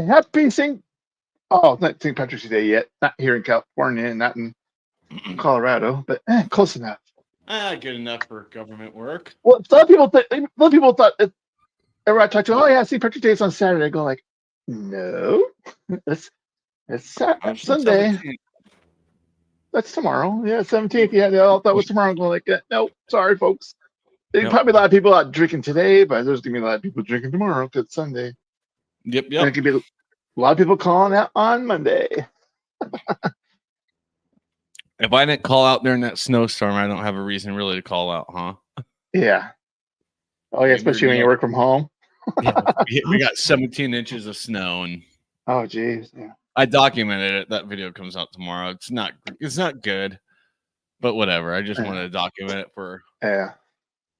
happy St. Oh, not St. Patrick's Day yet. Not here in California, not in Colorado, but close enough. Good enough for government work. Well, some people thought. Everyone I talked to, oh yeah, St. Patrick's Day is on Saturday. I go like, no, it's Sunday. 17th. That's tomorrow. Yeah, 17th. Yeah, they all thought it was tomorrow. I'm going like, no, sorry, folks. There's probably a lot of people out drinking today, but there's gonna be a lot of people drinking tomorrow because it's Sunday. Yep. And it could be a lot of people calling out on Monday. If I didn't call out during that snowstorm, I don't have a reason really to call out, huh? Yeah. Oh yeah, especially when you work from home. Yeah, we got 17 inches of snow, and oh geez, yeah. I documented it. That video comes out tomorrow. It's not good, but whatever. I just wanted to document it for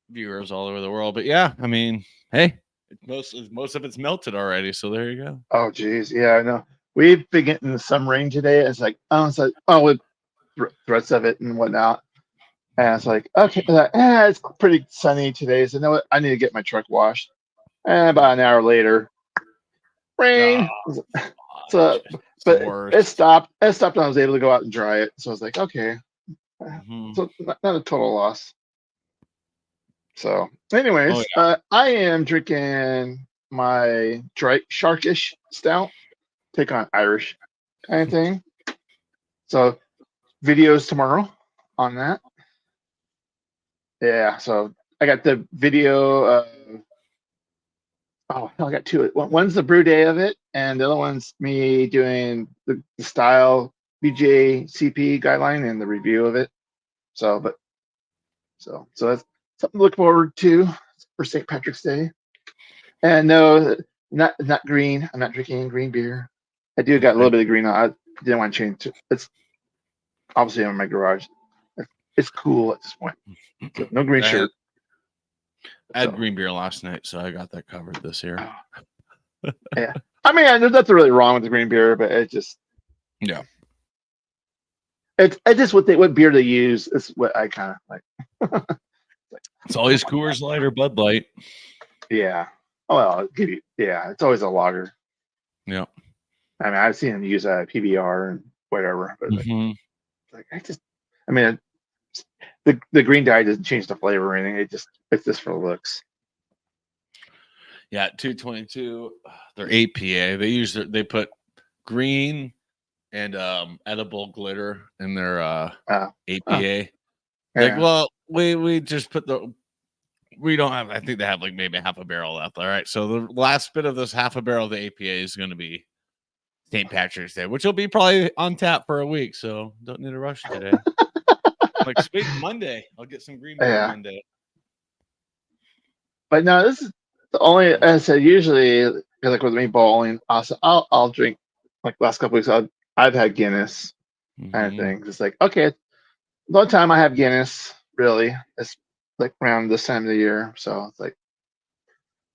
viewers all over the world. But yeah, I mean, hey, most of it's melted already, so there you go. Oh geez, yeah, I know. We've been getting some rain today. It's like with threats of it and whatnot. And it's like, okay, it's pretty sunny today. So you know what? I need to get my truck washed. And about an hour later, rain. So, but it stopped. It stopped, and I was able to go out and dry it. So I was like, okay. So not a total loss. So, anyways, I am drinking my Sharkish stout. Take on Irish kind of thing. So, videos tomorrow on that. Yeah, so I got the video of. Oh, I got two. One's the brew day of it, and the other one's me doing the style BJCP guideline and the review of it. So that's something to look forward to for St. Patrick's Day. And no, not green. I'm not drinking green beer. I do got a little bit of green. I didn't want to change it. It's obviously in my garage. It's cool at this point. So no green shirt. I had green beer last night, so I got that covered this year. Yeah. I mean, there's nothing really wrong with the green beer, but it just it's just what beer they use is what I kind of like. It's always Coors Light or Bud Light. Yeah. Oh well, I'll give you. Yeah, it's always a lager. Yeah. I mean, I've seen them use a PBR and whatever, but the green dye doesn't change the flavor or anything. It's just for looks. Yeah, 222. They're APA. They put green and edible glitter in their APA. Like, well, we just put we don't have. I think they have like maybe half a barrel left. All right, so the last bit of this half a barrel of the APA is going to be St. Patrick's Day, which will be probably on tap for a week. So don't need to rush today. Like, sweet, Monday. I'll get some green beer Monday. But no, this is the only. As I said, usually, like with me bowling, also I'll drink. Like last couple weeks, I've had Guinness kind of thing. It's like okay, the only time I have Guinness really is like around this time of the year. So it's like,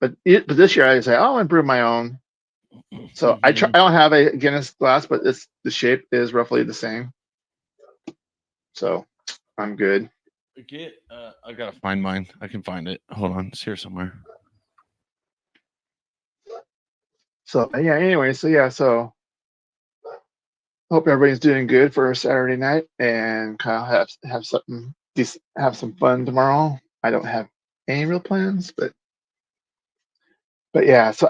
but this year I say, oh, I brew my own. So I don't have a Guinness glass, but the shape is roughly the same. So I'm good. I gotta find mine. I can find it. Hold on, it's here somewhere. So yeah. Anyway, so hope everybody's doing good for a Saturday night and kind of have something decent, have some fun tomorrow. I don't have any real plans, but yeah. So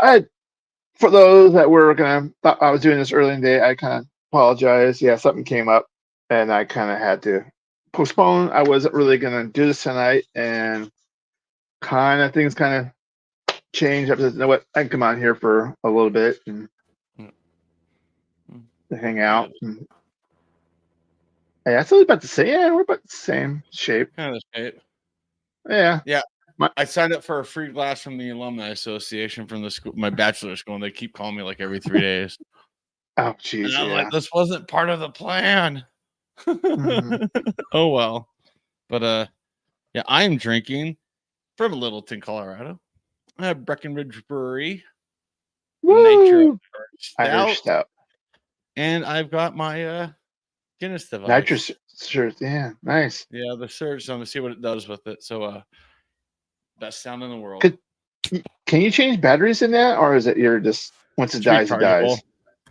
for those that were thought I was doing this early in the day, I kind of apologize. Yeah, something came up and I kind of had to postpone. I wasn't really gonna do this tonight, and things kind of changed. I said, you know what? I can come on here for a little bit and hang out. And, yeah, it's only about the same. Yeah, we're about the same shape. Kind of the shape. Yeah. Yeah. I signed up for a free glass from the Alumni Association from the school, my bachelor school, and they keep calling me like every 3 days. Oh, jeez. I'm like, this wasn't part of the plan. Oh well. But yeah, I am drinking from Littleton, Colorado. I have Breckenridge Brewery. Woo! Irish stout. And I've got my Guinness device. Nitrous shirt. Yeah, nice. Yeah, the surge. So I'm gonna see what it does with it. So best sound in the world. Can you change batteries in that, or is it you're just once it dies, it dies?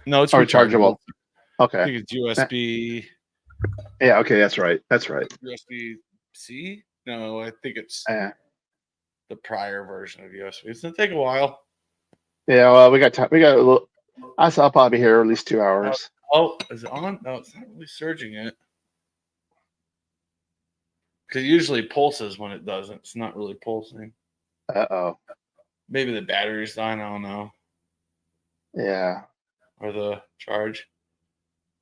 No, it's or rechargeable. Okay. I think it's USB. Yeah. Okay, that's right. That's right. USB-C? No, I think it's Yeah. the prior version of USB. It's gonna take a while. Yeah. Well, we got time. We got a little. I'll probably be here at least 2 hours. Is it on? No, it's not really surging yet. Because it usually pulses when it doesn't. It's not really pulsing. Uh-oh. Maybe the battery's dying. I don't know. Yeah. Or the charge.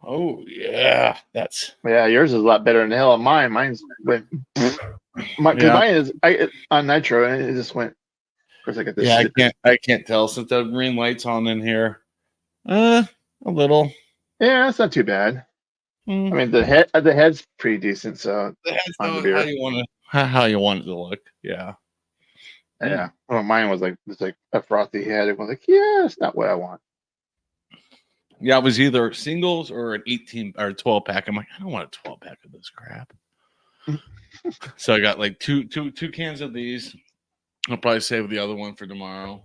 Oh yeah, yeah. Yours is a lot better than the hell of mine. Mine's went. Mine is on nitro and it just went. Of course, I got this. Yeah, I can't tell since the green light's on in here. A little. Yeah, it's not too bad. I mean, the head's pretty decent. So the head's how you want it to look. Yeah. Yeah. Well, mine was like a frothy head. It was like, yeah, it's not what I want. Yeah, it was either singles or an 18 or 12 pack. I'm like, I don't want a 12 pack of this crap. So I got like two cans of these. I'll probably save the other one for tomorrow.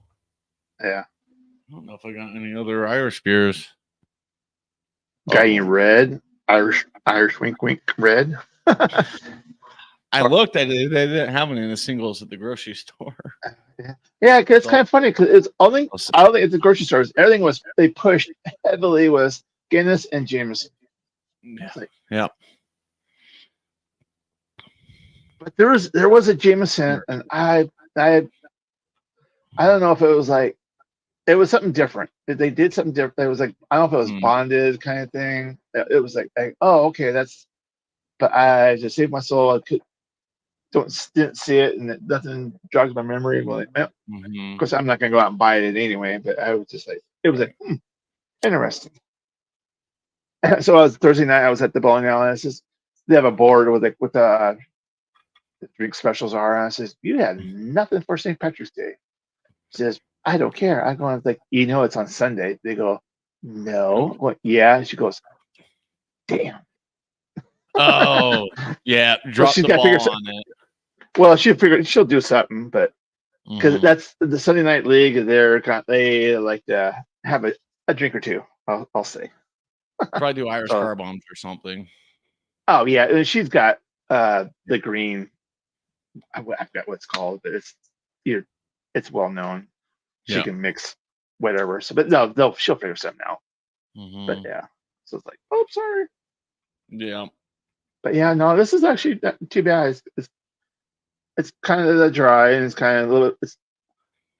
Yeah. I don't know if I got any other Irish beers. Got any red? Irish wink red? I looked at it. They didn't have any in the singles at the grocery store. Yeah, because it's kind of funny because it's only I don't think it's the grocery stores. Everything was they pushed heavily was Guinness and Jameson. Yeah. But there was a Jameson, and I don't know if it was like it was something different. They did something different. It was like I don't know if it was bonded kind of thing. It was like oh okay that's. But I just saved my soul. I didn't see it, and nothing jogs my memory. Well, of course, I'm not gonna go out and buy it anyway. But I was just like, it was like interesting. So I was Thursday night. I was at the bowling alley. And they have a board with the drink specials are. And I says, you had nothing for St. Patrick's Day. She says, I don't care. I go like, it's on Sunday. They go, no. Well, yeah. She goes, damn. Oh yeah, drop the ball on it. Well, she'll do something, but because that's the Sunday night league. They like to have a drink or two. I'll say. Probably do Irish car bombs or something. Oh yeah, and she's got the green. I forgot what it's called, but it's well known. She can mix whatever. So, but no, she'll figure something out. But yeah, so it's like, oh, sorry. Yeah. But yeah, no, this is actually not too bad. It's kind of dry and it's kind of a little. It's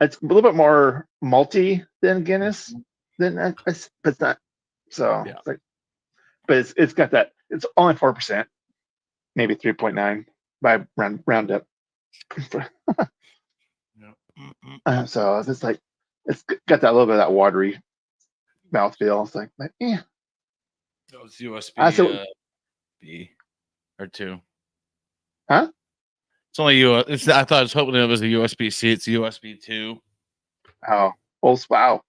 a little bit more malty than Guinness, but it's not. So it's like, but it's got that. It's only 4%, maybe 3.9 by round up. So it's like it's got that little bit of that watery mouthfeel. It's like, yeah. That was USB B or 2. Huh? It's only I thought I was hoping it was a USB C. It's a USB 2. Oh, wow.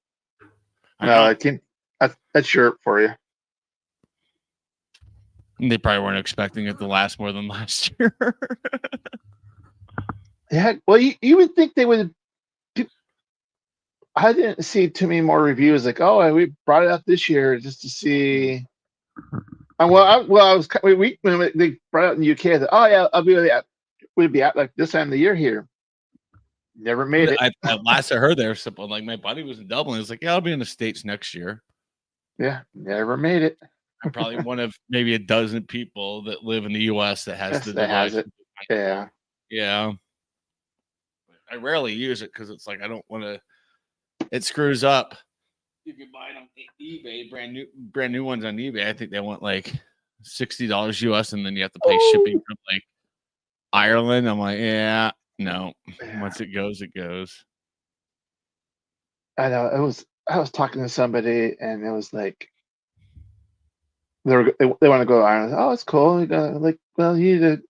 No, I can't. That's shirt for you. They probably weren't expecting it to last more than last year. Yeah, well, you would think they would. I didn't see too many more reviews like, oh, we brought it out this year just to see. I was when they brought it out in the UK. I thought, oh yeah, I'll be would be out like this time of the year here. Never made it. At last I heard there was something like my buddy was in Dublin. He was like, yeah, I'll be in the States next year. Yeah, never made it. I'm probably one of maybe a dozen people that live in the US that has has it. Yeah. Yeah. I rarely use it because it's like I don't want to. It screws up. You can buy it on eBay, brand new ones on eBay. I think they want like $60 US, and then you have to pay shipping from like Ireland. I'm like, yeah, no. Once it goes, it goes. I know. I was talking to somebody, and it was like they want to go to Ireland. Oh, it's cool. You gotta you need to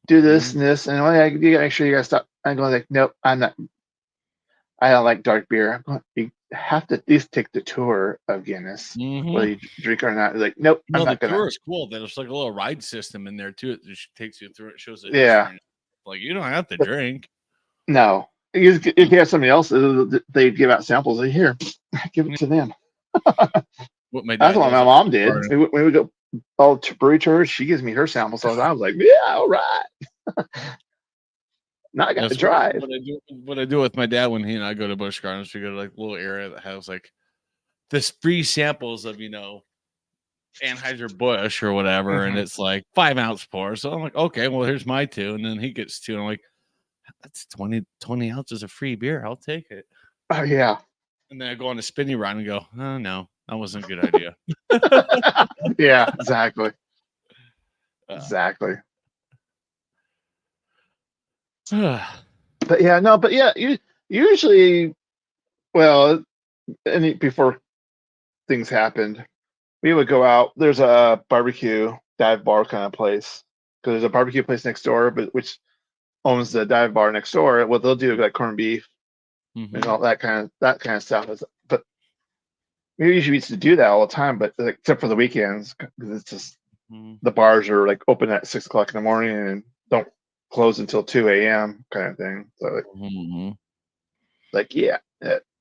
do this and this, and you gotta make sure you gotta stop. I'm going like, nope, I'm not. I don't like dark beer. You have to at least take the tour of Guinness, whether you drink or not. Like, nope, I'm not gonna. The tour is cool. There's like a little ride system in there too. It just takes you through. It shows it. Yeah. Like you don't have to drink. No, if you have somebody else, they give out samples. Like, here, give it to them. What my That's dad what my does. mom did. When we go to brewery tours, she gives me her samples. So I was like, yeah, all right. Now I got to drive. What I do with my dad when he and I go to Busch Gardens, we go to like a little area that has like this free samples of Anheuser-Busch or whatever, and it's like 5 ounce pour. So I'm like, okay, well here's my 2, and then he gets 2, and I'm like, that's 20 ounces of free beer. I'll take it. Oh yeah. And then I go on a spinning ride and go, oh no, that wasn't a good idea. Yeah, exactly. Exactly. But yeah, usually, well, before things happened, we would go out. There's a barbecue dive bar kind of place because there's a barbecue place next door, but which owns the dive bar next door. What they'll do like corned beef and all that kind of stuff. But we usually used to do that all the time, but except for the weekends because it's just the bars are like open at 6 o'clock in the morning and don't close until 2 a.m. kind of thing. So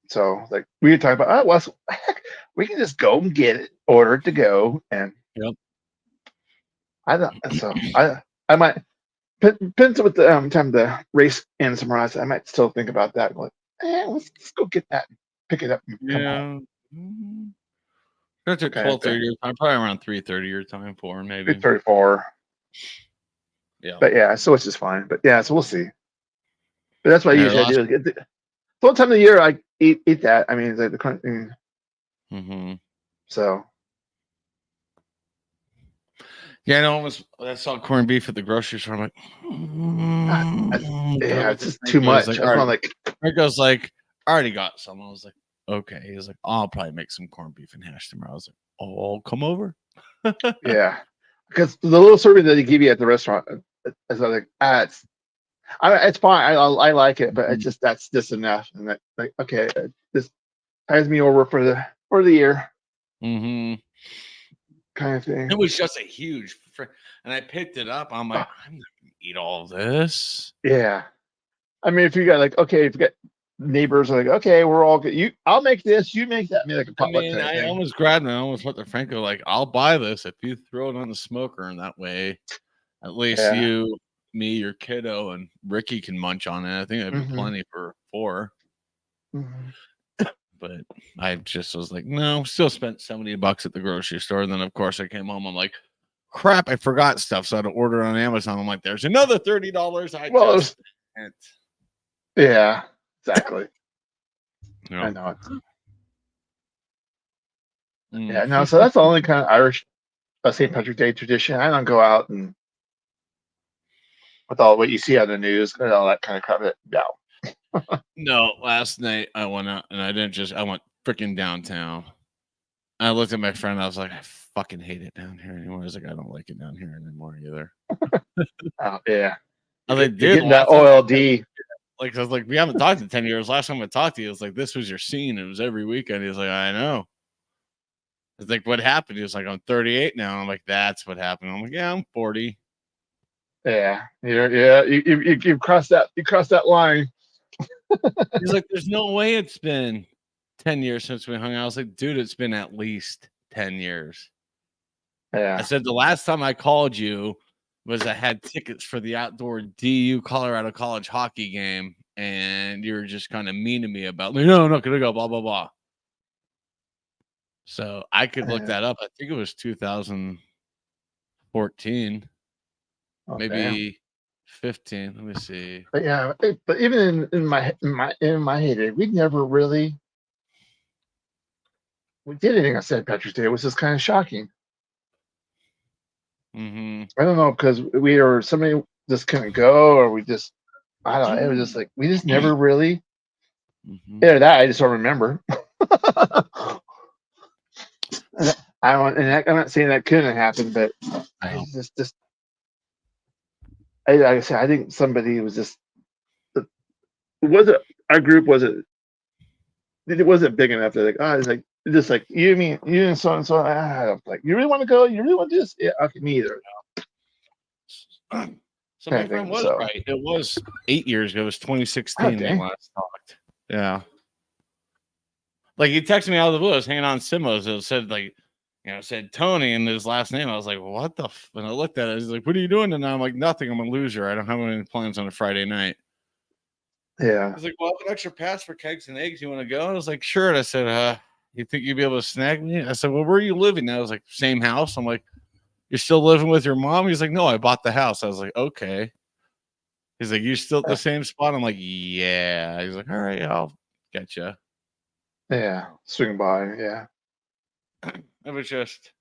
so like we were talking about, well, heck, we can just go and get it, order it to go, and I might depends with the time the race ends tomorrow. I might still think about that. Like, let's go get that, and pick it up, and come home. That's at 12:30 your time, probably around 3:30 your time for maybe 3:34. Yeah, but yeah, so it's just fine. But yeah, so we'll see. But that's what I usually do. The whole time of the year I eat that. I mean, the current thing. So. Yeah, I saw corned beef at the grocery store. I'm like, it's just too much. Franco's like, I already got some. I was like, okay. He was like, I'll probably make some corned beef and hash tomorrow. I was like, oh, come over. Yeah, because the little serving that they give you at the restaurant, it's like, it's fine. I like it, but that's just enough. And like, okay, this ties me over for the year. Kind of thing. It was just a huge, and I picked it up. I'm like, I'm not gonna eat all of this. Yeah, I mean, if you got if you got neighbors like, okay, we're all good. I'll make this, you make that. I almost grabbed it. I almost went to Franco like, I'll buy this if you throw it on the smoker, and that way, at least you, me, your kiddo, and Ricky can munch on it. I think that'd be plenty for 4. But I just was like, no, still spent $70 at the grocery store. And then, of course, I came home. I'm like, crap, I forgot stuff. So I had to order on Amazon. I'm like, there's another $30. Yeah, exactly. I know it. Yeah, no, so that's the only kind of Irish St. Patrick's Day tradition. I don't go out and with all what you see on the news and all that kind of crap. No. No, last night I went out and I went freaking downtown. I looked at my friend. I was like, I fucking hate it down here anymore. I was like, I don't like it down here anymore either. Oh yeah. I was like, dude, getting that OLD. Like, I was like, we haven't talked in 10 years. Last time I talked to you, it was like, this was your scene. It was every weekend. He was like, I know. It's like, what happened? He was like, I'm 38 now. I'm like, that's what happened. I'm like, yeah, I'm 40. Yeah. You crossed that. You crossed that line. He's like, there's no way it's been 10 years since we hung out. I was like, dude, it's been at least 10 years. Yeah. I said, the last time I called you was I had tickets for the outdoor DU Colorado College hockey game, and you were just kind of mean to me about, no, I'm not going to go, blah, blah, blah. So I could look that up. I think it was 2014, maybe 15. Let me see. But yeah, but even in my heyday, we never really did anything on St. Patrick's Day. It was just kind of shocking. I don't know, because somebody just couldn't go, or we just, I don't know. It was just like we just never really. Either that, I just don't remember. I'm not saying that couldn't happen, but like I said, I think somebody was just. Our group wasn't. It wasn't big enough to it's like just like you and so and so. I don't like. You really want to go? You really want to do this? Yeah, okay, me either. So So my friend was right. It was 8 years ago. It was 2016 we last talked. Yeah. Like he texted me out of the blue. I was hanging on Simos. It said like, it said Tony in his last name. I was like, what the? And I looked at it. He's like, what are you doing? And I'm like, nothing. I'm a loser. I don't have any plans on a Friday night. Yeah. He's like, well, I have an extra pass for kegs and eggs. You want to go? I was like, sure. And I said, you think you'd be able to snag me? I said, well, where are you living? I was like, same house. I'm like, you're still living with your mom? He's like, no, I bought the house. I was like, okay. He's like, you still at the same spot? I'm like, yeah. He's like, all right, I'll get you. Yeah, swing by. Yeah. It was just,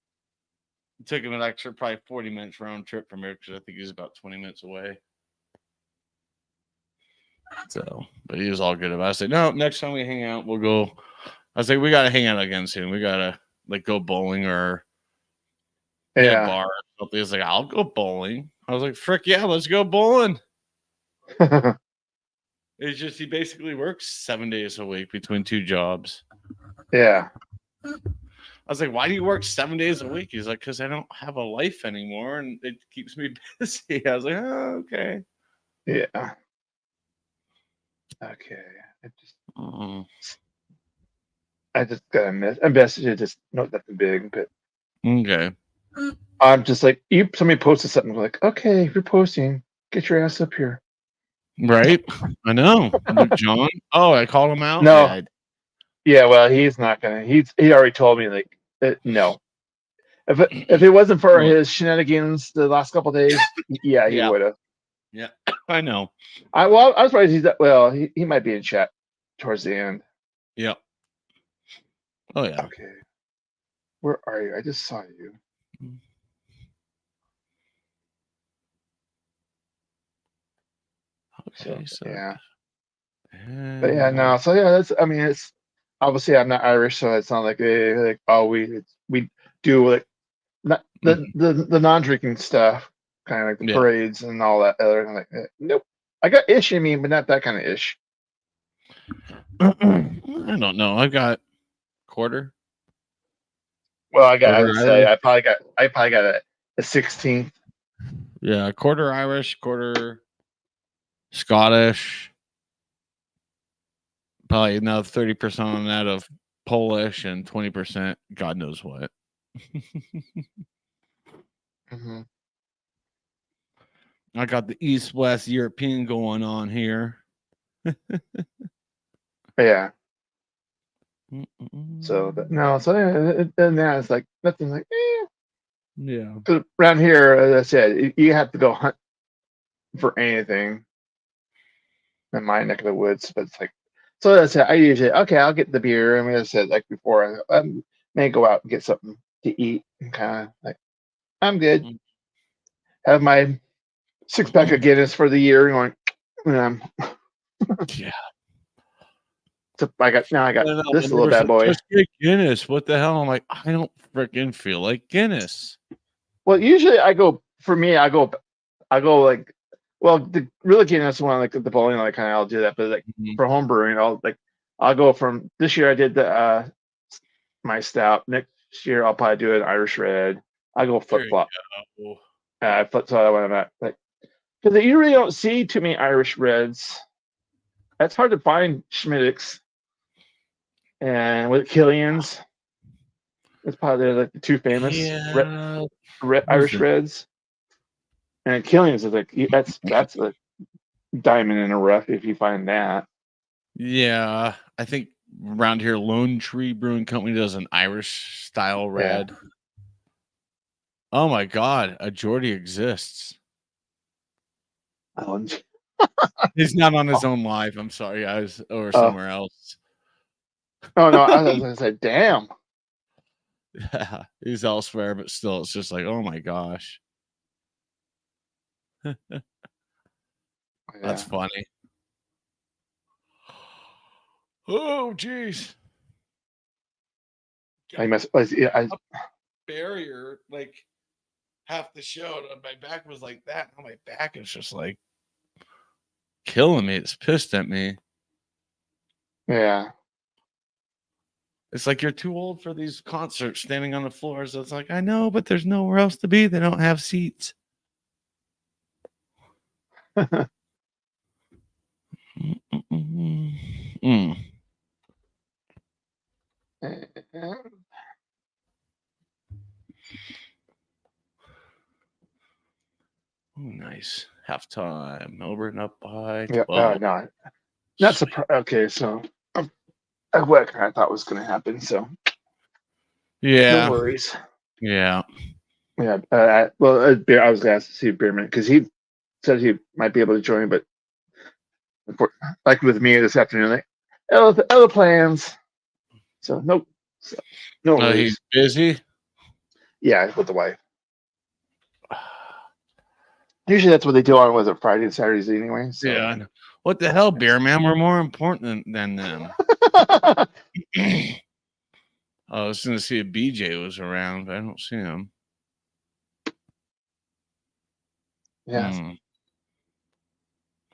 it took him an extra probably 40 minutes round trip from here because I think he's about 20 minutes away. So, but he was all good about it. I said, no, next time we hang out, we'll go. I was like, we got to hang out again soon. We got to like go bowling or hit a bar or something. He's like, I'll go bowling. I was like, frick yeah, let's go bowling. It's just he basically works 7 days a week between 2 jobs. Yeah. I was like, why do you work 7 days a week? He's like, because I don't have a life anymore and it keeps me busy. I was like, oh, okay. Yeah. Okay. I just got a message. Just not nothing big, but okay. I'm just like, somebody posted something like, okay, if you're posting, get your ass up here. Right? I know. John. Oh, I called him out. No. Yeah, well, he's not gonna. He already told me like no. If it wasn't for his shenanigans the last couple of days, yeah, he would have. Yeah, I know. I was surprised he's that. Well, he might be in chat towards the end. Yeah. Oh yeah. Okay. Where are you? I just saw you. Okay. So yeah. But yeah, no. So yeah, that's. I mean, it's obviously I'm not Irish, so it's not like we do like not the non-drinking stuff, kind of like the parades and all that other. Like nope, I got ish in me, but not that kind of ish. I don't know. I've got quarter. Well, I probably got a 16th. Yeah, quarter Irish, quarter Scottish. Probably another 30% on that of Polish and 20% God knows what. Mm-hmm. I got the East-West European going on here. Yeah. So it's like nothing like yeah. Because around here, as I said, you have to go hunt for anything in my neck of the woods. But it's like, so that's it. I usually I'll get the beer. I mean, as I said, like before, I may go out and get something to eat and kind of like I'm good. Have my 6-pack of Guinness for the year going. Yeah. So I got this little bad boy. Just get Guinness. What the hell? I'm like, I don't freaking feel like Guinness. Well, usually I go like, well, the really Guinness one, like the bowling, like kind of I'll do that, but like for home brewing, I'll go from this year I did the my stout. Next year I'll probably do an Irish red. I go flip flop. So I went at like because you really don't see too many Irish reds. That's hard to find Schmidt's. And with Killian's, it's probably like the two famous Irish reds. And Killian's is like that's a diamond in a rough if you find that. Yeah, I think around here, Lone Tree Brewing Company does an Irish style red. Yeah. Oh my God, a Geordie exists. He's not on his own live. I'm sorry, guys, or somewhere else. Oh no, I was gonna say, damn. Yeah, he's elsewhere, but still, it's just like, oh my gosh. That's funny. Oh, jeez. Barrier, like half the show, my back was like that. Now my back is just like killing me. It's pissed at me. Yeah. It's like you're too old for these concerts standing on the floors. It's like, I know, but there's nowhere else to be. They don't have seats. Nice. Halftime. Melbourne up by 12. Yeah, no, not surprised. Okay, so what I thought was going to happen. So yeah, no worries. Yeah. Yeah. I was going to ask to see Beerman because he said he might be able to join, but like with me this afternoon, like other plans. So nope. So, no worries. He's busy. Yeah, with the wife. Usually that's what they do on Friday and Saturdays anyway. So. Yeah. What the hell, Beer Man? We're more important than them. I was going to see if BJ was around, but I don't see him. Yeah.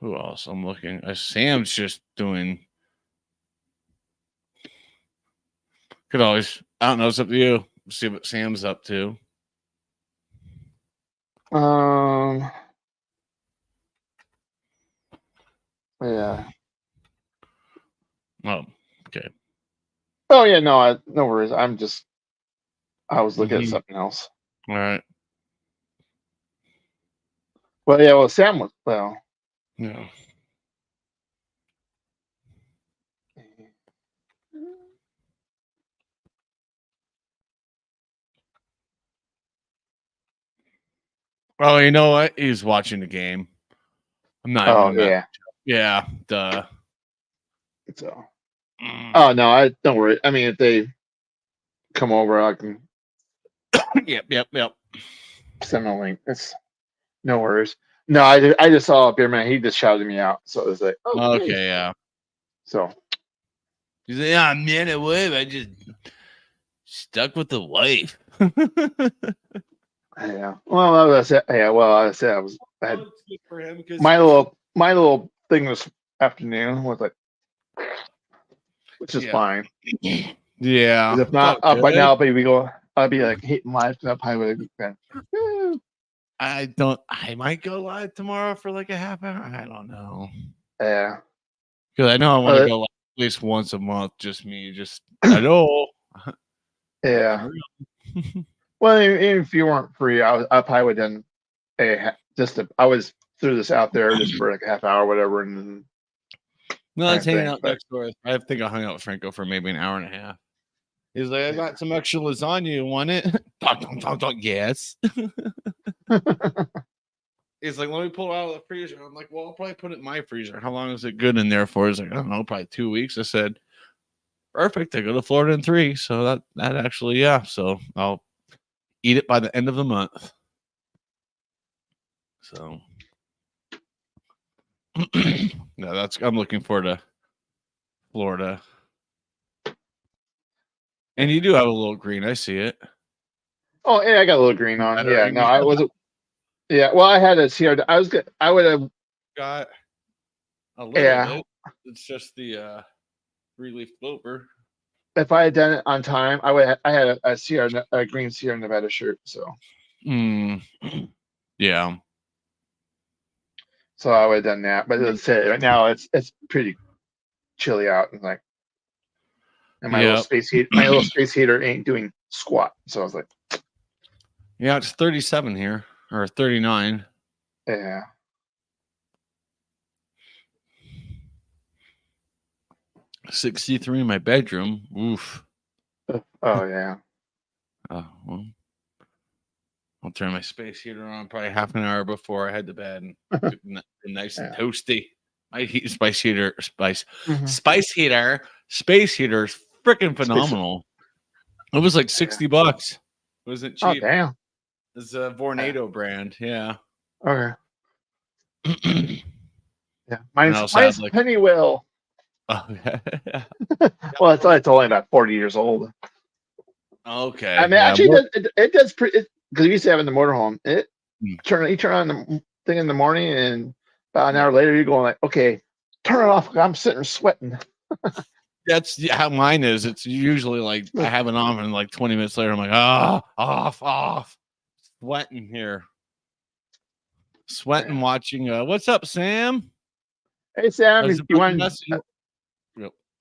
Who else? I'm looking. Sam's just doing. Could always. I don't know. It's up to you. See what Sam's up to. Yeah. Oh, okay. Oh yeah, no worries. I was looking at something else. All right. Well, yeah. Well, Sam was Yeah. Oh, you know what? He's watching the game. I'm not even. Yeah. Yeah. Duh. So. Oh no, don't worry. I mean, if they come over, I can. Yep. Send a link. It's no worries. No, I just saw Beerman. He just shouted me out, so it was like, oh, okay, hey. Yeah. So he's like, yeah, man, a wife. I just stuck with the wife. Yeah. Well, I said. Yeah. Well, I said I had for him because my little thing this afternoon was like, which is fine. Yeah. If not, by now I'll be like hating life. That probably would have been. I might go live tomorrow for like a half hour. I don't know. Yeah. Because I know I want to go live at least once a month. Just me. I know. Yeah. Well, even if you weren't free, I probably would have done I was threw this out there just for like a half hour or whatever. And no, I was hanging out next door. I think I hung out with Franco for maybe an hour and a half. He's like, I got some extra lasagna. You want it? Yes. He's like, let me pull it out of the freezer. I'm like, well, I'll probably put it in my freezer. How long is it good in there for? He's like, I don't know, probably 2 weeks. I said, perfect. I go to Florida in 3. So that actually, yeah. So I'll eat it by the end of the month. So no, I'm looking forward to Florida. And you do have a little green. I see it. Oh, yeah, I got a little green on. Yeah, no, I wasn't. Yeah, well, I had a CR. I would have got a little bit. It's just the 3-leaf clover. If I had done it on time, I had a green Sierra Nevada shirt. So. Yeah. So I would have done that, but let's say right now it's pretty chilly out, and my little space heater ain't doing squat. So I was like, yeah, it's 37 here or 39. Yeah. 63 in my bedroom. Oof. Oh yeah. Oh well. I'll turn my space heater on probably half an hour before I head to bed and nice and toasty. My space heater is freaking phenomenal. It was like $60. It wasn't cheap. Oh damn. It's a Vornado brand. Yeah. Okay. Yeah. Mine's like, Pennywell. Oh yeah. Well, it's only about 40 years old. Okay. I mean, actually, it does pretty. Because we used to have in the motorhome, you turn on the thing in the morning, and about an hour later, you're going like, okay, turn it off. I'm sitting there sweating. That's how mine is. It's usually like I have it on, and like 20 minutes later, I'm like, off, sweating here. sweating watching. What's up, Sam? Hey, Sam, you want?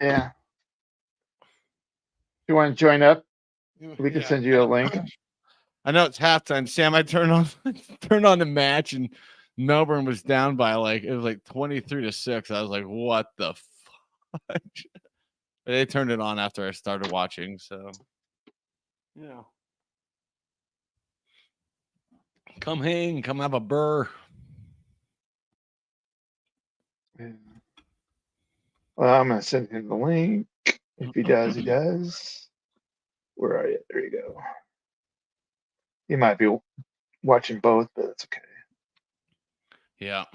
Yeah. You want to join up? We can send you a link. I know it's halftime, Sam. I turned on the match, and Melbourne was down by it was like 23-6. I was like, what the fudge? They turned it on after I started watching. So, yeah. Come hang, come have a burr. Well, I'm gonna send him the link. If he does, he does. Where are you? There you go. He might be watching both, but it's okay. Yeah.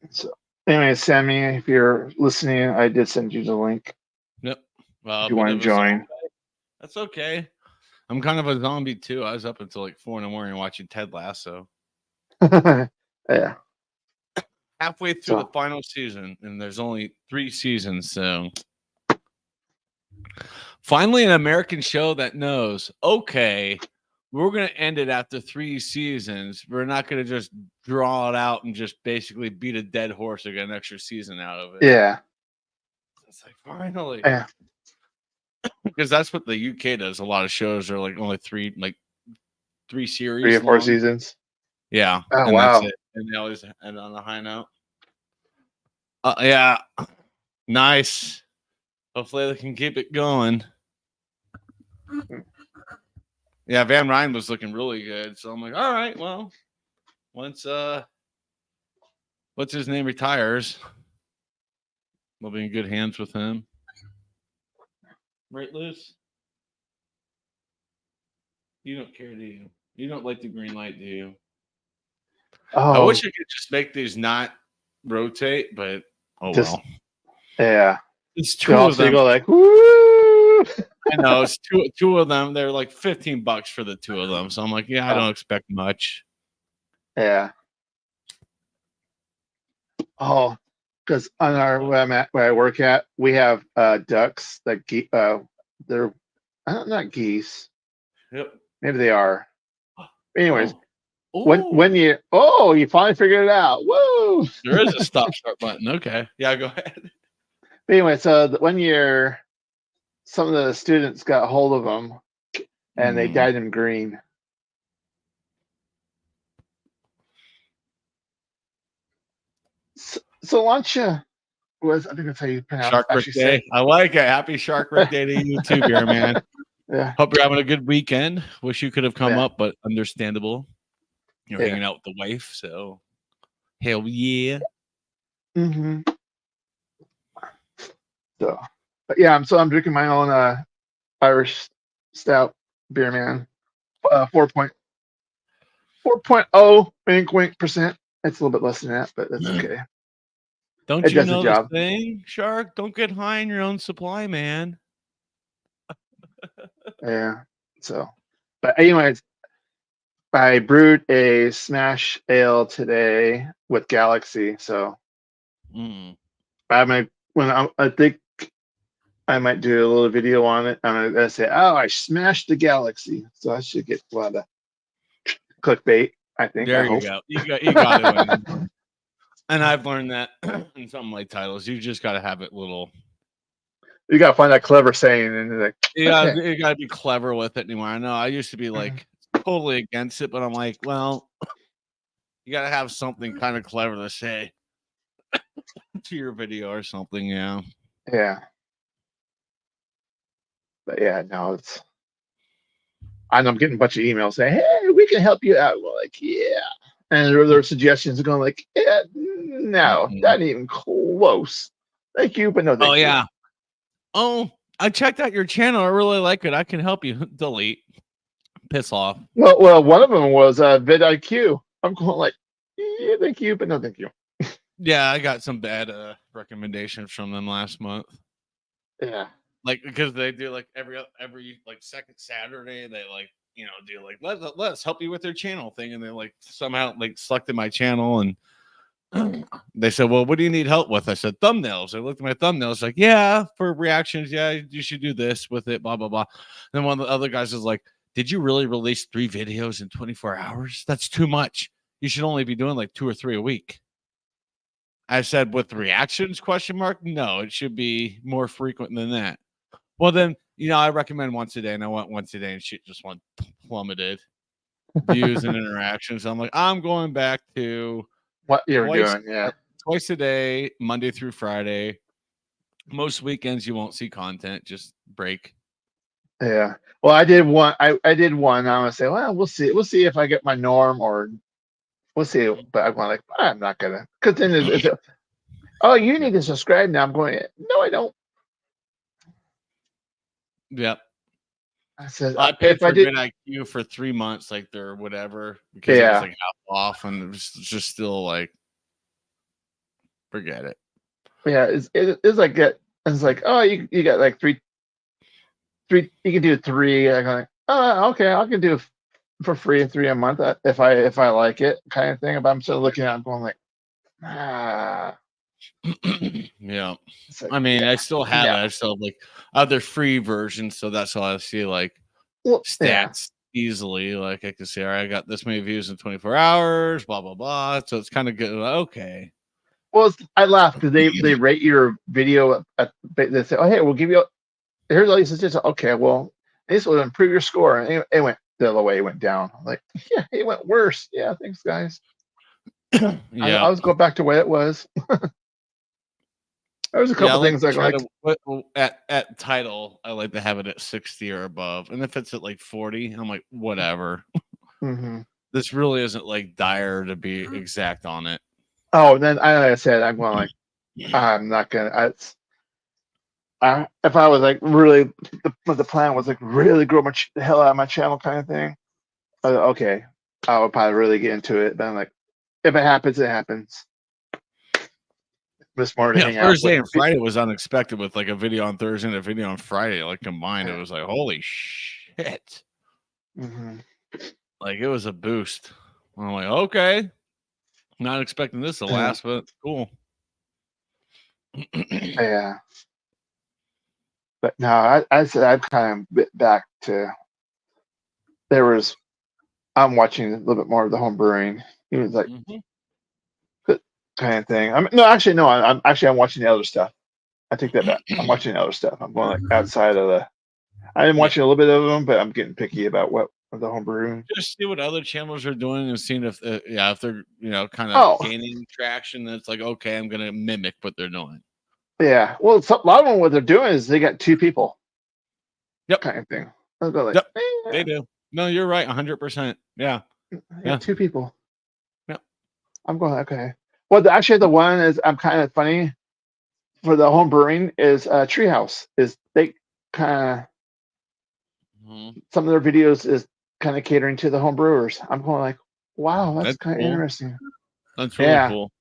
So, anyway, Sammy, if you're listening, I did send you the link. Yep. Well, if you want to join, that's okay. I'm kind of a zombie too. I was up until like 4 a.m. watching Ted Lasso. Yeah. Halfway through the final season, and there's only 3 seasons, so finally an American show that knows, okay, we're going to end it after 3 seasons. We're not going to just draw it out and just basically beat a dead horse or get an extra season out of it. Yeah. It's like, finally. Yeah. Because that's what the UK does. A lot of shows are like only 3 series. 3 or 4 seasons. Yeah. Oh, and wow. That's it. And they always end on a high note. Yeah. Nice. Hopefully they can keep it going. Yeah, Van Ryn was looking really good. So I'm like, all right, well, once what's his name retires, we'll be in good hands with him. Right, Liz? You don't care, do you? You don't like the green light, do you? Oh. I wish I could just make these not rotate, but well. Yeah. It's 2 of them. Go like, woo! I know, it's two of them. They're like $15 for the 2 of them. So I'm like, yeah, I don't expect much. Yeah. Oh, because on our where I work at, we have ducks that they're not geese. Yep. Maybe they are. Anyways, when you finally figured it out. Woo! There is a start button. Okay. Yeah, go ahead. Anyway, so 1 year, some of the students got a hold of them, and they dyed them green. So why don't you? I think that's how you pronounce Sharkrick Day. I like it. Happy Sharkrick Day to you too, beer man. Yeah. Hope you're having a good weekend. Wish you could have come up, but understandable. You're hanging out with the wife, so hell yeah. Mm-hmm. So, but yeah, I'm drinking my own Irish stout beer, man. 4.0 wink percent. It's a little bit less than that, but that's okay. Don't you know the thing, Shark? Don't get high on your own supply, man. Yeah. So, but anyways, I brewed a smash ale today with Galaxy. So, I think I might do a little video on it. I'm gonna say, I smashed the Galaxy. So I should get a lot of clickbait. I think. There you go. You got it. And I've learned that in some of my titles, you just got to have it little. You got to find that clever saying, and like, you got to be clever with it anymore. I know I used to be like totally against it, but I'm like, well, you got to have something kind of clever to say to your video or something. Yeah. Yeah. But yeah, no, it's. I'm getting a bunch of emails saying, "Hey, we can help you out." We're like, yeah. And there are suggestions going like, yeah, no, not even close. Thank you, but no thank you. Oh, yeah. Oh, I checked out your channel. I really like it. I can help you. Delete. Piss off. Well, one of them was vidIQ. I'm going like, yeah, thank you, but no thank you. Yeah, I got some bad recommendations from them last month. Yeah. Like, because they do like every like second Saturday, they like, do like let's help you with their channel thing, and they like somehow like selected my channel, and they said, well, what do you need help with? I said thumbnails. I looked at my thumbnails, like, yeah, for reactions, yeah, you should do this with it, blah blah blah. Then one of the other guys was like, did you really release 3 videos in 24 hours? That's too much. you should only be doing like 2 or 3 a week. I said, with reactions, ? No, it should be more frequent than that. Well, then, I recommend once a day, and I went once a day, and shit just went plummeted. Views and interactions. I'm like, I'm going back to what you're doing. Yeah. Twice a day, Monday through Friday. Most weekends you won't see content, just break. Yeah. Well, I did one. I did one. I'm gonna say, well, we'll see. We'll see if I get my norm, or we'll see. But I'm going like, I'm not gonna, because then it's oh, you need to subscribe now. I'm going, no, I don't. Yep. I said, I paid for vidIQ for 3 months, like their whatever, because it was like half off, and it was just still like, forget it. Yeah, it's like it's like, oh, you got like three. You can do 3. I'm like, oh, okay, I can do for free 3 a month if I like it, kind of thing. But I'm still looking at it, I'm going like, yeah. Like, I mean, I still have it. I still have like other free versions, so that's how I see like stats easily. Like I can say, all right, I got this many views in 24 hours, blah blah blah. So it's kind of good. Okay. Well, I laugh because they rate your video. They say, oh, hey, we'll give you. Here's all these statistics. Okay, well, this will improve your score. And it went the other way. It went down. I'm like, yeah, it went worse. Yeah, thanks, guys. Yeah, I was going back to where it was. There was a couple things at title. I like to have it at 60 or above, and if it's at like 40, I'm like, whatever. Mm-hmm. This really isn't like dire to be exact on it. Oh, and then like I said, I'm going like, I'm not gonna. If I was like really, the plan was like really grow the hell out of my channel kind of thing. Okay, I would probably really get into it. But I'm like, if it happens, it happens. This morning, Thursday and Friday was unexpected with like a video on Thursday and a video on Friday, like combined. It was like, holy shit! Mm-hmm. Like it was a boost. I'm like, okay, not expecting this to last, but cool. Yeah. But no, I said I've kind of bit back to. I'm watching a little bit more of the home brewing. It was like kind of thing. I'm watching the other stuff. I take that back. I'm watching the other stuff. I'm going like outside of the. I'm watching a little bit of them, but I'm getting picky about what the home brewing. Just see what other channels are doing and seeing if they're kind of gaining traction. That's like, okay, I'm gonna mimic what they're doing. Yeah, well, a lot of them, what they're doing is they got 2 people. Yep, kind of thing. I'll go like, yep, they do. No, you're right, 100%. Yeah, 2 people. Yep. I'm going okay. Well, actually, the one is I'm kind of funny for the home brewing is Treehouse. Is they kind of some of their videos is kind of catering to the home brewers. I'm going like, wow, that's kind of cool. interesting. That's really cool.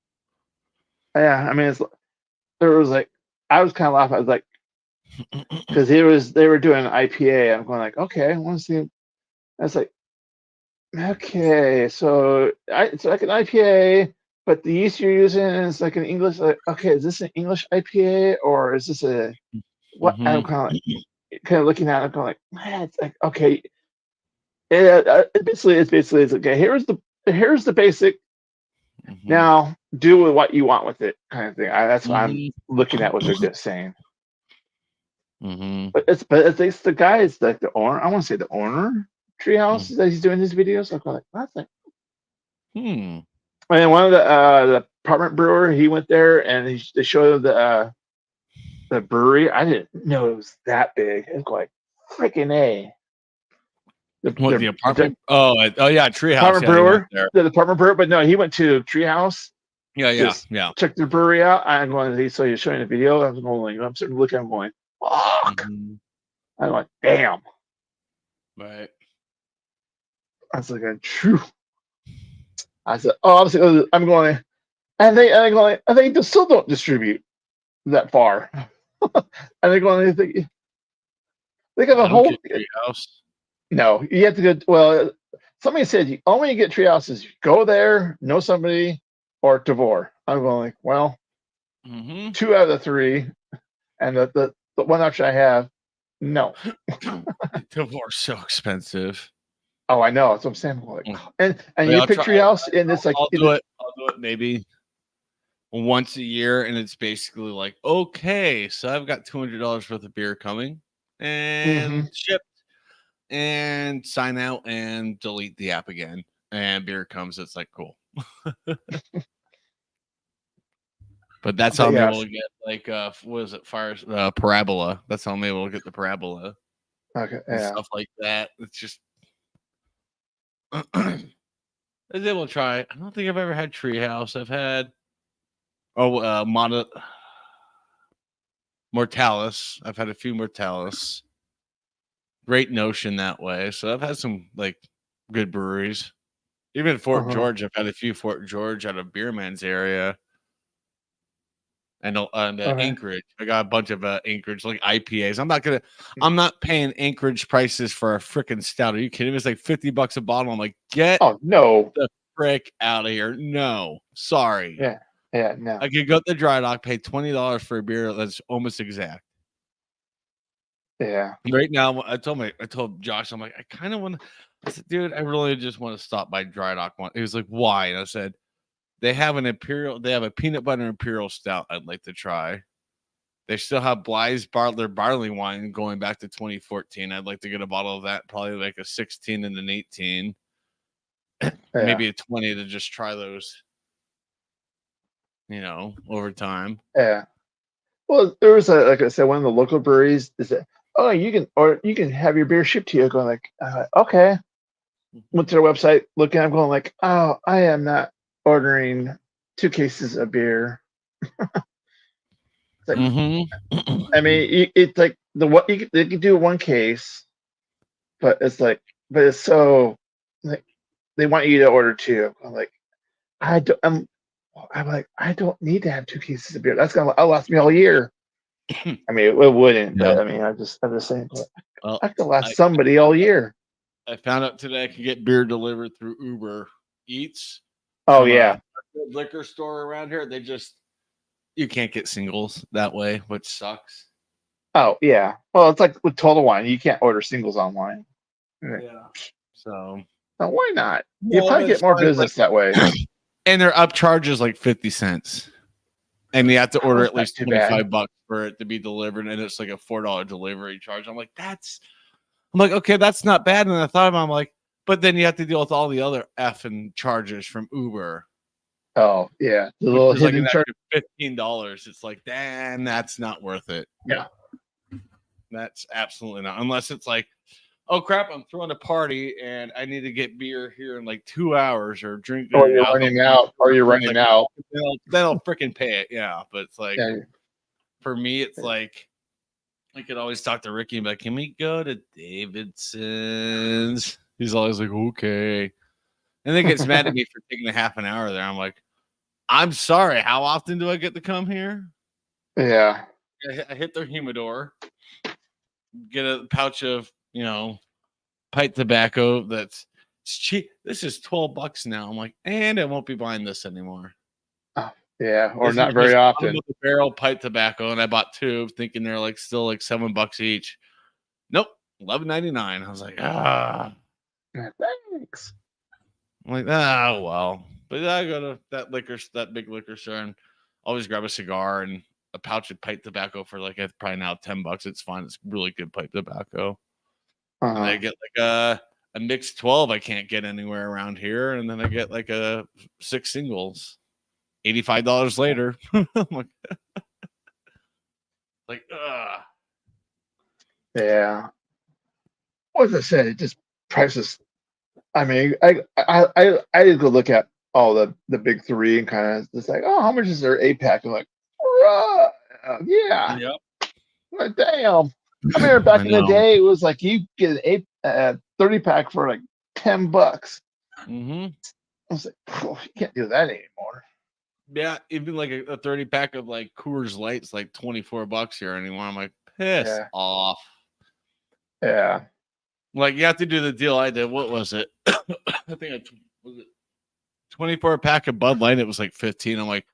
Yeah, I mean, there was like, I was kind of laughing. I was like, because they were doing an IPA. I'm going like, okay, I want to see. I was like, okay, so it's like an IPA, but the yeast you're using is like an English. Like, okay, is this an English IPA or is this a what? I'm kind of looking at it, I'm going like, man, it's like okay. It's basically it's okay. Here's the basic. Now do with what you want with it, kind of thing. That's what I'm looking at what they're just saying. But it's the guy is like the owner. I want to say the owner Treehouse that he's doing these videos. I'm like, that's like, And one of the apartment brewer, he went there and they showed the brewery. I didn't know it was that big. It's like freaking A. The apartment? Yeah, Treehouse. Apartment brewer, the apartment brewer, but no, he went to Treehouse. Yeah. Check the brewery out. I'm going. So you're showing the video. I'm going. I'm sitting looking. I'm going. Fuck. I'm like, damn. Right. I was like, true. I said, obviously, I'm going. And they still don't distribute that far. And they're going. They got a whole Treehouse. No, you have to go. Well, somebody said you only get Treehouse is you go there, know somebody, or Tavor. I'm going like, well, 2 out of the 3, and the one option I have, no. Tavor's so expensive. Oh, I know. That's what I'm saying. Like, and Like, you picture your house, and it's like I'll do it maybe once a year, and it's basically like, okay, so I've got $200 worth of beer coming, and shipped, and sign out and delete the app again, and beer comes. It's like cool. But that's how I'm able to get like what is it, parabola. That's how I'm able to get the parabola. Okay, and stuff like that. It's just I was able to try. I don't think I've ever had Treehouse. I've had Mortalis. I've had a few Mortalis. Great Notion that way. So I've had some like good breweries. Even Fort George, I've had a few Fort George out of Beerman's area. And Anchorage. I got a bunch of Anchorage, like IPAs. I'm not paying Anchorage prices for a freaking stout. Are you kidding me? It's like $50 a bottle. I'm like, get the frick out of here. No, sorry. Yeah, no. I could go to the dry dock, pay $20 for a beer that's almost exact. Yeah. Right now, I told Josh, I'm like, I kind of want to. I said, dude, I really just want to stop by dry dock one. He was like, why? And I said, they have a peanut butter imperial stout I'd like to try. They still have Bly's barley wine going back to 2014. I'd like to get a bottle of that, probably like a 16 and an 18. Maybe a 20 to just try those, over time. Yeah. Well, there was like I said, one of the local breweries is that, oh, you can have your beer shipped to you. Going like, okay. Went to their website, looking, I'm going like, oh, I am not ordering 2 cases of beer. Like, I mean, it's like they can do 1 case, but it's so like they want you to order 2. I'm like, I don't need to have 2 cases of beer. That's gonna last me all year. I mean, it wouldn't, but I mean, I'm just saying, I could last somebody all year. I found out today I can get beer delivered through Uber Eats. Oh yeah, liquor store around here. You can't get singles that way, which sucks. Oh yeah. Well, it's like with Total Wine, you can't order singles online. Yeah. So why not? You probably get more business that way. And their up charges like 50 cents. And you have to order at least $25 for it to be delivered, and it's like a $4 delivery charge. I'm like, okay, that's not bad. And I thought about it, I'm like, but then you have to deal with all the other effing charges from Uber. Oh yeah, the little hidden like charge of $15. It's like, damn, that's not worth it. Yeah, that's absolutely not. Unless it's like, oh crap, I'm throwing a party and I need to get beer here in like 2 hours or drink. Or you're running out. Then I'll freaking pay it. Yeah, but it's like for me, it's like I could always talk to Ricky and be like, can we go to Davidson's? He's always like, okay. And then gets mad at me for taking a half an hour there. I'm like, I'm sorry. How often do I get to come here? Yeah. I hit their humidor, get a pouch of, pipe tobacco that's cheap. This is $12 now. I'm like, and I won't be buying this anymore. Oh, yeah, or not very often. The barrel pipe tobacco, and I bought 2, thinking they're like still like $7 each. Nope, $11.99. I was like, thanks. I'm like, well. But I go to that big liquor store, and always grab a cigar and a pouch of pipe tobacco for like probably now $10. It's fine. It's really good pipe tobacco. And I get like a mixed 12 I can't get anywhere around here, and then I get like a 6 singles. $85 later. I'm like, yeah. What I said, it just prices. I mean, I go look at all the big 3 and kind of just like, oh, how much is their 8-pack? I'm like, yeah. Yep. Like, damn. I remember back in the day, it was like you get an 30-pack for like $10. Mm-hmm. I was like, oh, you can't do that anymore. Yeah, even like a 30-pack of like Coors Light's like $24 here anymore. I'm like, pissed off. Yeah. Like you have to do the deal I did. What was it? I think was it 24-pack of Bud Light. It was like 15. I'm like,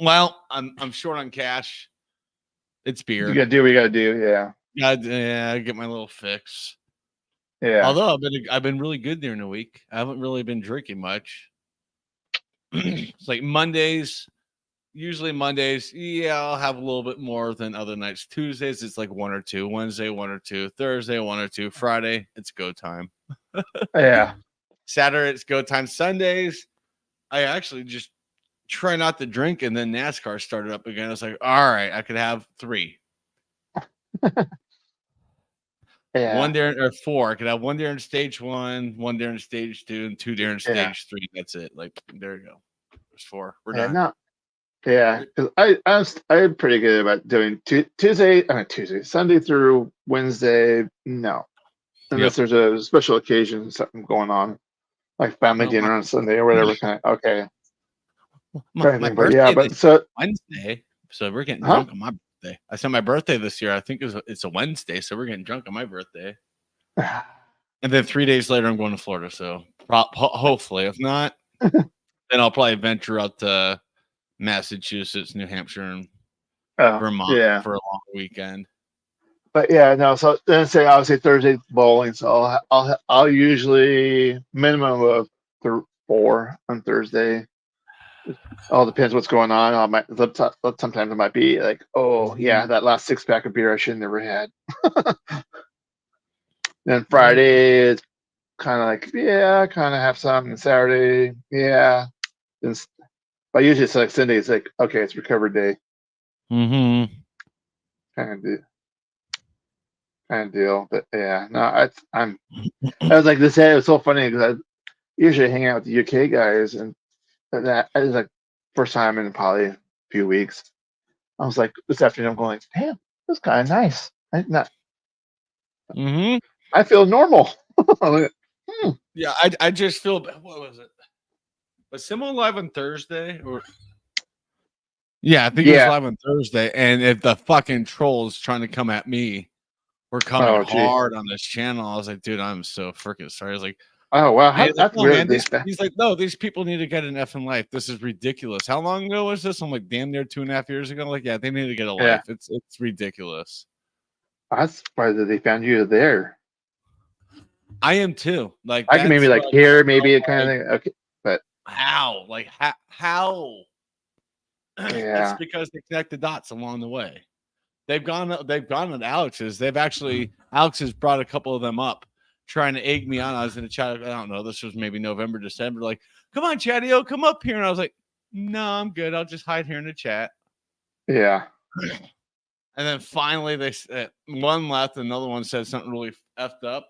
well, I'm short on cash. It's beer. You gotta do what you gotta do. Yeah. Yeah, I get my little fix. Yeah. Although I've been really good during the week. I haven't really been drinking much. It's like Mondays. Usually Mondays, yeah, I'll have a little bit more than other nights. Tuesdays, it's like 1 or 2. Wednesday, 1 or 2. Thursday, 1 or 2. Friday, it's go time. Yeah. Saturday, it's go time. Sundays, I actually just try not to drink, and then NASCAR started up again. I was like, all right, I could have 3. Yeah. 1 during or 4. I could have 1 during stage 1, 1 during stage 2, and 2 during stage 3. That's it. Like, there you go. There's 4. We're done. No. Yeah, because I'm pretty good about doing Sunday through Wednesday. No, unless there's a special occasion, something going on, like family dinner on Sunday or whatever. Kind of okay. My birthday Wednesday, so we're getting drunk on my birthday. I said my birthday this year. I think it's a Wednesday, so we're getting drunk on my birthday. And then 3 days later, I'm going to Florida. So hopefully, if not, then I'll probably venture out to Massachusetts, New Hampshire, and Vermont for a long weekend. But yeah, no. So then say obviously Thursday bowling. So I'll usually minimum of 4 on Thursday. All depends what's going on. Sometimes it might be like, oh yeah, that last 6-pack of beer I should have never had. Then Friday is kind of like, yeah, kind of have some. And Saturday, yeah. But usually it's like Sunday. It's like, okay, it's recovery day. Mm-hmm. Kind of deal. But yeah, no, I was like this. It was so funny because I usually hang out with the UK guys, and that is like first time in probably a few weeks. I was like this afternoon, I'm going like, damn, this kind of nice. I feel normal. Yeah, I just feel. What was it? Was Simone live on Thursday? Yeah, I think it was live on Thursday. And if the fucking trolls trying to come at me were coming hard on this channel, I was like, dude, I'm so freaking sorry. I was like, oh wow, that's weird. He's like, no, these people need to get an effing life. This is ridiculous. How long ago was this? I'm like, damn near 2.5 years ago. I'm like, yeah, they need to get a life. It's ridiculous. I'm surprised that they found you there. I am too. Like I can maybe like here, maybe it kind of thing. Okay, but how? Like how? Yeah, it's because they connect the dots along the way. They've gone at Alex's. Alex has brought a couple of them up, trying to egg me on. I was in a chat. I don't know. This was maybe November, December. Like, come on, Chatty-O, come up here. And I was like, no, I'm good. I'll just hide here in the chat. Yeah. And then finally, they said one left. Another one said something really effed up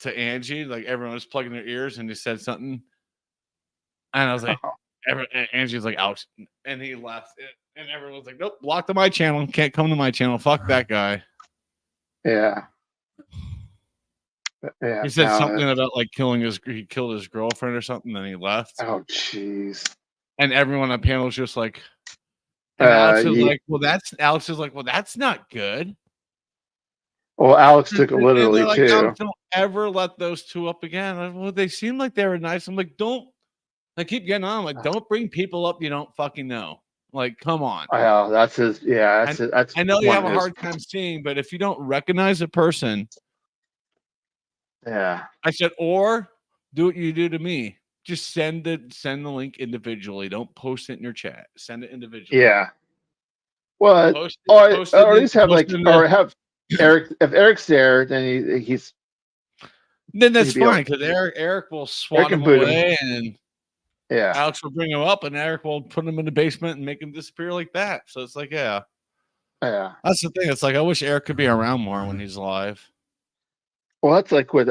to Angie. Like everyone was plugging their ears, and he said something. And I was like, Angie was like, ouch. And he left it. And everyone was like, nope, block to my channel. Can't come to my channel. Fuck that guy. Yeah. He said something about like he killed his girlfriend or something, then he left. Oh, jeez. And everyone on the panel was just like, Alex is like, well, that's not good. Well, Alex took it literally like, too. Don't ever let those two up again. Like, well, they seem like they were nice. I'm like, I keep getting on. Like, don't bring people up you don't fucking know. Like, come on. Oh, that's his. Yeah, that's. I know you have a hard time seeing, but if you don't recognize a person, yeah. I said, or do what you do to me. Just send the link individually. Don't post it in your chat. Send it individually. Yeah. Well, or at least have have Eric. If Eric's there, then he's. Then that's fine because Eric will swat him away and. Yeah. Alex will bring him up, and Eric will put him in the basement and make him disappear like that. So it's like, yeah. That's the thing. It's like I wish Eric could be around more when he's live. Well, that's like with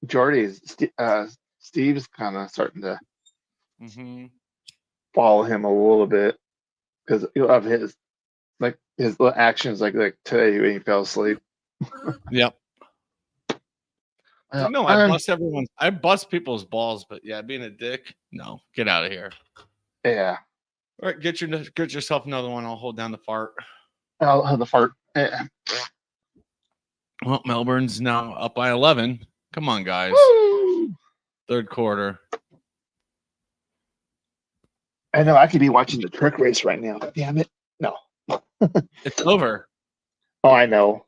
Jordy's. Steve's kind of starting to follow him a little bit because of his little actions, like today when he fell asleep. Yep. No, I bust people's balls, but yeah, being a dick, no, get out of here. Yeah. All right, get yourself another one. I'll hold down the fart. I'll have the fart. Yeah. Well, Melbourne's now up by 11. Come on, guys. Woo! Third quarter. I know I could be watching the truck race right now. Damn it. No. It's over. Oh, I know.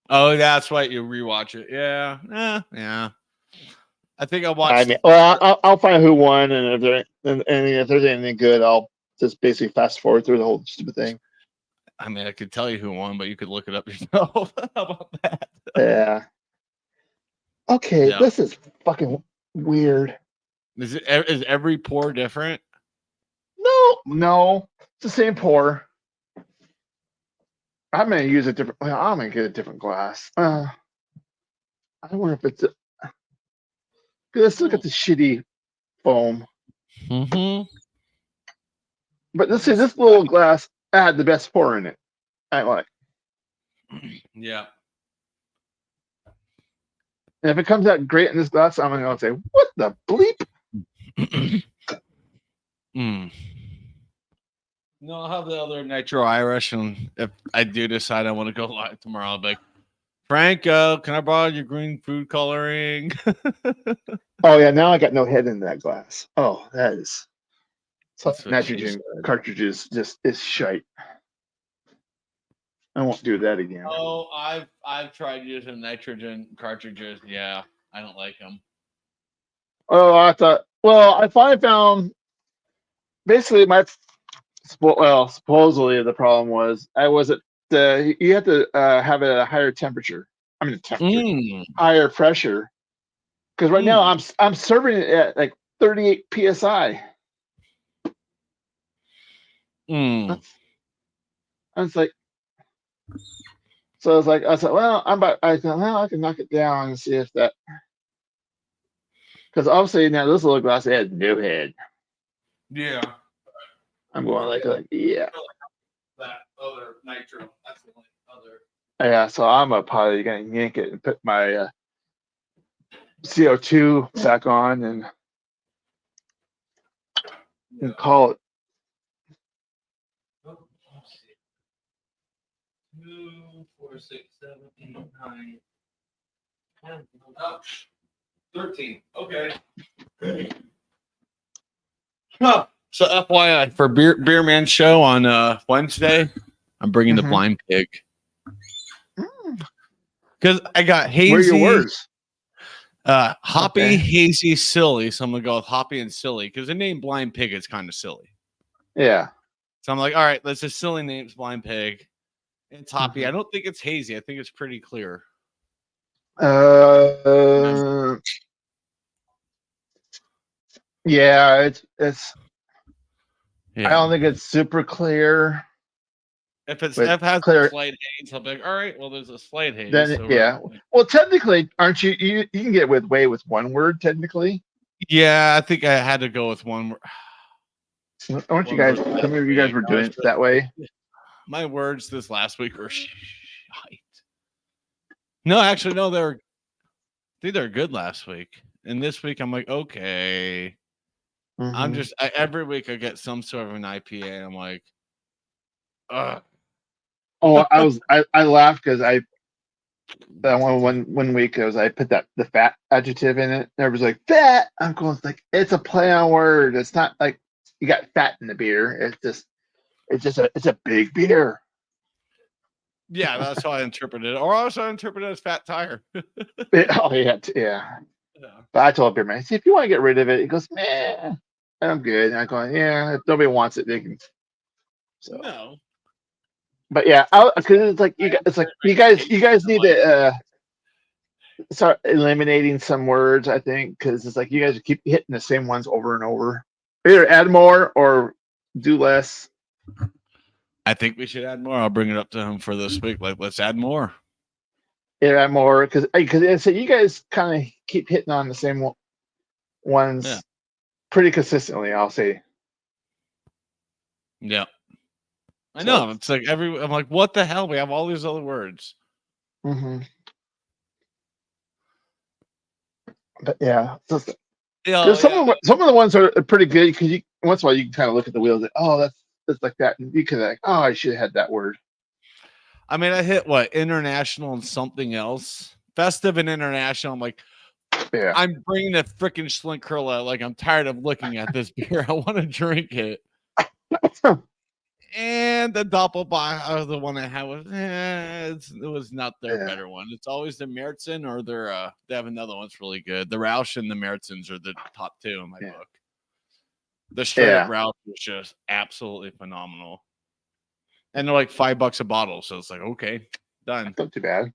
Oh, that's why you rewatch it. Yeah. Yeah. I think I watched. I mean, well, I'll find who won, and if there's anything good, I'll just basically fast forward through the whole stupid thing. I mean, I could tell you who won, but you could look it up yourself. How about that? Yeah. Okay, this is fucking weird. Is every pour different? No, it's the same pour. I'm gonna use a different. Well, I'm gonna get a different glass. I wonder if it's. Let's look at the shitty foam. Mm-hmm. But let's see, this little glass had the best pour in it. I like. Yeah. And if it comes out great in this glass, I'm gonna say, "What the bleep?" No, I'll have the other Nitro Irish, and if I do decide I want to go live tomorrow, I'll be like, Franco, can I borrow your green food coloring? Oh yeah, now I got no head in that glass. Oh, that is nitrogen cartridges just is shite. I won't do that again. Oh, I've tried using nitrogen cartridges. Yeah, I don't like them. Oh, I thought. Well, I finally found. Basically, supposedly the problem was you have to have it at a higher temperature. I mean, higher pressure. Because right now I'm serving it at like 38 psi. I was like, so I was like, well, I can knock it down and see if that. Because obviously now this little glass had no head. Yeah. I'm going like yeah. That other nitro. That's the only other. Yeah, so I'm probably gonna yank it and put my CO2 back on and call it. 2, 4, 6, 7, 8, 9, 10. Oh, 13. Okay. Huh. So FYI, for Beer Man show on Wednesday, I'm bringing the blind pig. Because I got hazy. Where are your words? Hoppy, hazy, silly. So I'm going to go with hoppy and silly. Because the name blind pig is kind of silly. Yeah. So I'm like, all right, let's just silly names blind pig. It's hoppy. I don't think it's hazy. I think it's pretty clear. Yeah, it's. Yeah. I don't think it's super clear. If it has clear, a slight haze, I'll be like, all right, well, there's a slight haze. Then, yeah. Well, technically, aren't you can get away with one word, technically? Yeah, I think I had to go with one word. Aren't you guys, some of you guys were doing it that way? My words this last week were shite. No, actually, no, I think they're good last week. And this week, I'm like, okay. I'm just, every week I get some sort of an IPA. I'm like, ugh. Oh, I laughed because one week I put the fat adjective in it. And everybody's like, fat. I'm going like, it's a play on word. It's not like you got fat in the beer. It's a big beer. Yeah, that's how I interpreted it. Or also I interpreted it as fat tire. Yeah. But I told Beer Man, see, if you want to get rid of it, he goes, man, I'm good. And I'm going, yeah, if nobody wants it, they can. So. No. But yeah, because you guys need to start eliminating some words. I think because it's like you guys keep hitting the same ones over and over. Either add more or do less. I think we should add more. I'll bring it up to him for this week. Like, let's add more. Yeah, add more because you guys kind of keep hitting on the same ones pretty consistently. I'll say. Yeah. I know. It's like I'm like, what the hell? We have all these other words. But yeah. Some of the ones are pretty good because once in a while you can kind of look at the wheels and that's like that. And you can like, oh, I should have had that word. I mean, I hit international and something else. Festive and international. I'm like, yeah. I'm bringing a freaking Slinkrilla. Like, I'm tired of looking at this beer. I want to drink it. And the Doppelbock, the one I had was, it was not their better one. It's always the Märzen or their, they have another one that's really good. The Roush and the Märzens are the top two in my book. The straight up Roush was just absolutely phenomenal. And they're like $5 a bottle. So it's like, okay, done. That's not too bad.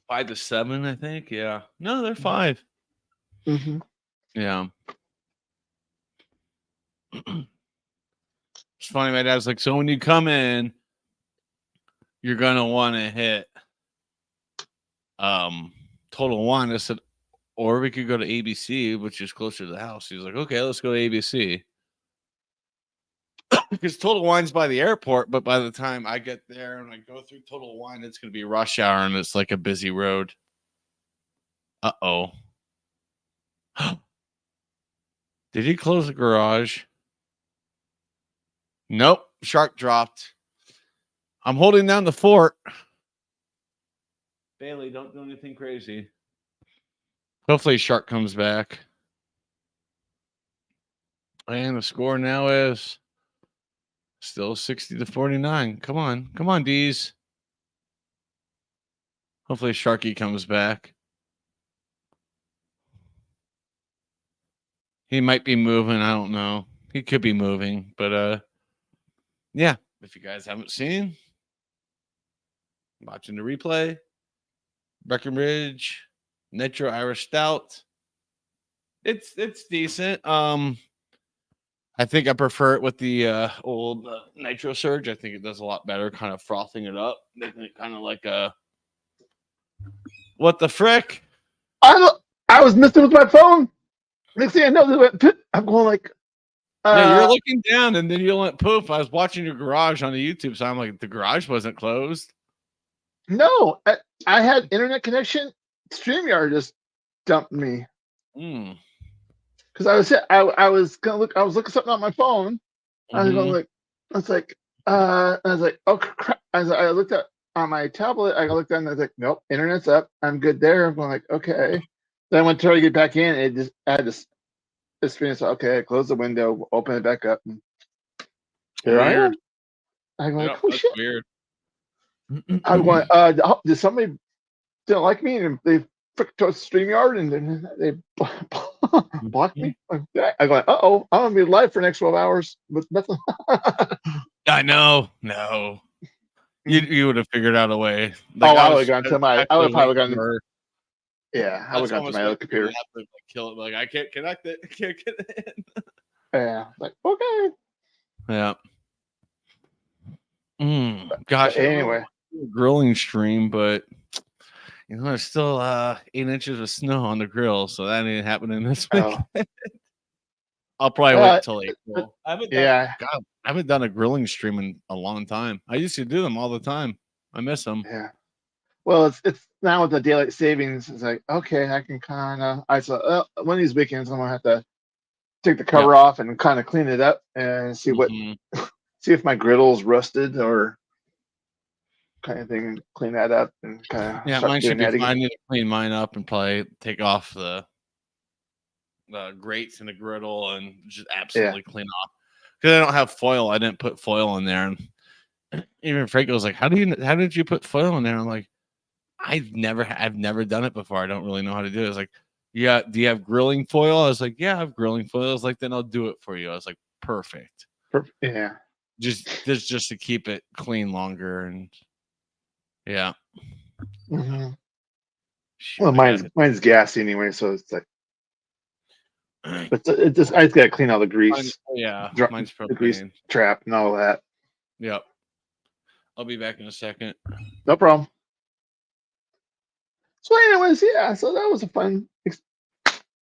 5 to 7, I think. Yeah. No, they're 5. Mm-hmm. Yeah. It's funny. My dad's like, so when you come in, you're going to want to hit Total Wine. I said, or we could go to ABC, which is closer to the house. He's like, okay, let's go to ABC. Because Total Wine's by the airport, but by the time I get there and I go through Total Wine, it's going to be rush hour and it's like a busy road. Uh-oh. Did he close the garage? Nope. Shark dropped. I'm holding down the fort. Bailey, don't do anything crazy. Hopefully Shark comes back. And the score now is still 60 to 49. Come on. Come on, D's. Hopefully Sharky comes back. He might be moving. I don't know. He could be moving. But, yeah. If you guys haven't seen, watching the replay, Breckenridge Nitro Irish Stout. It's decent. I think I prefer it with the old Nitro Surge. I think it does a lot better, kind of frothing it up, making it kind of like a what the frick? I was messing with my phone. Next thing I know, I'm going like. Yeah, you're looking down, and then you went poof. I was watching your garage on the YouTube, so I'm like, the garage wasn't closed. No, I had internet connection. StreamYard just dumped me. Because I was gonna look. I was looking something on my phone. I was going like, I was like, oh crap! I looked at on my tablet. I looked down and I was like, nope, internet's up. I'm good there. I'm going like, okay. Then I went to try to get back in. It just I had this experience. Okay, I closed the window, open it back up. And here I am. I'm like, oh shit. Weird. I'm going. Did somebody didn't like me and they fricked to StreamYard and then they blocked me? I go, uh-oh, I'm gonna be live for the next 12 hours with nothing. I know. No. You would have figured out a way. Like, I would have gone to my I would probably gone. Yeah, I would have gone to my other computer. Kill it. Like, I can't connect it. I can't get it in. Yeah, like okay. Yeah. Gosh. Anyway, grilling stream, but you know, there's still 8 inches of snow on the grill, so that ain't happening this week. I'll probably wait till April. I haven't done a grilling stream in a long time. I used to do them all the time. I miss them. Yeah. Well, it's now with the daylight savings. It's like okay, I can kind of. I saw one of these weekends I'm gonna have to take the cover off and kind of clean it up and see what, see if my griddle's rusted or kind of thing. Clean that up and kind of mine should be fine. I need to clean mine up and probably take off the grates and the griddle and just absolutely clean off because I don't have foil. I didn't put foil in there, and even Frank was like, "How did you put foil in there?" I'm like, I've never done it before. I don't really know how to do it. I was like, yeah, do you have grilling foil? I was like, yeah, I have grilling foil. I was like, then I'll do it for you. I was like, perfect. Yeah. Just to keep it clean longer and yeah. Well, mine's gassy anyway, so it's like, but I just gotta clean all the grease. Mine's propane. The grease trap and all that. Yep. I'll be back in a second. No problem. So, anyways, so that was a fun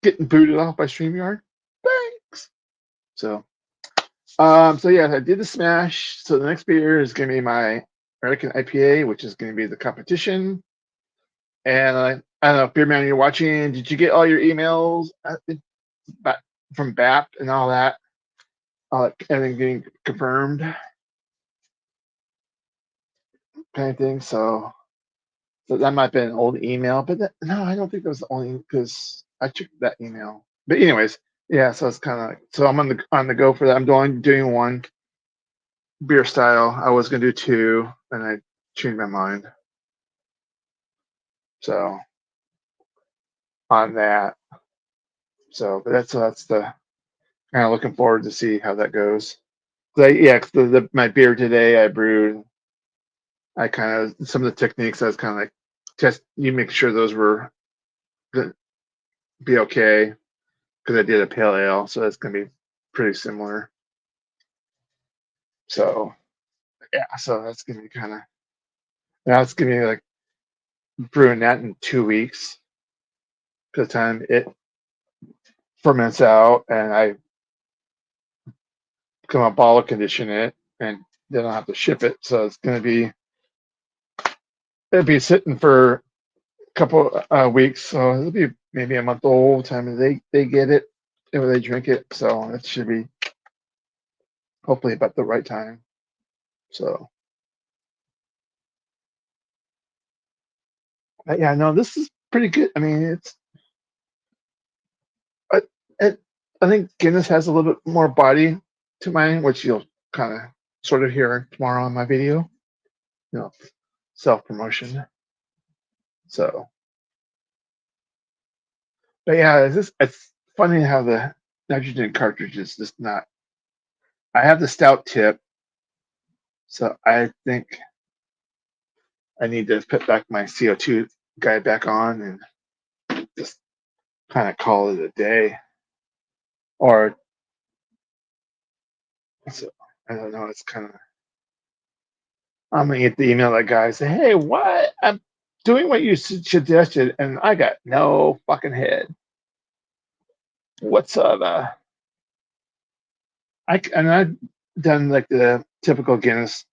getting booted off by StreamYard. Thanks. So I did the smash. So the next beer is gonna be my American IPA, which is gonna be the competition. And I don't know, Beer Man, you're watching. Did you get all your emails from BAP and all that? Everything getting confirmed, kind of thing. So that might have been an old email, but no, I don't think that was the only because I checked that email. But anyways, Yeah, so it's kind of like, so I'm on the go for that. I'm only doing one beer style. I was gonna do two, and I changed my mind. So on that, but that's the kind of looking forward to see how that goes. Yeah, 'cause my beer today I brewed. I kind of some of the techniques I was kind of like test. You make sure those were good, be okay because I did a pale ale, so that's gonna be pretty similar. So yeah, so that's gonna be kind of now it's gonna be like brewing that in 2 weeks. By the time it ferments out, and I come up bottle condition it, and then I'll have to ship it. So it's gonna be it'll be sitting for a couple weeks. So it'll be maybe a month old time they get it and they drink it. So it should be hopefully about the right time. So yeah, no, this is pretty good. I mean, I, it, I think Guinness has a little bit more body to mine, which you'll kind of sort of hear tomorrow on my video. You know, self promotion. So, but yeah, it's funny how the nitrogen cartridge is just not. I have the stout tip, so I think I need to put back my CO2 guide back on and just kind of call it a day. Or so, I don't know. It's kind of I'm gonna get the email that guy say, "Hey, what? I'm doing what you suggested, and I got no fucking head. What's up?" I've done like the typical Guinness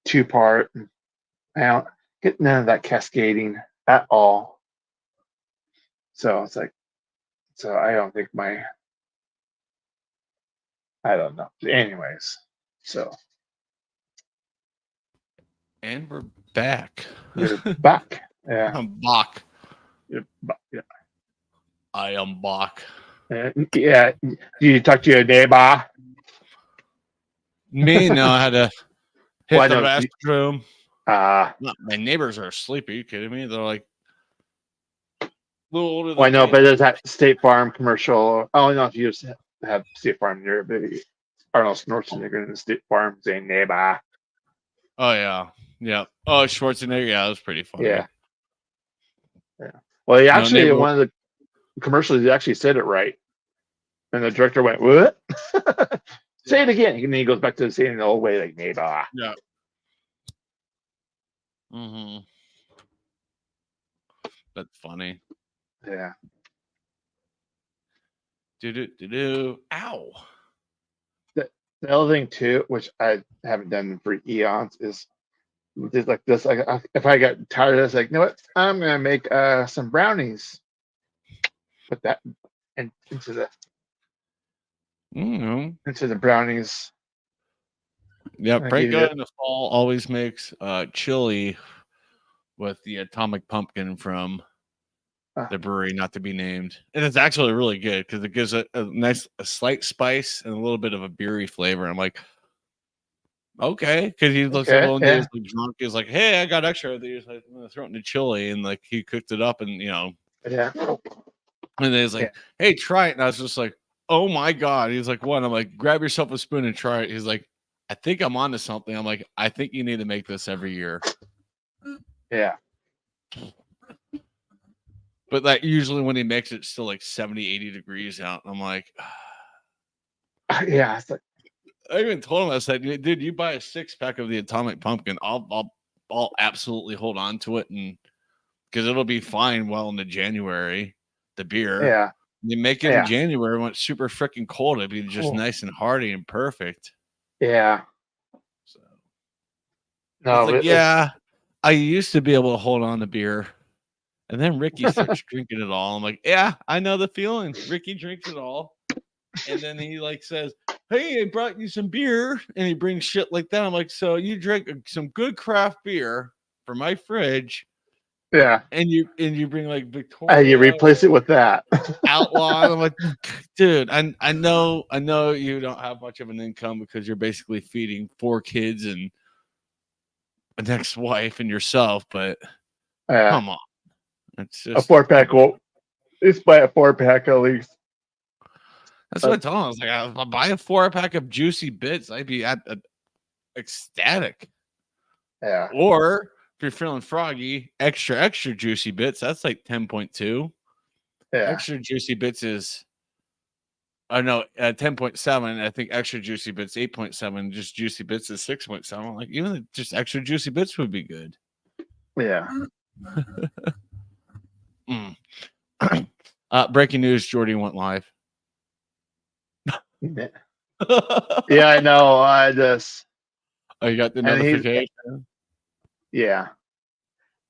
2-part. I don't get none of that cascading at all. So it's like, so I don't think I don't know. Anyways, so And we're back. you're back. Yeah. I'm back. You're back. Yeah. I am back. Yeah. Do you talk to your neighbor? Me? No, I had to hit Well, the restroom. My neighbors are asleep. Are you kidding me? They're like a little older than I know, me. but there's that State Farm commercial. I don't know if you just have State Farm near, but Arnold Schwarzenegger in the State Farm saying neighbor. Oh, yeah. Yeah. Oh, Schwarzenegger. Yeah, that was pretty funny. Yeah. Yeah. Well, he actually, in one of the commercials, he actually said it right. And the director went, "What?" Say it again. And then he goes back to saying it the old way, like neighbor. Yeah. Mm-hmm. That's funny. Yeah. Do. Ow. The other thing too, which I haven't done for eons, is just like this. Like if I got tired of this, like, you know what? I'm gonna make some brownies. Put that into the brownies. Yeah, Franco in the fall always makes chili with the atomic pumpkin from the brewery not to be named, and it's actually really good because it gives a slight spice and a little bit of a beery flavor. I'm like, okay, because he looks like one day he's drunk. He's like, hey, I got extra of these. I'm gonna throw it in the chili, and like he cooked it up, and yeah. And then he's like, hey, try it, and I was just like, oh my god. He's like, what? I'm like, grab yourself a spoon and try it. He's like, I think I'm onto something. I'm like, I think you need to make this every year. Yeah. But like usually when he makes it, it's still like 70, 80 degrees out. And I'm like, yeah. It's like, I even told him, I said, dude, you buy a 6-pack of the atomic pumpkin. I'll absolutely hold on to it, and because it'll be fine well into January. The beer. Yeah. You make it in January when it's super freaking cold. It'd be just nice and hearty and perfect. Yeah. So no, it's like, I used to be able to hold on to beer. And then Ricky starts drinking it all. I'm like, yeah, I know the feeling. Ricky drinks it all. And then he like says, hey, I brought you some beer. And he brings shit like that. I'm like, so you drink some good craft beer from my fridge. Yeah. And you bring like And Victoria. you replace it with that. Outlaw. I'm like, dude, I know you don't have much of an income because you're basically feeding 4 kids and an ex-wife and yourself, but come on. It's just a 4-pack. Well, let's buy a 4-pack at least. That's what I told him. I was like, I'll buy a 4-pack of Juicy Bits. I'd be ecstatic. Yeah. Or if you're feeling froggy, extra Juicy Bits. That's like 10.2. Yeah. Extra Juicy Bits is, oh no, 10.7. I think extra Juicy Bits 8.7. Just Juicy Bits is 6.7. Like even just extra Juicy Bits would be good. Yeah. Breaking news: Jordy went live. Yeah, I know. I just. Oh, you got the notification. Yeah.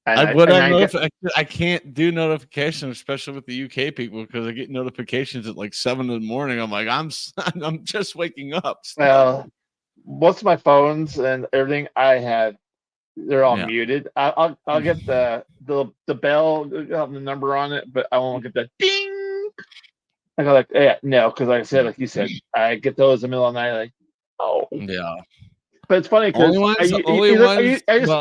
I can't do notifications, especially with the UK people, because I get notifications at like 7 in the morning. I'm like, I'm just waking up. Well, most of my phones and everything they're all muted. I'll get the bell, the number on it, but I won't get the ding. I go like, no, because like I said, like you said, I get those in the middle of the night, like, oh yeah. But it's funny because I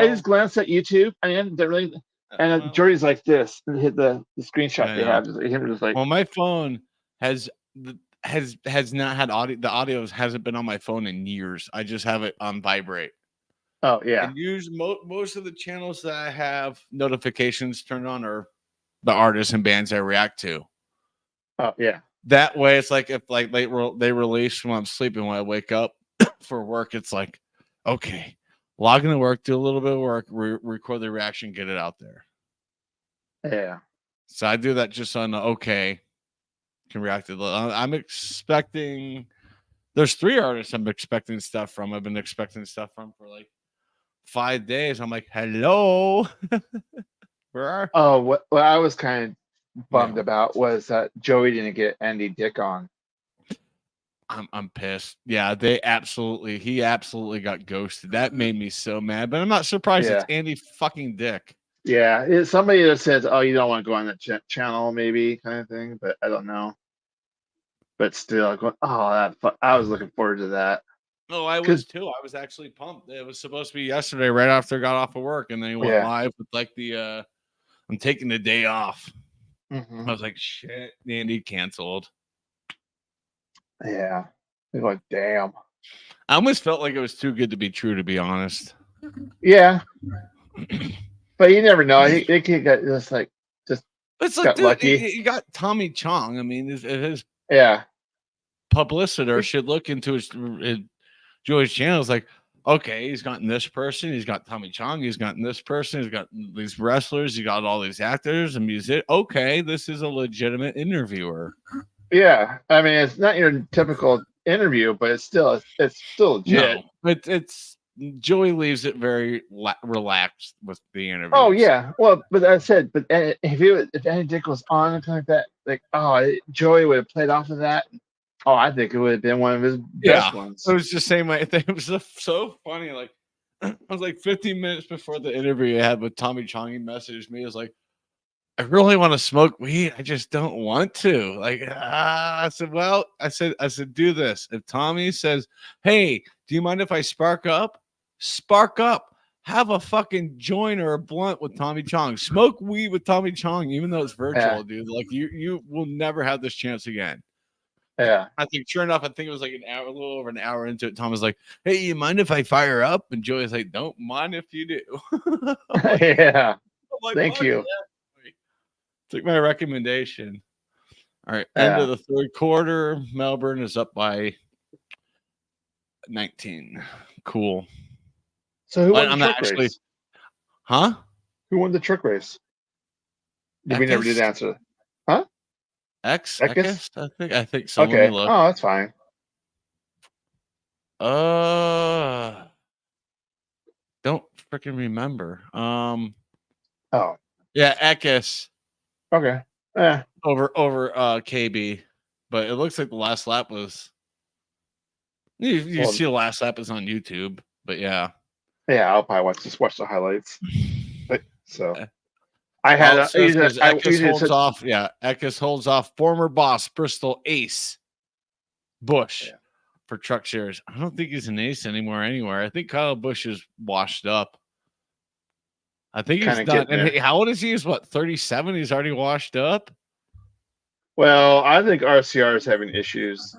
just glanced at YouTube and Jordy's like this and hit the screenshot they have. Him just like, well, my phone has not had audio. The audio hasn't been on my phone in years. I just have it on vibrate. Oh yeah. And use most of the channels that I have notifications turned on are the artists and bands I react to. Oh yeah. That way, it's like if like they release when I'm sleeping, when I wake up for work, it's like, okay, log into work, do a little bit of work, record the reaction, get it out there. Yeah. So I do that just on okay. Can react to. I'm expecting. There's 3 artists I'm expecting stuff from. I've been expecting stuff from for like 5 days. I'm like, hello. Where are? Oh, what I was kind of bummed about was that Joey didn't get Andy Dick on. I'm pissed. Yeah, he absolutely got ghosted. That made me so mad. But I'm not surprised. It's Andy fucking Dick. Yeah, it's somebody that says, "Oh, you don't want to go on that channel, maybe," kind of thing. But I don't know. But still, I was looking forward to that. Oh, I was too. I was actually pumped. It was supposed to be yesterday, right after I got off of work, and then he went live with like the I'm taking the day off. Mm-hmm. I was like, shit, Andy canceled. Yeah. I was like, damn. I almost felt like it was too good to be true, to be honest. Yeah. But you never know. He could get just like it's like, dude, lucky. He got Tommy Chong. I mean, his publicity should look into his Joey's channel. It's like, okay, he's gotten this person, he's got Tommy Chong, he's gotten this person, he's got these wrestlers, he got all these actors and music. Okay, this is a legitimate interviewer. Yeah, I mean, it's not your typical interview, but it's still legit. No, it's Joey leaves it very relaxed with the interview. Oh yeah, well, but I said, but if Andy Dick was on and like that, like Joey would have played off of that. Oh, I think it would have been one of his best ones. It was the same way. It was so funny. Like I was like 15 minutes before the interview I had with Tommy Chong, he messaged me. He was like, I really want to smoke weed. I just don't want to. Like, I said, well, I said, do this. If Tommy says, hey, do you mind if I spark up? Spark up. Have a fucking joint or a blunt with Tommy Chong. Smoke weed with Tommy Chong, even though it's virtual, dude. Like you will never have this chance again. Yeah. I think sure enough, I think it was like an hour, a little over an hour into it. Tom was like, hey, you mind if I fire up? And Joey's like, don't mind if you do. Like, yeah. Like, thank you. Yeah. Took my recommendation. All right. End of the third quarter. Melbourne is up by 19. Cool. So who won the truck race? Huh? Who won the truck race? We never did answer. Huh? X? I think so. Okay. Oh, that's fine. Don't freaking remember. Oh. Yeah, Ekis. Okay. Yeah. Over KB. But it looks like the last lap was you see the last lap is on YouTube, but yeah. Yeah, I'll probably watch the highlights. But so I had Eckes holds off. Yeah, Eckes holds off former boss Bristol ace Bush for Truck Series. I don't think he's an ace anymore anywhere. I think Kyle Busch is washed up. I think he's done. And how old is he? He's what, 37? He's already washed up? Well, I think RCR is having issues.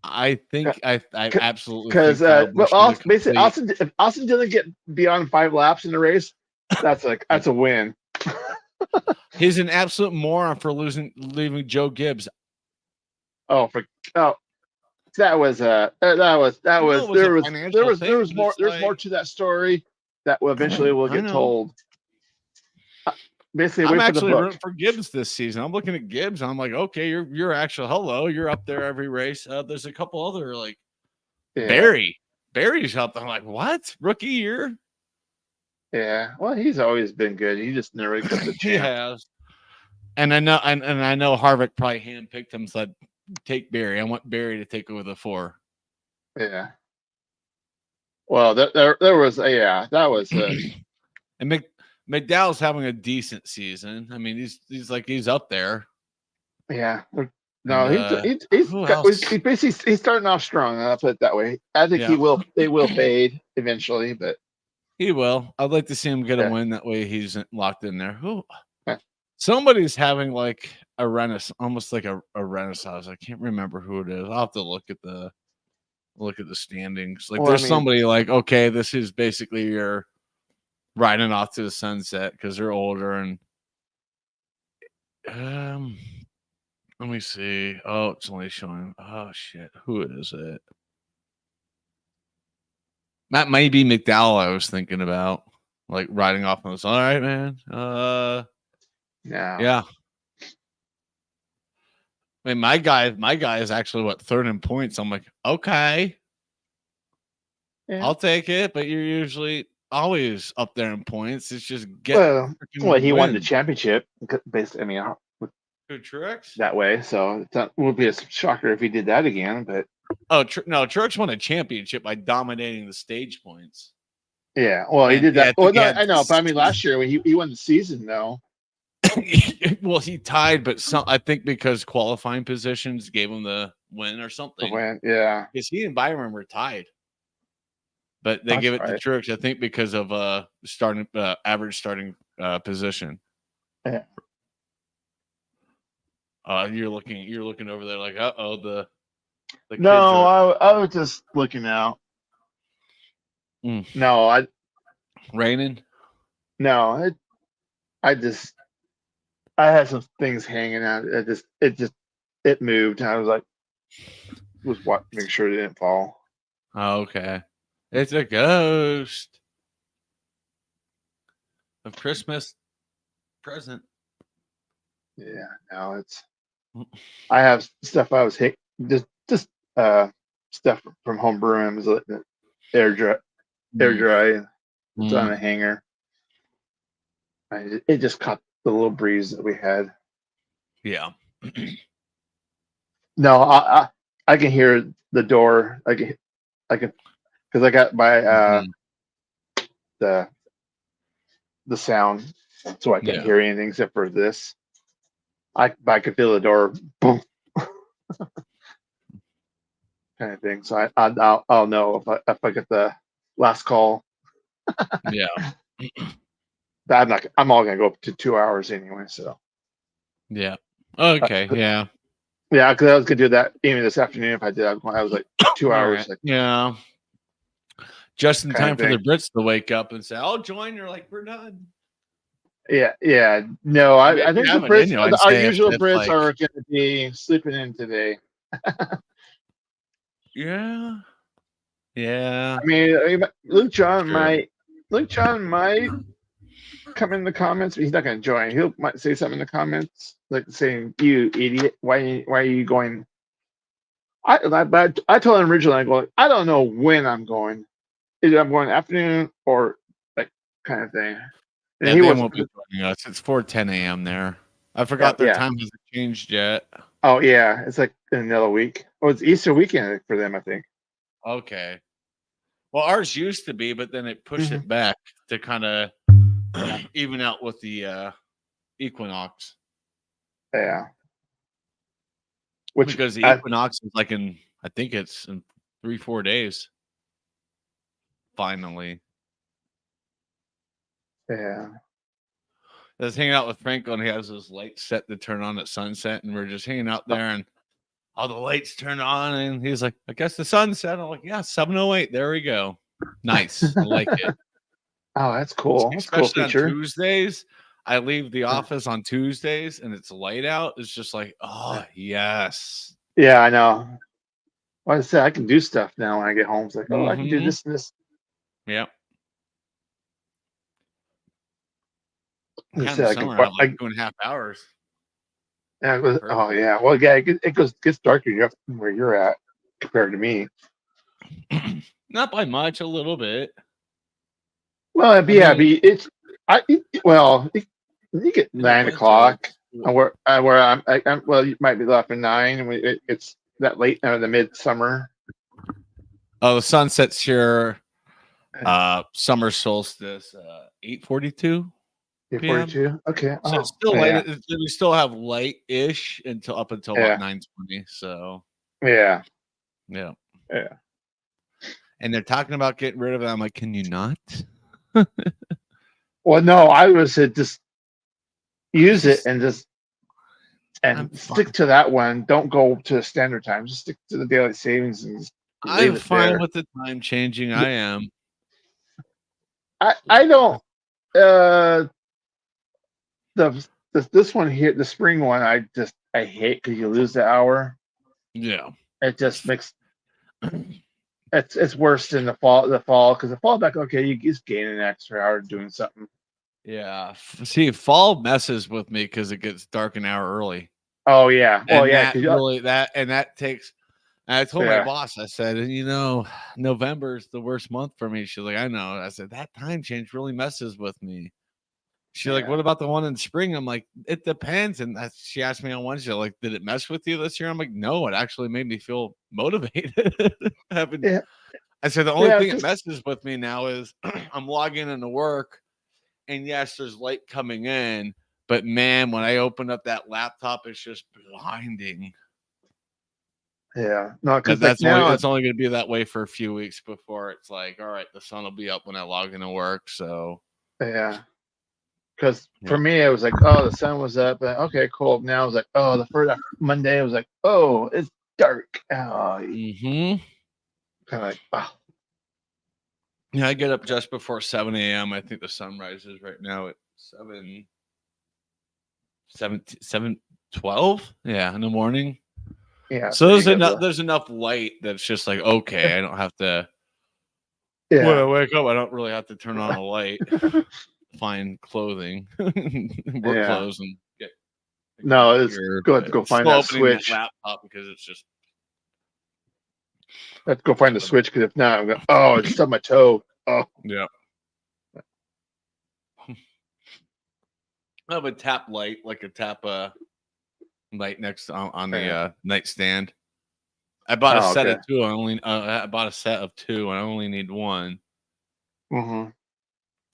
I think I absolutely because basically if Austin doesn't get beyond 5 laps in the race, that's a win. He's an absolute moron for leaving Joe Gibbs. That was more to that story that eventually will get told. Basically, I'm actually rooting for Gibbs this season. I'm looking at Gibbs. I'm like, okay, you're actually you're up there every race. There's a couple other Barry's up there. I'm like, what? Rookie year? Yeah. Well, he's always been good. He just never got the chance. He has. And I know Harvick probably handpicked him. Said, take Barry. I want Barry to take over the 4. Yeah. Well, there was that was and McDowell's having a decent season. I mean, he's up there. Yeah. No, he's starting off strong. I'll put it that way. I think they will fade eventually, but he will. I'd like to see him get a win. That way he's locked in there. Somebody's having like a renaissance, almost like a renaissance. I can't remember who it is. I'll have to look at the standings. There's somebody like, okay, this is basically your riding off to the sunset because they're older. And let me see. Oh, it's only showing. Oh shit, who is it? That may be McDowell. I was thinking about riding off on this. All right, man. Yeah. I mean, my guy is actually 3rd in points. I'm like, okay, I'll take it, but you're usually always up there in points. It's just he won the championship. Basically, I mean, good Truex that way. So it would be a shocker if he did that again. But Truex won a championship by dominating the stage points. Yeah, well, he did that. Well, no, I know, but I mean, last year he won the season though. Well, he tied, but I think because qualifying positions gave him the win or something. The win, yeah. Because he and Byron were tied, but they give it to Truex, I think, because of average starting position. Yeah. You're looking over there like, the no, I was just looking out. No, raining. No, I had some things hanging out. It moved. I was like, make sure it didn't fall. Oh, okay. It's a ghost of Christmas present. Yeah, no, it's. I have stuff. I was just stuff from home brewing. Was air dry. It's on a hanger. It just caught the little breeze that we had. Yeah. No, I can hear the door. I can because I got my the sound, so I can't hear anything except for this. I could feel the door boom kind of thing. So I'll know if I get the last call. Yeah. I'm all gonna go up to 2 hours anyway. So. Yeah. Okay. Yeah. Yeah, because I was gonna do that even this afternoon. If I did, I was like 2 hours. Right. Yeah. Just in time for the Brits to wake up and say, "I'll join." You're like, "We're done." Yeah. No, I think the Brits, our usual Brits, are going to be sleeping in today. Yeah. Yeah. I mean, Luke John might come in the comments, but he's not going to join. He might say something in the comments, like saying, "You idiot! Why are you going?" I told him originally, I don't know when I'm going. Either I'm going afternoon or kind of thing. And he won't be joining us. It's 4:10 a.m. there. I forgot their time hasn't changed yet. Oh yeah, it's like another week. Oh, it's Easter weekend for them, I think. Okay. Well, ours used to be, but then it pushed it back to kind of even out with the equinox. Yeah. Because the equinox is like I think it's in 3-4 days. Finally. Yeah. I was hanging out with Franco, and he has his lights set to turn on at sunset, and we're just hanging out there, and all the lights turn on, and he's like, I guess the sun's set. I'm like, yeah, 7:08. There we go. Nice. I like it. Oh, that's cool. That's a cool Especially on feature. Tuesdays. I leave the office on Tuesdays, and it's light out. It's just like, oh, yes. Yeah, I know. Like I said, I can do stuff now when I get home. It's like, I can do this and this. Yep. I Kind of summer, I have like 2.5 hours. Yeah, oh yeah. Well, yeah, it gets darker where you're at compared to me. Not by much, a little bit. Well, you get 9 o'clock. Where I'm, well, you might be left at 9, and it's that late in the midsummer. Oh, the sun sets here. Summer solstice, 8:42. 8:42. Okay. So it's still light. We still have light-ish until about 9:20. So yeah. And they're talking about getting rid of it. I'm like, can you not? Well, no, I was just use it and stick to that one. Don't go to the standard time. Just stick to the daily savings and I'm fine with the time changing. I am. I don't. This one here, the spring one, I hate because you lose the hour. Yeah, it just makes it's worse than the fall because the fall back, okay, you just gain an extra hour doing something. Yeah, see, fall messes with me because it gets dark an hour early. Oh yeah, well, yeah, that takes. And I told my boss, I said, November's the worst month for me. She's like, I know. I said, that time change really messes with me. She's like, what about the one in spring? I'm like, it depends. And she asked me on Wednesday, like, did it mess with you this year? I'm like, no, it actually made me feel motivated. I said, the only thing that messes with me now is I'm logging into work, and yes, there's light coming in, but man, when I open up that laptop, it's just blinding. Yeah, no, because it's only going to be that way for a few weeks before it's like, all right, the sun will be up when I log into work. So because for me, it was like, oh, the sun was up. Okay, cool. Now it was like, oh, the first Monday, it was like, oh, it's dark. Oh, kind of like, oh. Yeah, I get up just before 7 a.m. I think the sun rises right now at 7:12. Yeah, in the morning. Yeah. So there's enough light that's just like, okay, I don't have to. When I wake up, I don't really have to turn on a light. Find clothing, work clothes, and get. No, it's good to go find that switch. That laptop because it's just. Let's go find the switch because if not, I'm going. Oh, it's on my toe. Oh, yeah. I have a tap light, like a tap light next on the nightstand. I bought a set of 2. I bought a set of 2, and I only need 1. Mm-hmm.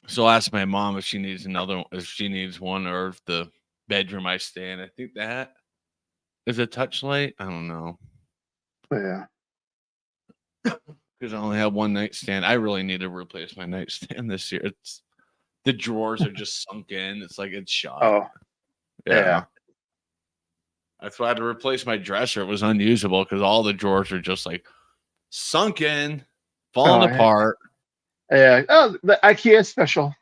So I'll ask my mom if she needs another, if she needs one, or if the bedroom I stay in. I think that is a touch light. I don't know. Yeah. Because I only have one nightstand. I really need to replace my nightstand this year. The drawers are just sunk in. It's like it's shot. Oh, yeah. That's why I had to replace my dresser. It was unusable because all the drawers are just like sunk in, falling apart. Yeah. Oh, the IKEA special.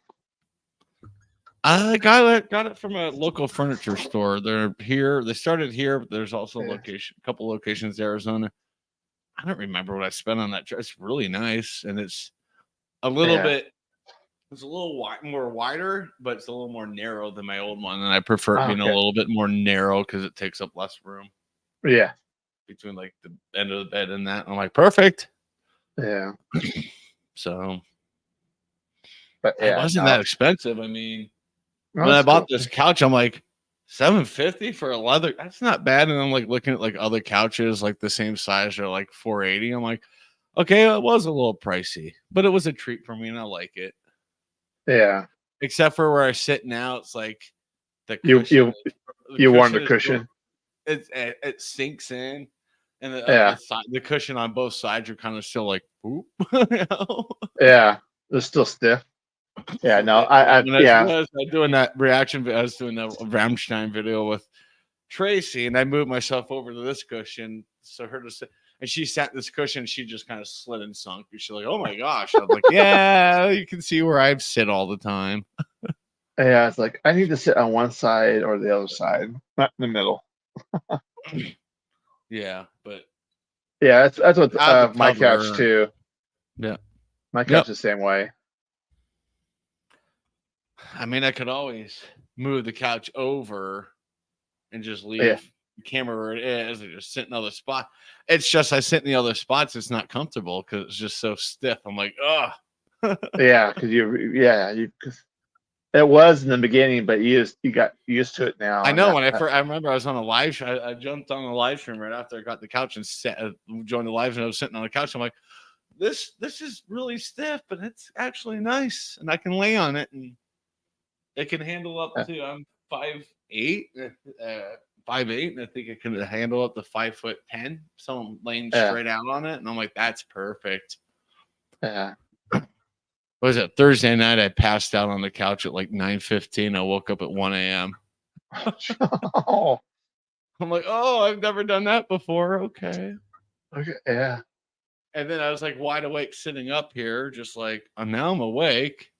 I got it from a local furniture store. They're here. They started here, but there's also a couple locations in Arizona. I don't remember what I spent on that dress. It's really nice, and it's a little bit. It's a little more wider, but it's a little more narrow than my old one, and I prefer it being a little bit more narrow because it takes up less room. Yeah, between like the end of the bed and that. I'm like, perfect. Yeah. So, but it wasn't that expensive. I mean, when I bought this couch, I'm like, $750 for a leather. That's not bad. And I'm like looking at like other couches, like the same size, are like $480. I'm like, okay, it was a little pricey, but it was a treat for me, and I like it. Yeah. except for where I sit now, it's like the cushion. You warm the cushion. It sinks in, and the cushion on both sides are kind of still like, whoop. Yeah, they're still stiff. Yeah, no, I was doing that reaction. I was doing that Rammstein video with Tracy, and I moved myself over to this cushion so her to sit. And she sat in this cushion. She just kind of slid and sunk. She's like, "Oh my gosh!" I'm like, "Yeah, you can see where I sit all the time." Yeah, it's like I need to sit on one side or the other side, not in the middle. Yeah, but yeah, that's what my couch too. Yeah, my couch the same way. I mean, I could always move the couch over and just leave the camera where it is, and just sit in other spot. It's just I sit in the other spots. It's not comfortable because it's just so stiff. I'm like, oh. Yeah, because it was in the beginning, but you got used to it now. I know I remember I was on a live show. I jumped on a live stream right after I got the couch and joined the live stream. I was sitting on the couch. I'm like, this is really stiff, but it's actually nice, and I can lay on it, and it can handle up to I'm 5'8", 5'8", and I think it can handle up to 5'10". So I'm laying straight out on it, and I'm like, that's perfect. Yeah. What was it? Thursday night, I passed out on the couch at like 9:15. I woke up at 1 a.m. Oh. I'm like, oh, I've never done that before. Okay. Yeah. And then I was like wide awake sitting up here, just like, now I'm awake.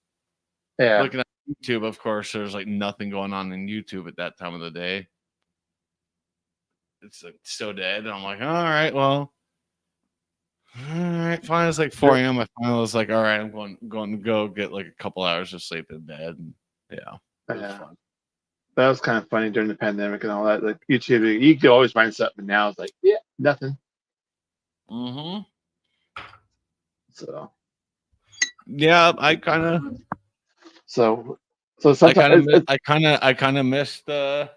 Yeah. Looking at YouTube, of course, there's like nothing going on in YouTube at that time of the day. It's like so dead. And I'm like, all right, well. All right, fine. It's like 4 a.m. I finally was like, all right, I'm going to go get like a couple hours of sleep in bed. And it was fun. That was kind of funny during the pandemic and all that. Like YouTube, you could always find something. Now it's like, nothing. Mm-hmm. So. Yeah, I kind of. So sometimes I kind of missed the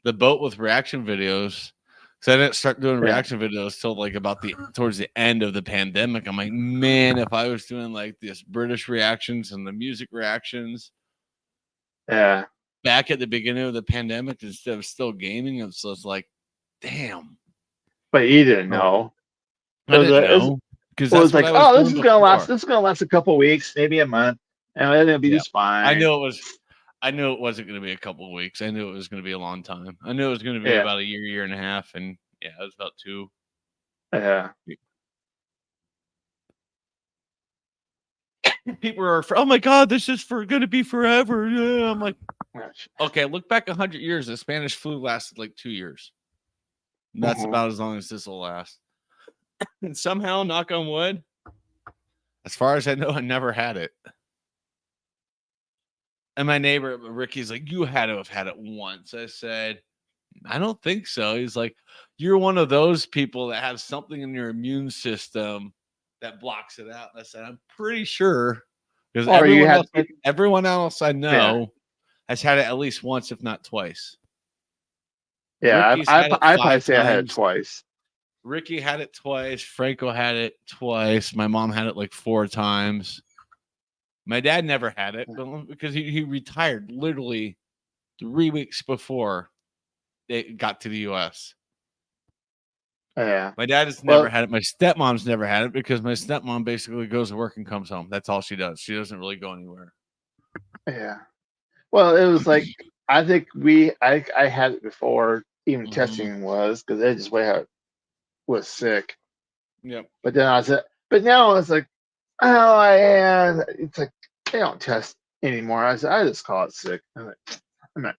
boat with reaction videos. So I didn't start doing reaction videos till like towards the end of the pandemic. I'm like, man, if I was doing like this British reactions and the music reactions, back at the beginning of the pandemic instead of still gaming, it's like, damn. But you didn't know. I didn't know because it was like, oh, this is gonna last. This is gonna last a couple of weeks, maybe a month, and it'll be just fine. I knew it wasn't going to be a couple of weeks. I knew it was going to be a long time. I knew it was going to be about a year and a half, and it was about 2. Yeah. People are, oh my God, this is going to be forever. Yeah, I'm like, okay, look back 100 years. The Spanish flu lasted like 2 years. That's about as long as this will last. And somehow, knock on wood, as far as I know, I never had it. And my neighbor, Ricky's like, you had to have had it once. I said, I don't think so. He's like, you're one of those people that have something in your immune system that blocks it out. And I said, I'm pretty sure. Because everyone else I know has had it at least once, if not twice. Yeah, I probably say I had it twice. Ricky had it twice. Franco had it twice. My mom had it like 4 times. My dad never had it because he retired literally 3 weeks before it got to the U.S. Yeah. My dad has never had it. My stepmom's never had it because my stepmom basically goes to work and comes home. That's all she does. She doesn't really go anywhere. Yeah. Well, it was like, I think I had it before even testing was, because they just way how it was sick. Yep. But then now it's like, it's like they don't test anymore. I just call it sick. I'm not.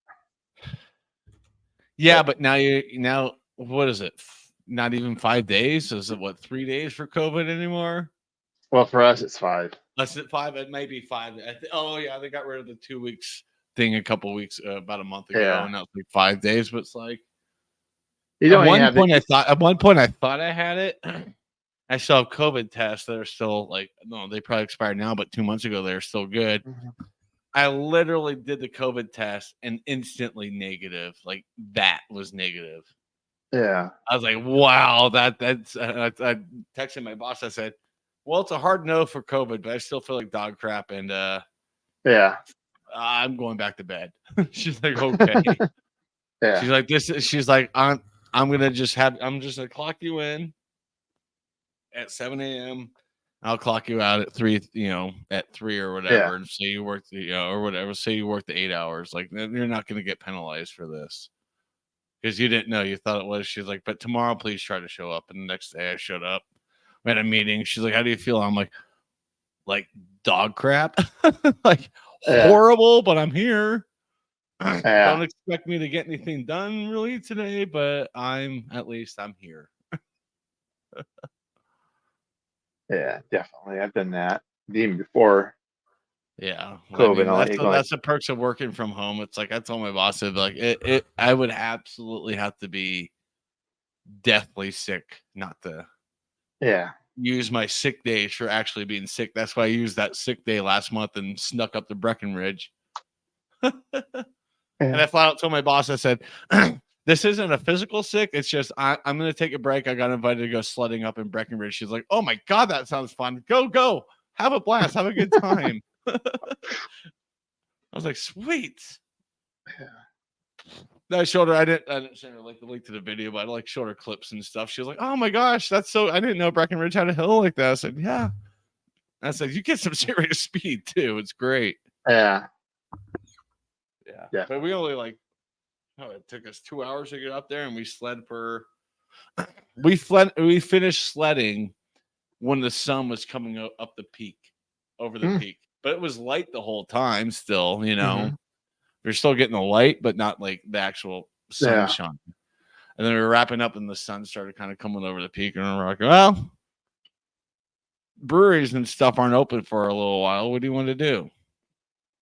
Yeah, but now what is it? Not even 5 days? Is it 3 days for COVID anymore? Well, for us, it's 5. Less than 5. It may be 5. They got rid of the 2 weeks thing a couple weeks, about a month ago, and now it's like 5 days. But it's like, at one point I thought I had it. I still have COVID tests that are still they probably expired now, but 2 months ago they're still good. I literally did the COVID test and instantly negative. Like, that was negative. Yeah. I was like, wow, that's I texted my boss. I said, well, it's a hard no for COVID, but I still feel like dog crap. And I'm going back to bed. She's like, okay. Yeah. She's like, she's like, I'm just gonna clock you in at 7 a.m. I'll clock you out at 3, at 3 or whatever. Yeah. And say you worked, or whatever. Say you worked the 8 hours. Like, you're not going to get penalized for this because you didn't know. You thought it was. She's like, but tomorrow, please try to show up. And the next day I showed up. We had a meeting. She's like, how do you feel? I'm like dog crap, like horrible, but I'm here. Don't expect me to get anything done really today, but I'm here. Yeah, definitely. I've done that even before. Yeah, COVID. I mean, that's the perks of working from home. It's like I told my boss, I would absolutely have to be deathly sick not to use my sick days for actually being sick. That's why I used that sick day last month and snuck up to Breckenridge. And I flat out told my boss, I said, this isn't a physical sick. It's just I'm going to take a break. I got invited to go sledding up in Breckenridge. She's like, oh my God, that sounds fun. Go. Have a blast. Have a good time. I was like, sweet. Yeah. I showed her. I didn't send her like the link to the video, but I like showed her clips and stuff. She was like, oh my gosh, that's so, I didn't know Breckenridge had a hill like that. I said, yeah. I said, you get some serious speed too. It's great. Yeah. But we only it took us 2 hours to get up there, and we finished sledding when the sun was coming up the peak, over the peak. But it was light the whole time still, We're still getting the light, but not like the actual sunshine. And then we were wrapping up, and the sun started kind of coming over the peak, and we're like, well, breweries and stuff aren't open for a little while. What do you want to do?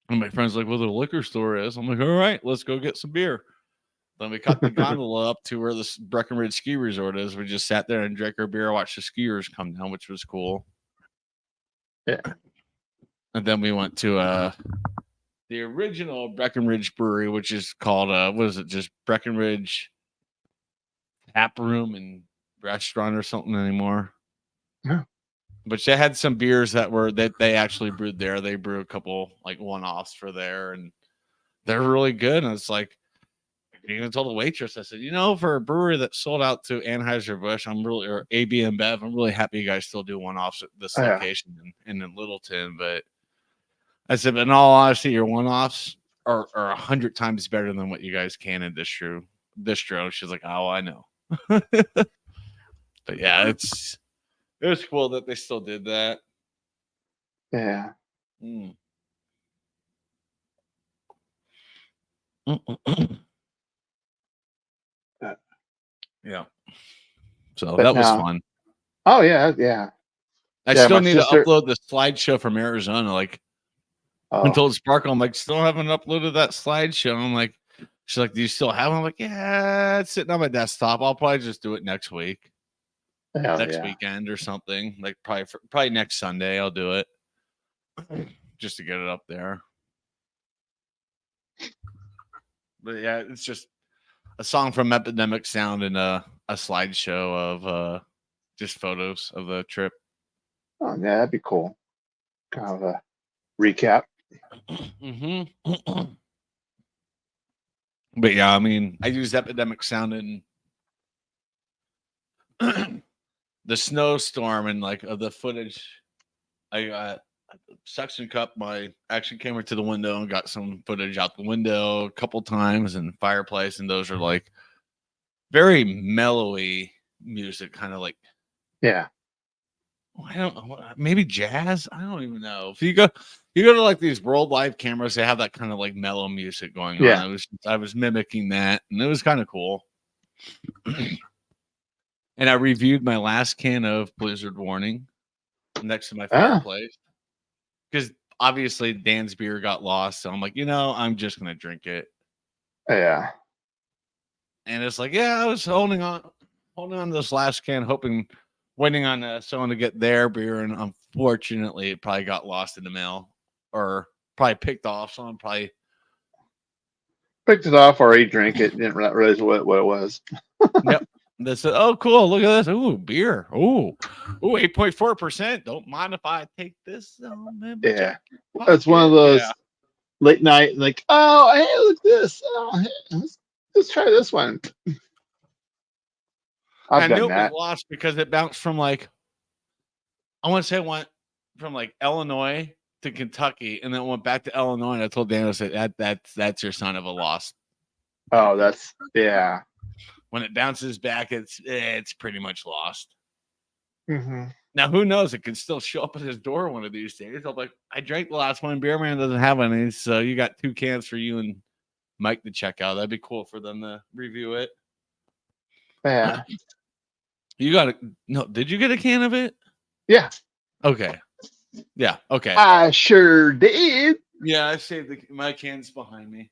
And my friend's like, well, the liquor store is. I'm like, all right, let's go get some beer. Then we cut the gondola up to where the Breckenridge ski resort is. We just sat there and drank our beer, watched the skiers come down, which was cool. Yeah. And then we went to the original Breckenridge brewery, which is called just Breckenridge Tap Room and Restaurant or something anymore. Yeah. But they had some beers that they actually brewed there. They brew a couple like one-offs for there, and they're really good. And it's like, I even told the waitress, I said, for a brewery that sold out to Anheuser-Busch, or AB InBev, I'm really happy you guys still do one-offs at this location in Littleton. But I said, but in all honesty, your one-offs are 100 times better than what you guys can in distro. She's like, oh, I know. But yeah, it was cool that they still did that. Yeah. Yeah. So that was fun. Oh yeah. I still need to upload the slideshow from Arizona. Like I told Sparkle, I'm like, still haven't uploaded that slideshow. I'm like, she's like, do you still have it? I'm like, yeah, it's sitting on my desktop. I'll probably just do it next week. Next weekend or something. Like probably next Sunday I'll do it. Just to get it up there. But yeah, it's just a song from Epidemic Sound and a slideshow of just photos of the trip. Oh yeah, that'd be cool. Kind of a recap. But yeah, I mean, I used Epidemic Sound in the snowstorm and like of the footage. I got suction cup my action camera to the window and got some footage out the window a couple times, and fireplace, and those are like very mellowy music, kind of like I don't know, maybe jazz. I don't even know. If you go to like these World Live cameras, they have that kind of like mellow music going on. I was mimicking that, and it was kind of cool. And I reviewed my last can of Blizzard Warning next to my fireplace because obviously Dan's beer got lost. So I'm like, I'm just going to drink it. Yeah. And it's like, I was holding on to this last can, waiting on someone to get their beer. And unfortunately, it probably got lost in the mail or probably picked off. Someone probably picked it off or he drank it and didn't realize what it was. Yep. They said, oh, cool. Look at this. Ooh, beer. Ooh, 8.4%. Don't mind if I take this. Yeah. That's one of those late night, like, oh, hey, look at this. Oh, hey, let's try this one. I've I done knew it was that. lost because it bounced from like, I want to say it went from like Illinois to Kentucky, and then went back to Illinois. And I told Daniel, I said, that's your son of a lost. Oh, that's yeah. When it bounces back, it's pretty much lost. Mm-hmm. Now, who knows? It could still show up at his door one of these days. I'm like, I drank the last one. Beer Man doesn't have any, so you got 2 cans for you and Mike to check out. That'd be cool for them to review it. Yeah. You got it? No, did you get a can of it? Yeah. Okay. Yeah. Okay. I sure did. Yeah, I saved my cans behind me.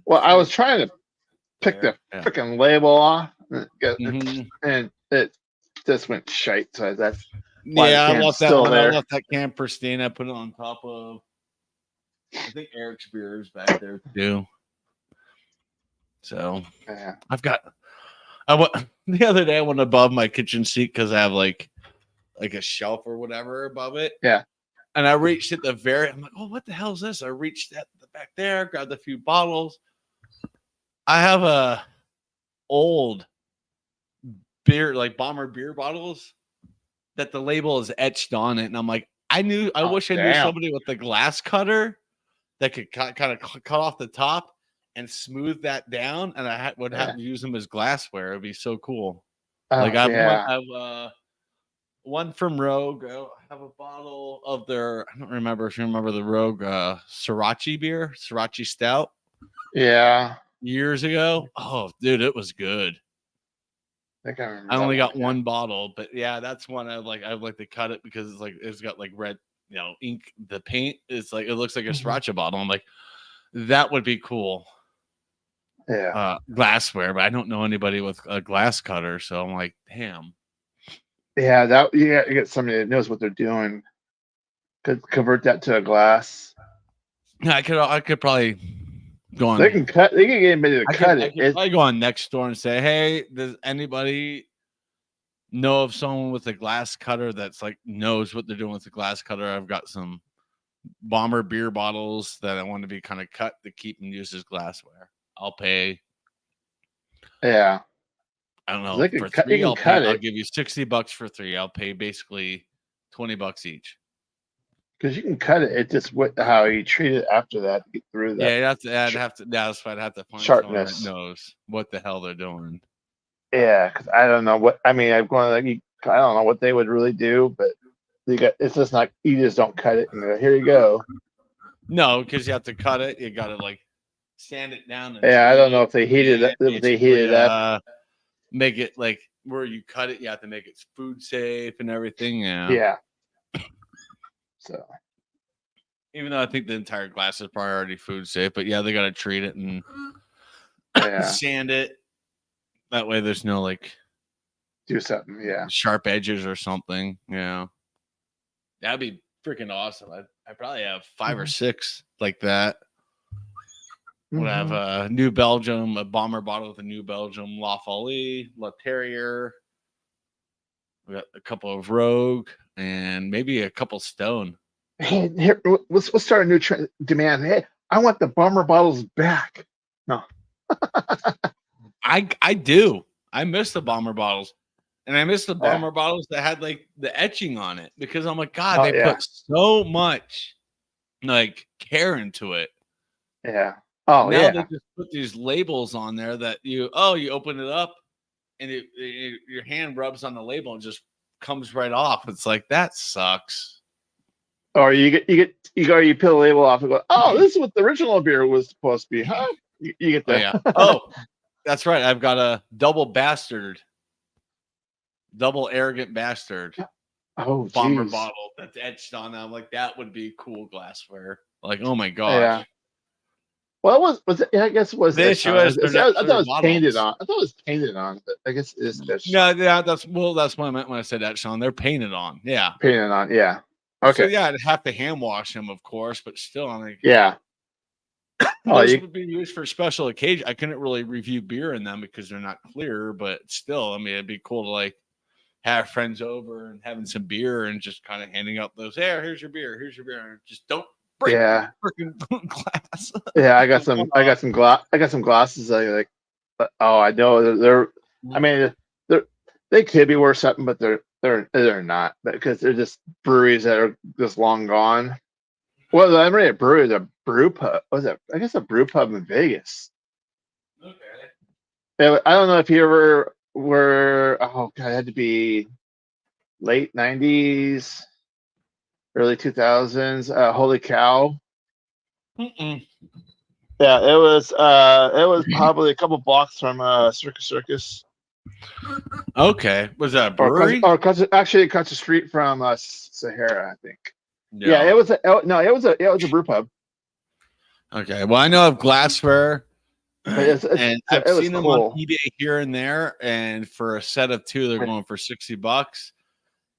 Well, I was trying to pick the freaking label off, and it just went shite. So that's why the can's still there. I left that can pristine. I put it on top of, I think Eric's beer is back there too. So the other day I went above my kitchen sink because I have like a shelf or whatever above it. Yeah. And I reached at I'm like, oh, what the hell is this? I reached at the back there, grabbed a few bottles. I have a old beer, like Bomber beer bottles that the label is etched on it. And I'm like, I wish I knew somebody with the glass cutter that could kind of cut off the top and smooth that down. And I would have to use them as glassware. It'd be so cool. I have one from Rogue. I have a bottle of their, I don't remember if you remember the Rogue Sriracha beer, Sriracha Stout. Yeah. Years ago. Oh, dude, it was good. I only got one bottle, but yeah, that's one I'd like to cut it because it's got like red, ink. The paint is like, it looks like a Sriracha bottle. I'm like, that would be cool. Yeah. Glassware, but I don't know anybody with a glass cutter, so I'm like, damn. Yeah, you get somebody that knows what they're doing. Could convert that to a glass. I could probably go on. They can get anybody to cut it. I could probably go on next door and say, hey, does anybody know of someone with a glass cutter that's like knows what they're doing with the glass cutter? I've got some Bomber beer bottles that I want to be kind of cut to keep and use as glassware. I'll pay. Yeah. I don't know. For 3, I'll give you $60 for 3. I'll pay basically $20 each. Because you can cut it. It's just how you treat it after that to get through that. Yeah, I'd have to find sharpness. Someone that knows what the hell they're doing. Yeah, because I don't know what I don't know what they would really do, but it's just not, you just don't cut it and go, here you go. No, because you have to cut it. You got to like sand it down. I don't know if they heated it. If they heated up. Make it like where you cut it, you have to make it food safe and everything. Yeah. So, even though I think the entire glass is probably already food safe, but yeah, they got to treat it and sand it. That way, there's no like do something. Yeah, sharp edges or something. Yeah, that'd be freaking awesome. I probably have 5 or 6 like that. We'll have a New Belgium, a Bomber bottle with a New Belgium, La Folie, La Terrier. We got a couple of Rogue and maybe a couple Stone. Hey, here, let's start a new demand. Hey, I want the Bomber bottles back. No, I do. I miss the Bomber bottles, and I miss the Bomber bottles that had like the etching on it because I'm like, God, they put so much like care into it. Yeah. Oh, now they just put these labels on there that you open it up and your hand rubs on the label and just comes right off. It's like, that sucks. Or you peel the label off and go, oh, this is what the original beer was supposed to be, huh? You get that. That's right. I've got a double arrogant bastard. Oh, Bomber bottle that's etched on. I'm like, that would be cool glassware. Like, oh my gosh. Yeah. Well, was it? I guess it was. The issue is I thought it was painted on. I thought it was painted on, but I guess it's just. No, yeah, that's what I meant when I said that, Sean. They're painted on. Yeah. Painted on. Yeah. Okay. So yeah, I'd have to hand wash them, of course, but still, I'm like, yeah. Those would be used for special occasion. I couldn't really review beer in them because they're not clear, but still, I mean, it'd be cool to like have friends over and having some beer and just kind of handing out those. Hey, here's your beer. And just don't break yeah, freaking glass. yeah. I got some. I got some glasses. But I know they're. I mean, they could be worth something, but they're not because they're just breweries that are just long gone. Well, I'm ready a brewery. The brew pub. What was it? I guess a brew pub in Vegas. Okay. I don't know if you ever were. Oh god, it had to be late '90s, early 2000s. Holy cow! Mm-mm. Yeah, it was. It was probably a couple blocks from Circus. Okay. Was that a brewery? Actually, across the street from Sahara, I think. Yeah, Yeah. it was. It was a brew pub. Okay. Well, I know of glassware, But and I've it was seen them on cool. eBay here and there. And for a set of 2, they're going for $60.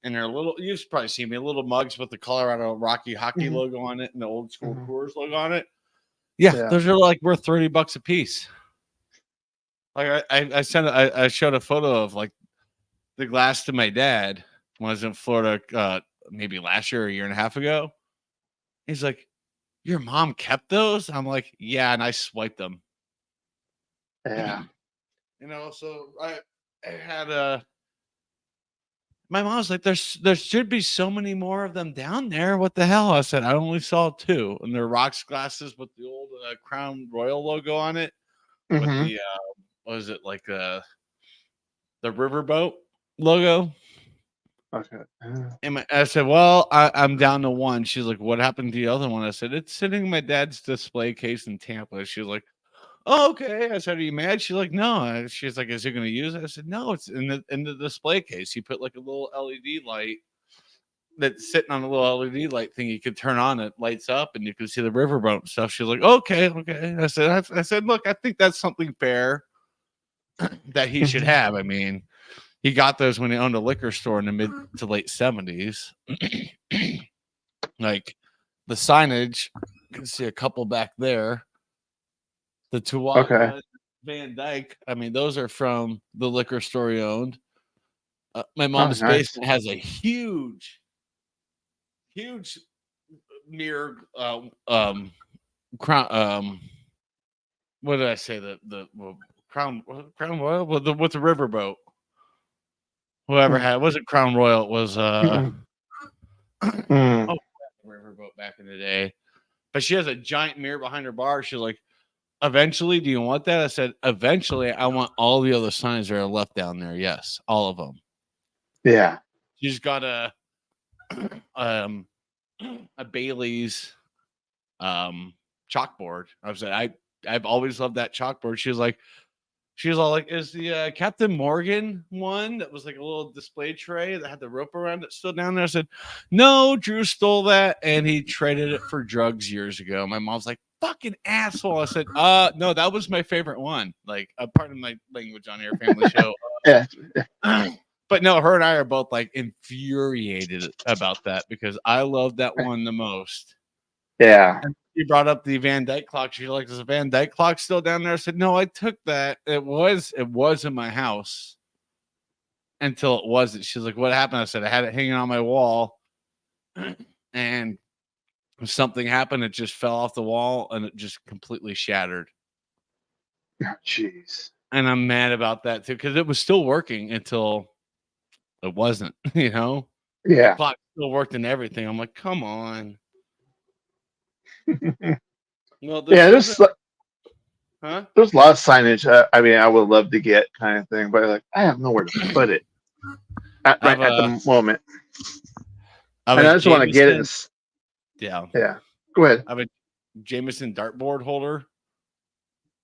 And they're little. You've probably seen me little mugs with the Colorado Rocky hockey Mhm. logo on it and the old school Mhm. Coors logo on it. Yeah, those are like worth $30 a piece. Like I showed a photo of like the glass to my dad when I was in Florida, maybe last year or a year and a half ago. He's like, "Your mom kept those?" I'm like, "Yeah," and I swiped them. Yeah. So I had my mom's like, there should be so many more of them down there. What the hell? I said, I only saw 2, and they're rocks glasses with the old Crown Royal logo on it, with Mm-hmm. the what is it like the riverboat logo. Okay. And I said, well, I'm down to 1. She's like, what happened to the other one? I said, it's sitting in my dad's display case in Tampa. She's like, oh, okay. I said, are you mad? She's like, no. She's like, is he going to use it? I said, no, it's in the display case. He put like a little LED light that's sitting on a little LED light thing you could turn on. It lights up and you can see the riverboat and stuff. She's like, okay. I said, look, I think that's something fair that he should have. I mean, he got those when he owned a liquor store in the mid to late 70s. Like the signage, you can see a couple back there. The Tuaca, Van Dyke. I mean, those are from the liquor store he owned. My mom's basement has a huge mirror crown. What did I say? The crown royal with the riverboat. Whoever had it wasn't Crown Royal. It was riverboat back in the day. But she has a giant mirror behind her bar. She's like, eventually, do you want that? I said, eventually, I want all the other signs that are left down there. Yes, all of them. Yeah. She's got a Bailey's chalkboard. I was like, I've always loved that chalkboard. She was all like, is the Captain Morgan one that was like a little display tray that had the rope around it still down there? I said, no, Drew stole that and he traded it for drugs years ago. My mom's like, fucking asshole. I said, no, that was my favorite one. Like, pardon my language on your family show. Yeah. But no, her and I are both like infuriated about that because I love that one the most. Yeah. And she brought up the Van Dyke clock. She's like, is the Van Dyke clock still down there? I said, no, I took that. It was in my house until it wasn't. She's like, what happened? I said, I had it hanging on my wall and something happened. It just fell off the wall and it just completely shattered. Jeez. And I'm mad about that too, because it was still working until it wasn't, Yeah. The clock still worked and everything. I'm like, come on. Well, there's huh? There's a lot of signage. I mean, I would love to get kind of thing, but like I have nowhere to put it at the moment. And I just want to get it. Yeah. Go ahead. I have a Jameson dartboard holder.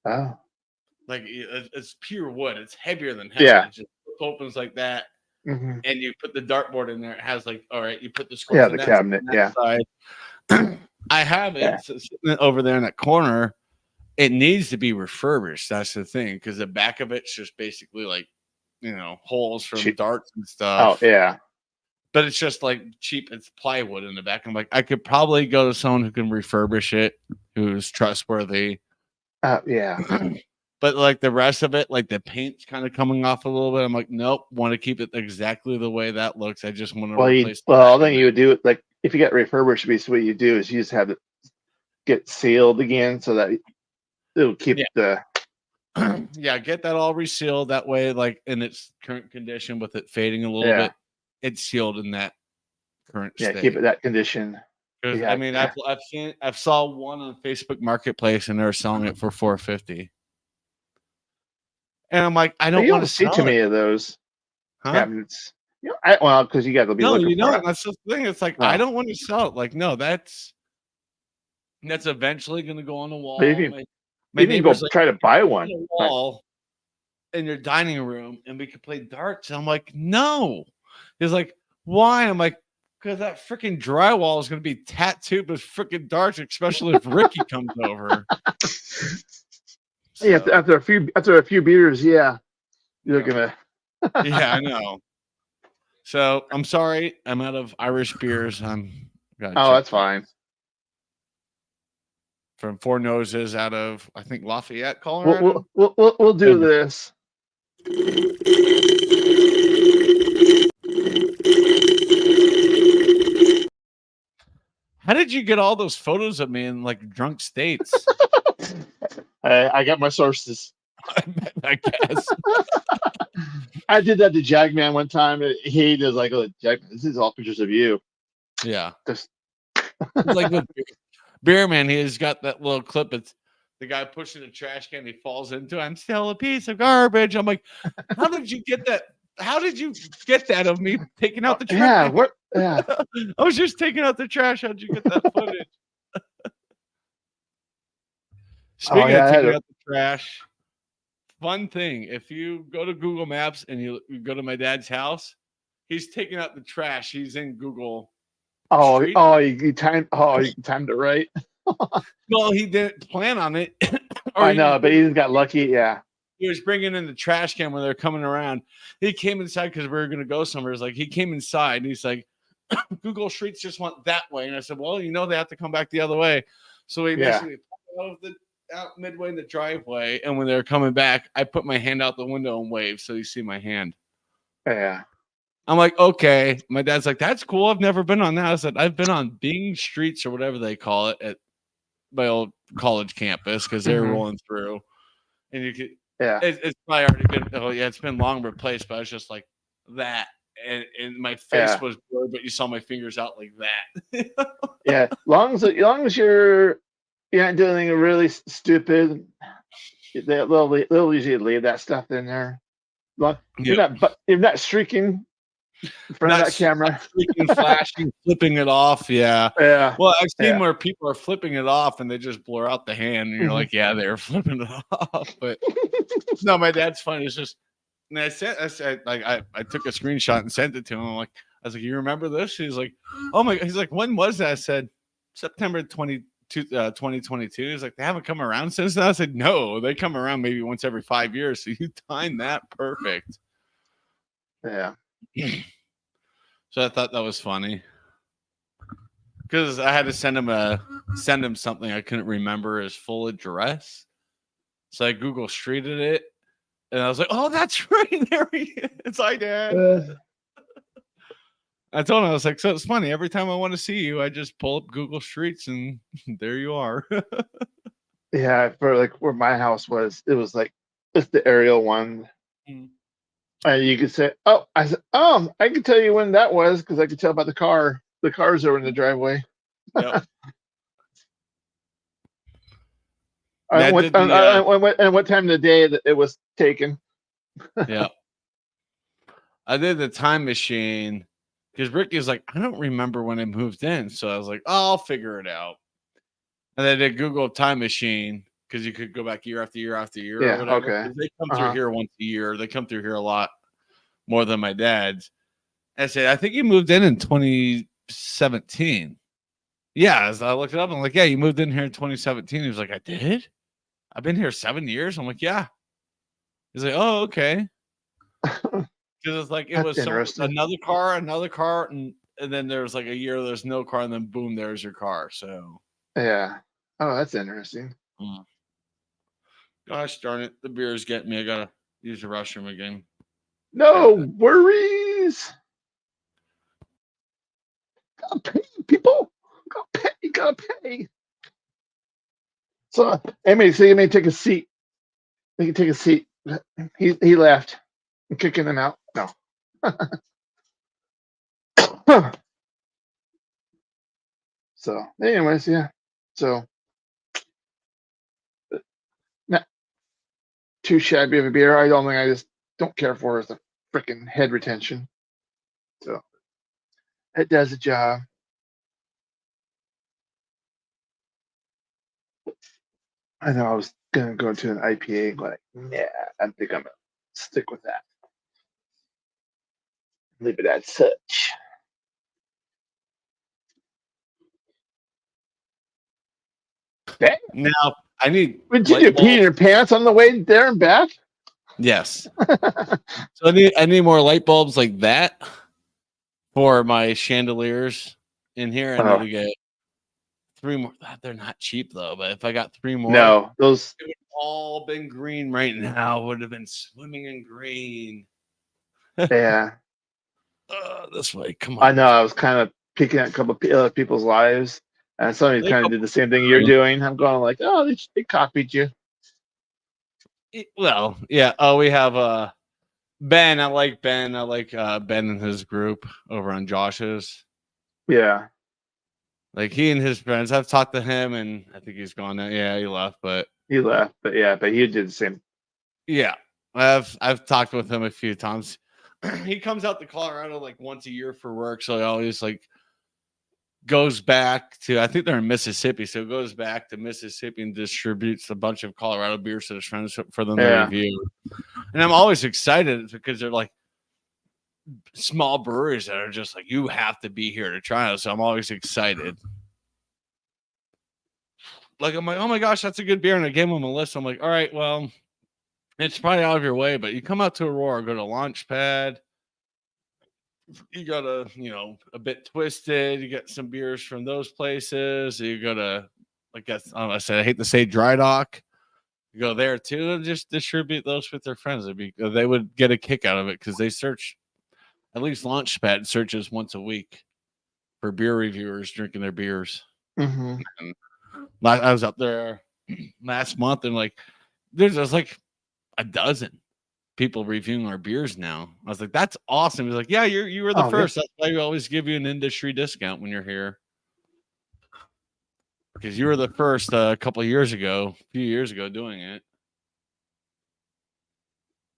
Oh. Like it's pure wood. It's heavier than hell. Yeah. It just opens like that. Mm-hmm. And you put the dartboard in there. It has like, all right, you put the screws the in that cabinet. Yeah. side. I have it sitting over there in that corner. It needs to be refurbished. That's the thing, because the back of it's just basically like, holes from darts and stuff. Oh yeah. But it's just like cheap. It's plywood in the back. I'm like, I could probably go to someone who can refurbish it, who's trustworthy. Yeah. But like the rest of it, like the paint's kind of coming off a little bit. I'm like, nope, want to keep it exactly the way that looks. I just want to replace. Well, then you would do it like if you get refurbished. Basically, what you do is you just have get sealed again so that it'll keep the. Yeah, get that all resealed. That way, like in its current condition, with it fading a little bit, it's sealed in that current state. Keep it that condition. Because I mean, I've saw one on Facebook Marketplace, and they're selling it for $450. And I'm like, I don't want to see too many of those cabinets. Because you got to be looking for it. That's the thing. It's like I don't want to sell it. Like, no, that's eventually going to go on the wall. Maybe you go try to buy one. On the wall in your dining room, and we could play darts. And I'm like, no. He's like, why? I'm like, because that freaking drywall is going to be tattooed with freaking darts, especially if Ricky comes over. Yeah, after a few beers, you're gonna. Yeah, I know. So I'm sorry, I'm out of Irish beers. That's fine. From Four Noses out of, I think, Lafayette, Colorado. We'll do this. How did you get all those photos of me in like drunk states? I got my sources. I guess. I did that to Jagman one time. He does like, Jack, this is all pictures of you. Yeah. It's like with Beer Man, he's got that little clip. It's the guy pushing the trash can. He falls into it. I'm still a piece of garbage. I'm like, how did you get that? How did you get that of me taking out the trash? Yeah. I was just taking out the trash. How'd you get that footage? Speaking of taking out the trash, fun thing. If you go to Google Maps and you go to my dad's house, he's taking out the trash. He's in Google. You timed it right. Well, he didn't plan on it. I know, but he just got lucky. Yeah. He was bringing in the trash can when they're coming around. He came inside because we were going to go somewhere. It's like he came inside and he's like, Google Streets just went that way. And I said, well, they have to come back the other way. So we basically out midway in the driveway. And when they're coming back, I put my hand out the window and wave so you see my hand. Yeah. I'm like, okay. My dad's like, that's cool. I've never been on that. I said, I've been on Bing Streets or whatever they call it at my old college campus because they're rolling through. And you could, it's probably already been, it's been long replaced, but I was just like that. And my face was blurred, but you saw my fingers out like that. Yeah. Long as you're not doing anything really stupid, they'll usually leave that stuff in there. You're not streaking in front of that camera. Freaking flashing, flipping it off. Yeah. Yeah. Well, I've seen where people are flipping it off and they just blur out the hand. And you're like, yeah, they're flipping it off. But no, my dad's funny. It's just, and I said, like, I took a screenshot and sent it to him. I was like, you remember this? He's like, oh my God. He's like, when was that? I said, September 2022. He's like, they haven't come around since then. I said, no, they come around maybe once every 5 years. So you timed that perfect. Yeah. So I thought that was funny because I had to send him something I couldn't remember his full address. So I Google Streeted it, and I was like, "Oh, that's right, there he is." Hi, Dad. I told him, I was like, "So it's funny. Every time I want to see you, I just pull up Google Streets, and there you are." Yeah, for like where my house was, it was like it's the aerial one. And you could say, I said, I can tell you when that was because I could tell by the car. The cars are in the driveway. Yep. And what time of the day that it was taken. Yeah. I did the time machine because Ricky's like, I don't remember when I moved in. So I was like, I'll figure it out. And I did Google time machine because you could go back year after year after year. Yeah, or whatever. okay. They come through here once a year. They come through here a lot more than my dad's. I said, I think you moved in 2017. Yeah, as I looked it up, I'm like, yeah, you moved in here in 2017. He was like, I did? I've been here 7 years. I'm like, yeah. He's like, oh, okay. Because it's like it was another car, and then there was like a year there's no car, and then boom, there's your car. So yeah. Oh, that's interesting. Gosh darn it, the beer is getting me. I gotta use the restroom again. No worries. Gotta pay, people. Gotta pay. So, anyway, so you may take a seat. You can take a seat. He left. I'm kicking him out. No. So, anyways, yeah. So, not too shabby of a beer. I don't think I just don't care for is the freaking head retention. So, it does the job. I know I was gonna go to an IPA, but yeah, I think I'm gonna stick with that. Leave it as such. Dang. Now I need. Would you pee in your pants on the way there and back? Yes. So I need more light bulbs like that for my chandeliers in here. I need to get 3 more. They're not cheap though, but if I got 3 more, no, those it would all been green right now. Would have been swimming in green. Yeah. This way, come on. I know. I was kind of picking at a couple of other people's lives, and somebody kind of did the same thing you're doing. I'm going like, oh, they copied you. Well, yeah. Oh, we have Ben. I like Ben. I like Ben and his group over on Josh's. Yeah. Like he and his friends. I've talked to him, and I think he's gone now. Yeah, he left, but he did the same. Yeah, I've talked with him a few times. He comes out to Colorado like once a year for work, so he always like goes back to, I think they're in Mississippi, so goes back to Mississippi and distributes a bunch of Colorado beers to his friends for them to review. And I'm always excited because they're like small breweries that are just like, you have to be here to try it. So I'm always excited. Like, I'm like, oh my gosh, that's a good beer. And I gave him a list. I'm like, all right, well, it's probably out of your way, but you come out to Aurora, go to Launchpad. You got a bit Twisted. You get some beers from those places. You go to, I said, I hate to say Dry Dock. You go there too and just distribute those with their friends. They would get a kick out of it because they search, at least Launchpad searches once a week for beer reviewers drinking their beers. Mm-hmm. And I was up there last month and like, there's like a dozen people reviewing our beers now. I was like, that's awesome. He's like, yeah, you were the first. Yeah. That's why we always give you an industry discount when you're here. Because you were the first a few years ago doing it.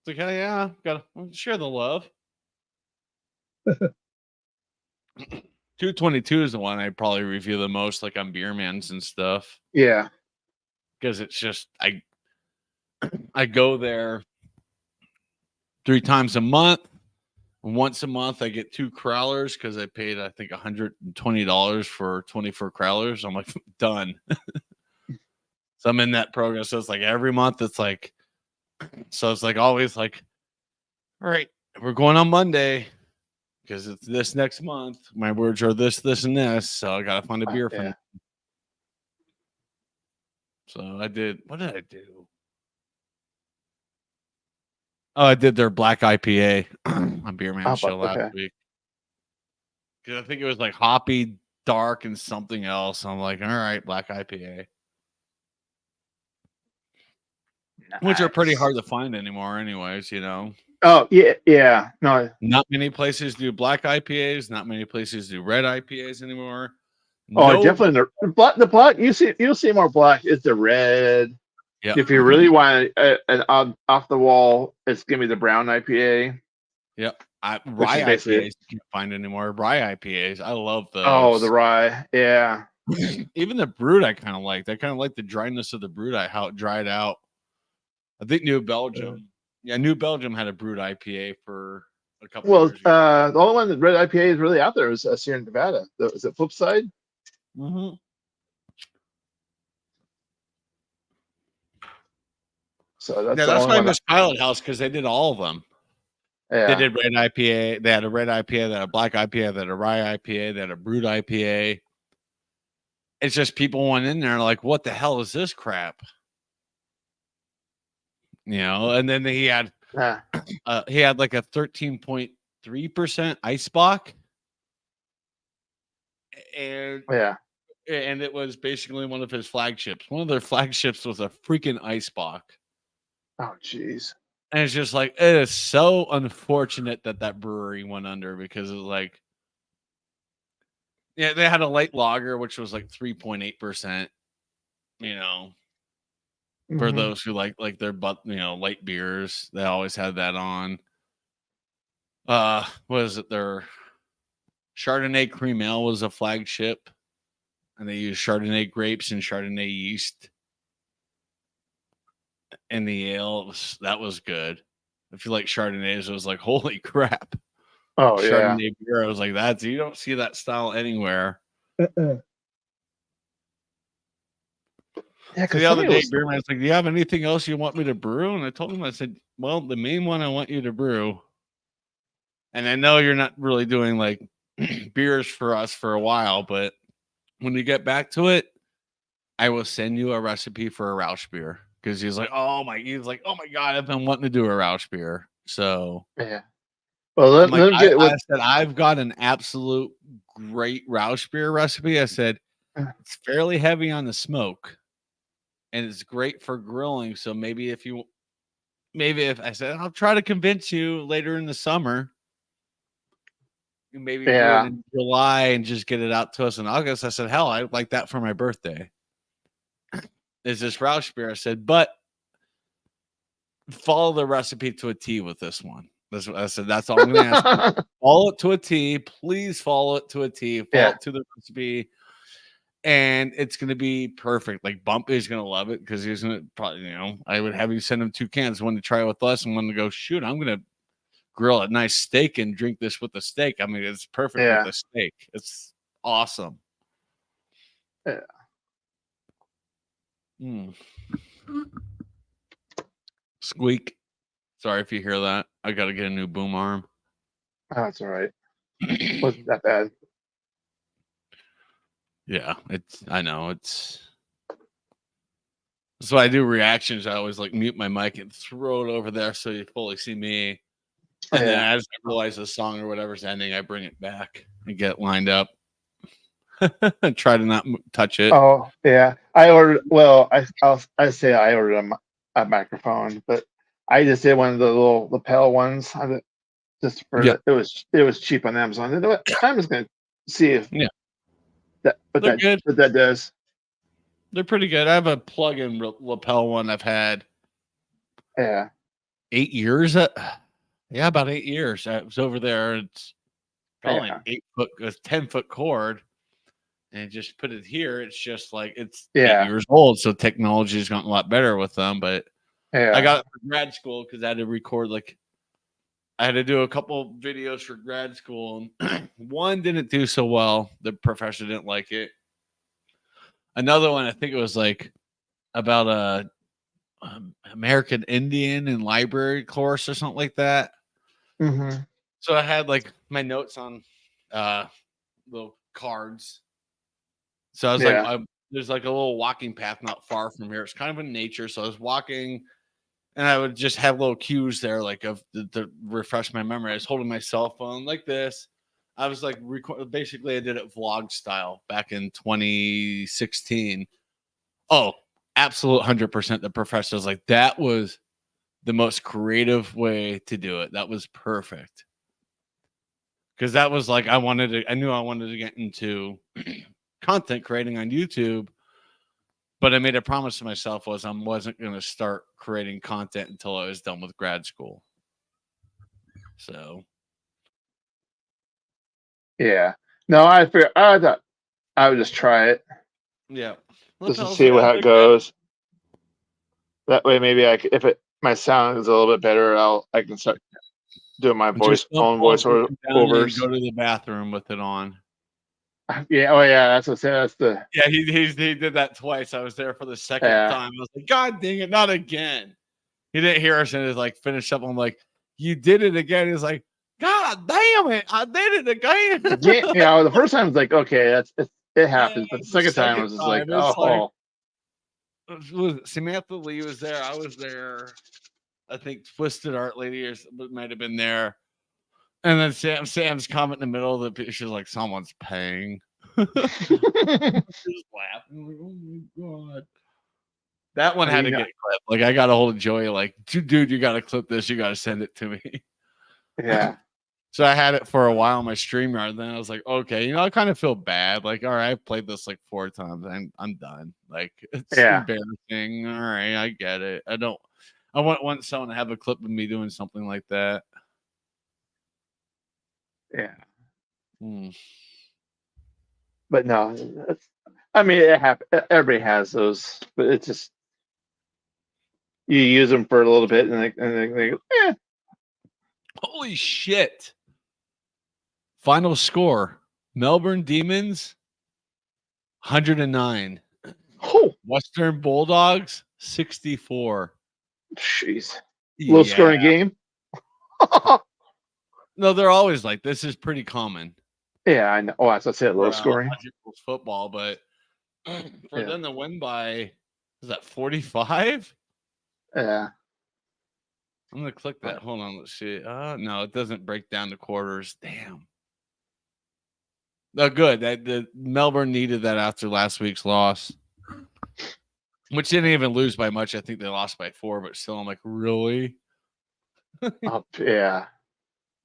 It's like, yeah, gotta share the love. 222 is the one I probably review the most, like on Beermans and stuff. Yeah. Because it's just I go there 3 times a month. Once a month, I get 2 crowlers because I paid, I think, $120 for 24 crowlers. I'm like, done. So I'm in that program. So it's like every month, it's like, so it's like always like, all right, we're going on Monday because it's this next month. My words are this, and this. So I got to find a beer for them. So I did, what did I do? Oh, I did their black IPA on Beerman show last week. Because I think it was like hoppy, dark, and something else. I'm like, all right, black IPA. Nice. Which are pretty hard to find anymore, anyways, Oh, yeah. No. Not many places do black IPAs. Not many places do red IPAs anymore. Oh, definitely the black. You'll see more black. It's the red. Yeah. If you really want an off the wall, it's gonna be the brown IPA. Yep. Rye IPAs you can't find anymore. Rye IPAs. I love those. Oh, the rye. Yeah. Even the brewed I kind of liked. I kind of like the dryness of the brewed, how it dried out. I think New Belgium. Yeah, New Belgium had a brewed IPA for a couple of years ago. The only one that red IPA is really out there is Sierra Nevada. Is it Flipside? Mm-hmm. So that's why I miss Pilot House, because they did all of them. Yeah. They did red IPA. They had a red IPA, they had a black IPA, they had a rye IPA, they had a brewed IPA. It's just people went in there like, what the hell is this crap? And then he had like a 13.3% Eisbock. And and it was basically one of his flagships. One of their flagships was a freaking ice box. Oh, jeez. And it's just like, it is so unfortunate that brewery went under because it was like, yeah, they had a light lager, which was like 3.8%, you know, for those who like their light beers. They always had that on. What is it? Their Chardonnay cream ale was a flagship, and they used Chardonnay grapes and Chardonnay yeast in the ale. That was good. If you like Chardonnays, it was like, holy crap. Oh, Chardonnay beer. I was like, you don't see that style anywhere. Yeah, so the other day, beer man's like, do you have anything else you want me to brew? And I told him, I said, well, the main one I want you to brew. And I know you're not really doing like beers for us for a while, but when you get back to it, I will send you a recipe for a Rausch beer. Because he's like, oh my God, I've been wanting to do a Rausch beer. So yeah. Well, I said, I've got an absolute great Rausch beer recipe. I said, it's fairly heavy on the smoke and it's great for grilling. So maybe if I said, I'll try to convince you later in the summer, maybe do it in July and just get it out to us in August. I said, hell, I'd like that for my birthday. Is this Rausch beer? I said, but follow the recipe to a T with this one. I said, that's all I'm going to ask you. Follow it to a T. Please follow it to a T. Follow it to the recipe. And it's going to be perfect. Like Bumpy is going to love it because he's going to probably, I would have you send him 2 cans, one to try with us and one to go, shoot, I'm going to grill a nice steak and drink this with the steak. I mean, it's perfect with a steak. It's awesome. Yeah. Squeak. Sorry if you hear that. I got to get a new boom arm. Oh, that's all right. Wasn't that bad. Yeah, I know. That's why I do reactions. I always like mute my mic and throw it over there so you fully see me. And then as I realize the song or whatever's ending, I bring it back and get lined up. Try to not touch it. Oh, yeah. I ordered, I say I ordered a microphone, but I just did one of the little lapel ones. Just for it was cheap on Amazon. You know what? I'm just going to see if what that does. They're pretty good. I have a plug-in lapel one I've had 8 years. About 8 years. I was over there. It's probably an 10-foot cord. And just put it here. It's just like it's 8 years old. So technology has gotten a lot better with them. But I got it for grad school because I had to record I had to do a couple videos for grad school. And one didn't do so well. The professor didn't like it. Another one, I think it was like about a American Indian and library course or something like that. Mm-hmm. So I had like my notes on little cards. So I was like, there's like a little walking path not far from here. It's kind of in nature. So I was walking and I would just have little cues there, like to refresh my memory. I was holding my cell phone like this. I was like, basically I did it vlog style back in 2016. Oh, absolute 100%. The professor was like, that was the most creative way to do it. That was perfect. Because that was like, I knew I wanted to get into content creating on YouTube, but I made a promise to myself I wasn't going to start creating content until I was done with grad school. So, yeah, no, I thought I would just try it. Yeah, just to see how it goes. That way, maybe if my sound is a little bit better, I can start doing my own voiceovers. Go to the bathroom with it on. Yeah. Oh, yeah. That's what I said. That's the. Yeah, he did that twice. I was there for the second time. I was like, God dang it, not again. He didn't hear us and like finished up. I'm like, you did it again. He's like, God damn it, I did it again. Yeah. The first time was like, okay, it happens, but the second time I was just like, oh. Samantha Lee was there. I was there. I think Twisted Art Lady might have been there. And then Sam's comment in the middle of the picture, like, someone's paying. Just laughing. Like, oh my god. That one had to get clipped. Like I got a hold of Joey. Like, dude, you got to clip this. You got to send it to me. Yeah. So I had it for a while on my StreamYard. Then I was like, okay, I kind of feel bad. Like, all right, I played this like 4 times. I'm done. Like, it's embarrassing. All right, I get it. I want someone to have a clip of me doing something like that. Yeah. Mm. But no, I mean, it happens. Everybody has those, but it's just you use them for a little bit, and they go, eh. Holy shit! Final score: Melbourne Demons 109. Oh, Western Bulldogs 64. Jeez, low scoring game. No, they're always like this. Is pretty common. Yeah, I know. Oh, I was gonna say low scoring football, but for them to win by, is that 45? Yeah. I'm gonna click that. Hold on, let's see. No, it doesn't break down the quarters. Damn. No, good. That the Melbourne needed that after last week's loss, which didn't even lose by much. I think they lost by 4, but still, I'm like, really? Yeah.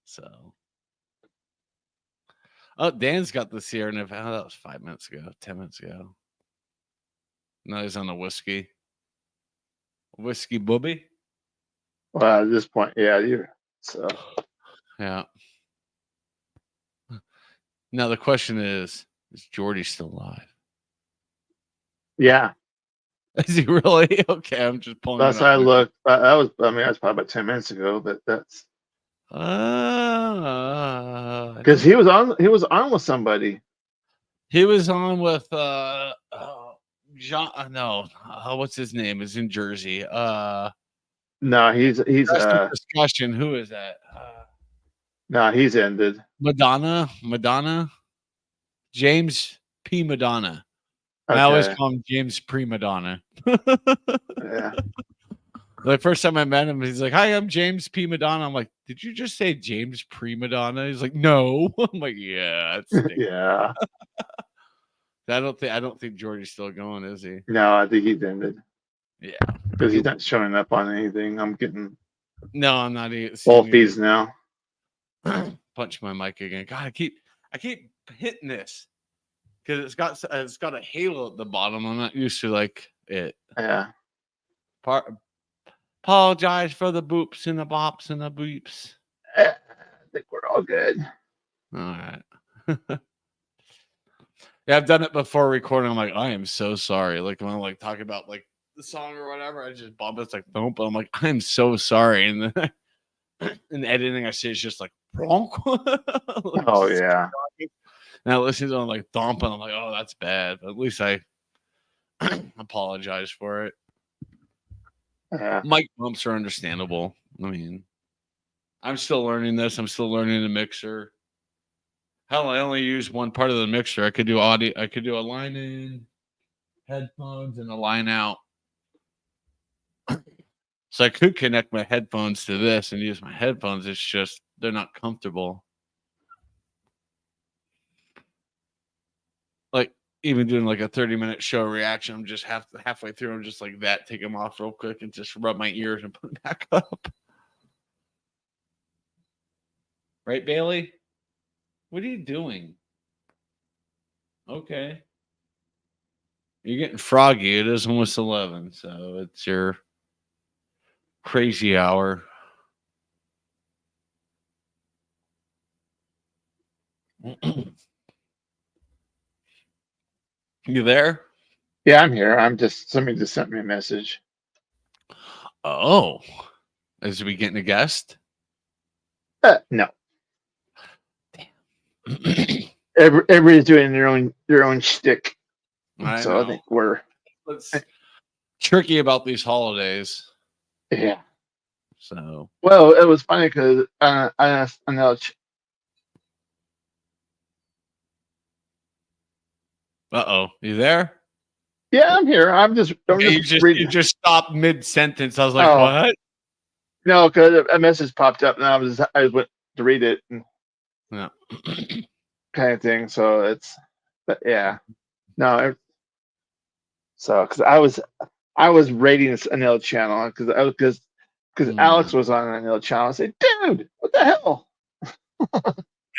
So, Dan's got the Sierra Nevada. That was 5 minutes ago, 10 minutes ago. No, he's on the whiskey booby. Well, at this point, yeah, yeah. Now the question is Jordy still alive? Yeah. Is he really? Okay, I'm just pulling. That's how I looked. That's probably about 10 minutes ago, but that's because he was on with somebody. He was on with John. No, what's his name? Is in Jersey. No, he's discussion. Who is that? No, he's ended. Madonna, James P. Madonna. Okay. I always call him James Pre-Madonna. Yeah. The first time I met him, he's like, "Hi, I'm James P. Madonna." I'm like, "Did you just say James Pre-Madonna?" He's like, "No." I'm like, "Yeah, yeah." I don't think Jordy's still going, is he? No, I think he's ended. Yeah, because he's not showing up on anything. I'm getting. No, I'm not. All fees now. Punch my mic again. God, I keep hitting this because it's got a halo at the bottom. I'm not used to like it. Yeah. Apologize for the boops and the bops and the beeps. I think we're all good. All right. Yeah, I've done it before recording. I'm like, I am so sorry. Like when I'm like talking about like the song or whatever, I just bump it's like thump, but I'm like, I'm so sorry. And then in the editing, I say it's just like like, oh yeah. And I listen to it, I'm like thump, and I'm like, oh, that's bad. But at least I apologize for it. Mic bumps are understandable. I mean, I'm still learning this. I'm still learning the mixer. Hell, I only use one part of the mixer. I could do audio. I could do a line in, headphones, and a line out. So I could connect my headphones to this and use my headphones. It's just they're not comfortable. Like even doing like a 30-minute show reaction, I'm just halfway through. I'm just like that. Take them off real quick and just rub my ears and put them back up. Right, Bailey? What are you doing? Okay. You're getting froggy. It is almost 11, so it's your crazy hour. You there? Yeah, I'm here. Somebody just sent me a message. Oh. Is we getting a guest? No. Damn. Everybody's doing their own shtick. I think we're tricky about these holidays. Yeah. So well, it was funny because I know. You there? Yeah, I'm here. You just stopped mid-sentence. I was like, what? No, because a message popped up, and I went to read it, and yeah, kind of thing. So it's But yeah, no. So because I was rating another channel because Alex was on another channel. I said, dude, what the hell?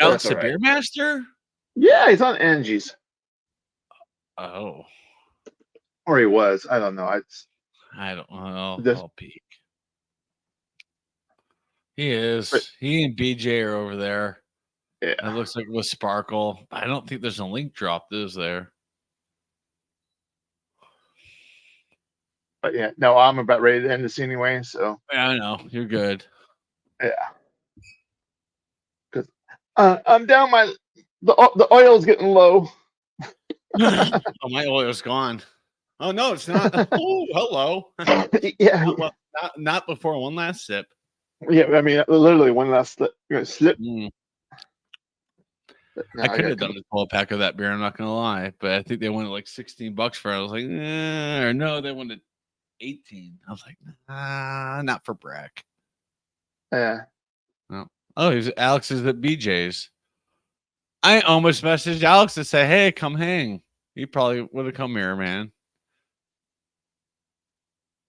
Alex the Beer Master? Yeah, he's on Angie's. Oh. Or he was. I don't know. I don't know. I'll peek. He is. He and BJ are over there. Yeah. It looks like with Sparkle. I don't think there's a link dropped, is there? But yeah, no, I'm about ready to end this anyway. So yeah, I know. You're good. Yeah. Because I'm down the oil's getting low. Oh, my oil's gone. Oh no, it's not. Oh, hello. Yeah. Not before one last sip. Yeah, I mean, literally one last slip. You're gonna slip. I could have done a 12-pack of that beer. I'm not gonna lie, but I think they wanted like $16 for it. I was like, or no, they wanted 18. I was like, nah, not for Brack. Yeah. Oh, Alex is at BJ's. I almost messaged Alex to say, hey, come hang. He probably would have come here, man.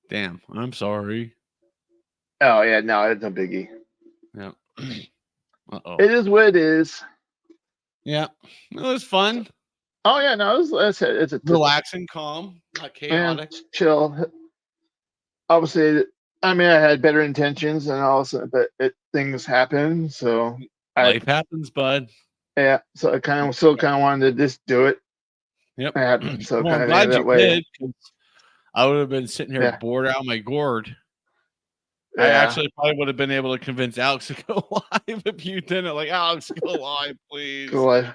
Damn, I'm sorry. Oh yeah, no, it's no biggie. Yeah. It is what it is. Yeah, it was fun. Oh yeah, no, it's a relaxing, calm, not chaotic, chill. Obviously, I mean, I had better intentions, and also, but things happen. So life happens, bud. Yeah, so I kind of wanted to just do it. Yep. So well, I'm glad you did. I would have been sitting here bored out of my gourd. Yeah. I actually probably would have been able to convince Alex to go live if you didn't. Like, Alex, go live, please. Go live.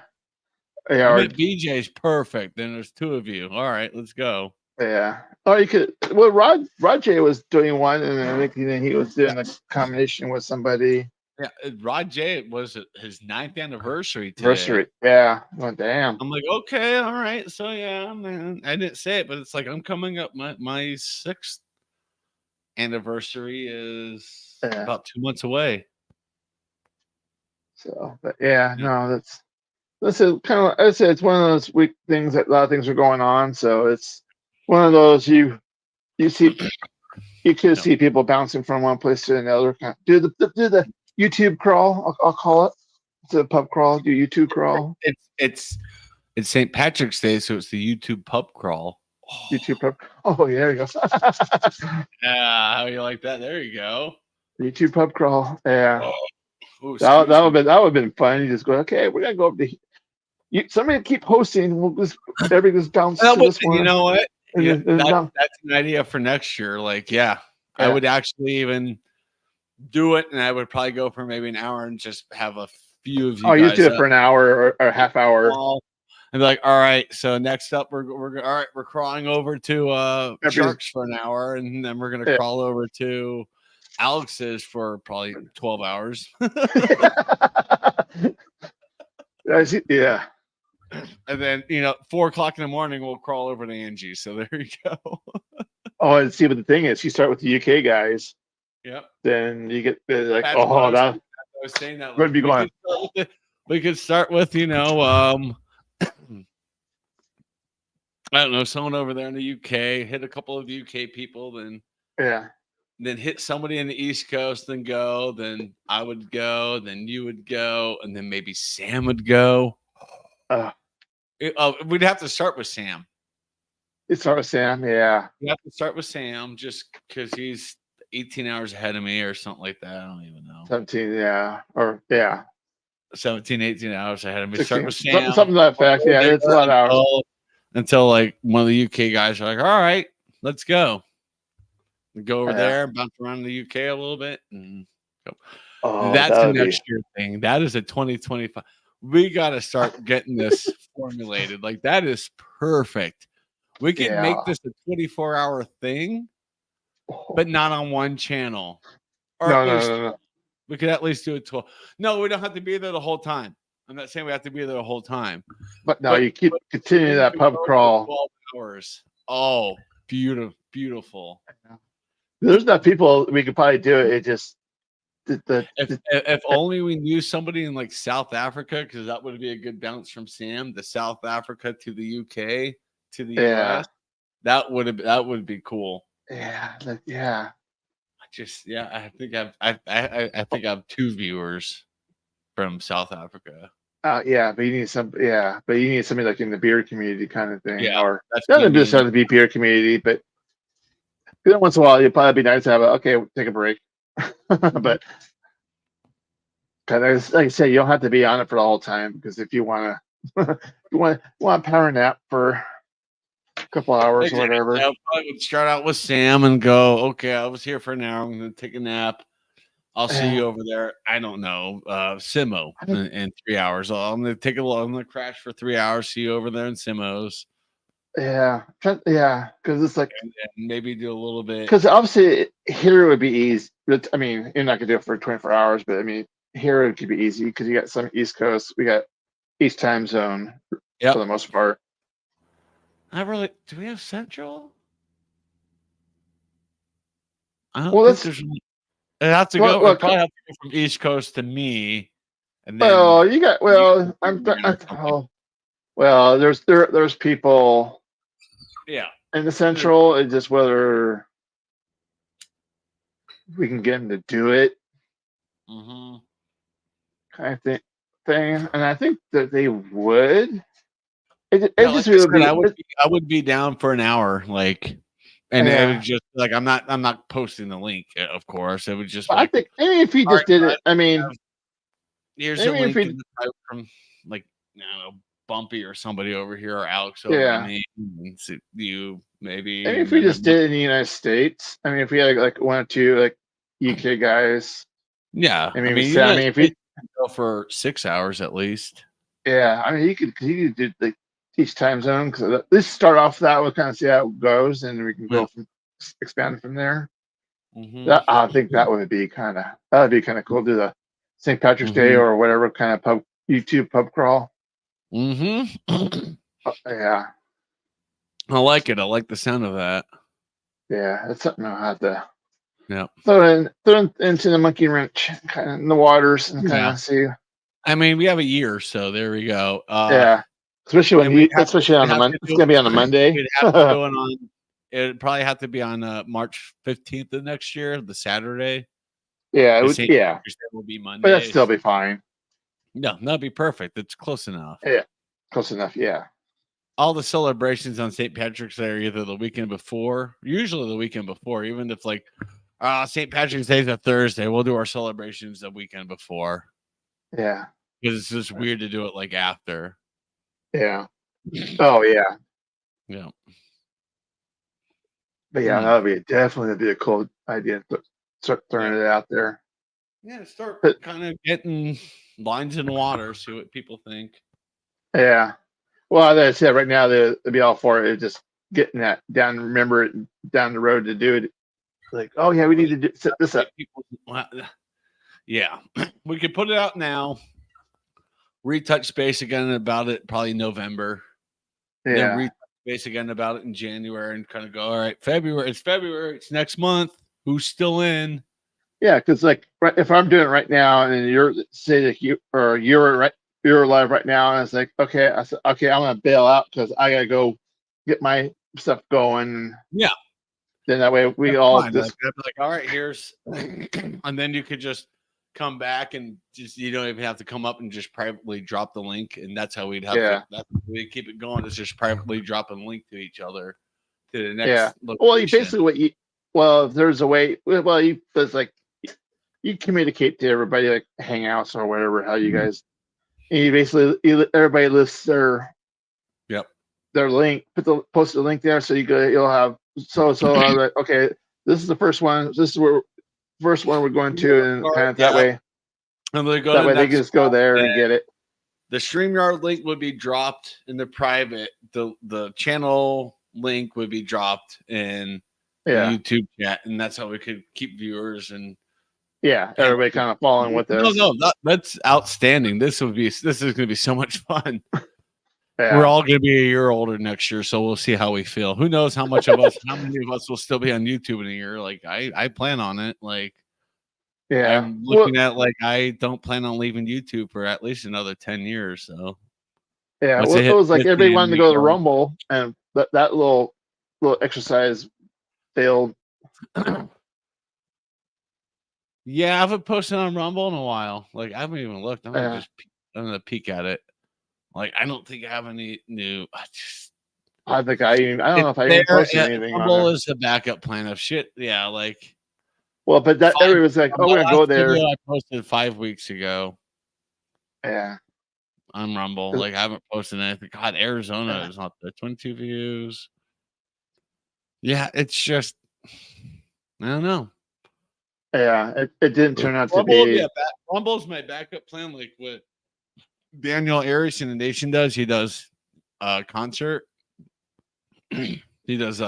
Yeah, I mean, BJ's perfect. Then there's two of you. All right, let's go. Yeah. Oh, you could. Well, Rajay was doing one, and I think he was doing a combination with somebody. Yeah, Rod J was his 9th anniversary today. Yeah. Oh, damn. I'm like, okay, all right. So yeah, man. I didn't say it, but it's like I'm coming up. My 6th anniversary is about 2 months away. So, but yeah, no, that's kind of. I say it's one of those weak things that a lot of things are going on. So it's one of those you see. You could see people bouncing from one place to another. Do the YouTube crawl. I'll call it. It's a pub crawl. Do YouTube crawl. It's St. Patrick's Day, so it's the YouTube pub crawl. Oh. YouTube pub. Oh, yeah, there you go. Yeah, how you like that? There you go. YouTube pub crawl. Yeah. Oh. Ooh, that would have been fun. You just go, okay, we're gonna go up to. Somebody keep hosting. We'll just bounce to this one. You know what? Yeah, that's an idea for next year. Like, I would actually even do it, and I would probably go for maybe an hour and just have a few of you. You do it for an hour or a half hour, and be like, all right. So next up, we're all right. We're crawling over to Sharks for an hour, and then we're gonna crawl over to Alex's for probably 12 hours. Yeah. And then 4:00 in the morning we'll crawl over to Angie. So there you go. Oh, and see what the thing is. You start with the UK guys. Yep. Then you get like, I was saying that. Like, be going. We could start with I don't know, someone over there in the UK. Hit a couple of UK people, then then hit somebody in the East Coast. Then go. Then I would go. Then you would go, and then maybe Sam would go. We'd have to start with Sam. It's start with Sam, yeah. We have to start with Sam just because he's 18 hours ahead of me or something like that. I don't even know. 17, yeah. Or, yeah. 17, 18 hours ahead of me. 16, start with Sam. Something to that effect, yeah. It's a lot of hours. Until like one of the UK guys are like, all right, let's go. We go over there, bounce around the UK a little bit, and go. That's a next year thing. That is a 2025. We got to start getting this formulated. Like, that is perfect. We can make this a 24-hour thing, but not on one channel. Or no. We could at least do it 12. No, we don't have to be there the whole time. I'm not saying we have to be there the whole time. But you keep continuing that pub crawl. 12 hours. Oh, beautiful. There's enough people we could probably do it. It just If only we knew somebody in like South Africa, because that would be a good bounce from Sam. The South Africa to the UK to the US. That would be cool. Yeah. I think I have 2 viewers from South Africa. But you need somebody like in the beer community kind of thing, or that's doesn't just have to be beer community, but once in a while it'd probably be nice to have take a break. But kind of like I said, you don't have to be on it for the whole time, because if you want to, you want a power nap for a couple hours or whatever. I would start out with Sam and go, okay, I was here for an hour. I'm going to take a nap. I'll see you over there. I don't know, Simo in 3 hours. I'm going to crash for 3 hours. See you over there in Simo's. Yeah, because it's like and maybe do a little bit. Because obviously here it would be easy. I mean, you're not gonna do it for 24 hours, but I mean, here it could be easy because you got some East Coast, we got East time zone for the most part. Do we have Central? I don't think there's. It has to go. It probably have to go from East Coast to me, and then. There's people. Yeah. In the Central, it's just whether we can get them to do it. Mm-hmm. Kind of thing, and I think that they would. I would be down for an hour, like. And it would just like I'm not posting the link, of course. It would just. I think if he just did it, I mean, here's a link from like I don't know, Bumpy or somebody over here, or Alex over me, and you maybe. And if we just did it in the United States, I mean, if we had like 1 or 2 like UK guys, I mean, if we go for 6 hours at least. Yeah, I mean, he could do like each time zone, because let's start off that. We'll kind of see how it goes, and we can go expand from there. Mm-hmm. I think that would be kind of cool. Do the St. Patrick's Day or whatever kind of YouTube pub crawl. Mm-hmm. Yeah, I like it. I like the sound of that. Yeah, it's something I'll have to throw into the monkey wrench, kind of in the waters, and kind of see. I mean, we have a year, so there we go. Especially especially on the Monday. It's gonna be on a Monday. It'd probably have to be on March 15th of next year, the Saturday. Yeah, it will be Monday, but that'd still be fine. No, that'd be perfect. It's close enough. Yeah, close enough. Yeah. All the celebrations on St. Patrick's Day are either the weekend before, usually the weekend before, even if like St. Patrick's Day is a Thursday, we'll do our celebrations the weekend before. Yeah. Because it's just weird to do it like after. Yeah. Oh yeah. Yeah. But yeah, that'd be a cool idea to start throwing it out there. Yeah, start kind of getting lines in the water, see what people think. Yeah. Well, as I said, right now they'd be all for it. Just getting that down. Remember it down the road to do it. Like, oh yeah, we need to set this up. Yeah, we could put it out now. Retouch base again about it probably November. Yeah. Then retouch base again about it in January, and kind of go, all right, February. It's next month. Who's still in? Yeah, because like if I'm doing it right now, and you're live right now, and it's like, okay, I said, okay, I'm gonna bail out because I gotta go get my stuff going. Yeah. Then that way we all just like, all right, here's, and then you could just come back and just, you don't even have to come up and just privately drop the link, and that's how we'd have to. That's how we keep it going. Is just privately drop a link to each other to the next. Location. Well, you basically if there's a way. Well, there's like you communicate to everybody like Hangouts or whatever. How you guys. And you basically everybody lists their link, post the link there, so you'll have like, okay, this is the first one. This is where first one we're going to, and kind of that way. And they can just go there and get it. The StreamYard link would be dropped in the private. The channel link would be dropped in the YouTube chat, and that's how we could keep viewers and. Yeah, everybody kind of following with this. No, that's outstanding. This is going to be so much fun. Yeah. We're all going to be a year older next year, so we'll see how we feel. Who knows how many of us will still be on YouTube in a year? Like I plan on it. Like Yeah. I'm looking at like I don't plan on leaving YouTube for at least another 10 years. So yeah, once it was like 50 everybody and wanted to me go to going- Rumble, and that little exercise failed. Yeah, I haven't posted on Rumble in a while. Like I haven't even looked. I'm gonna peek at it. Like I don't think I have any new. I don't know if I even posted anything on Rumble there. is a backup plan of shit. Yeah, like. Well, but that everybody was like, "Oh, we're gonna go there." I posted 5 weeks ago. Yeah. On Rumble, like I haven't posted anything. God, Arizona is not there. 22 views. Yeah, it's just I don't know. Yeah, it didn't turn out to be. Rumble's my backup plan. Like what Daniel Arias in the Nation does. He does concert. He does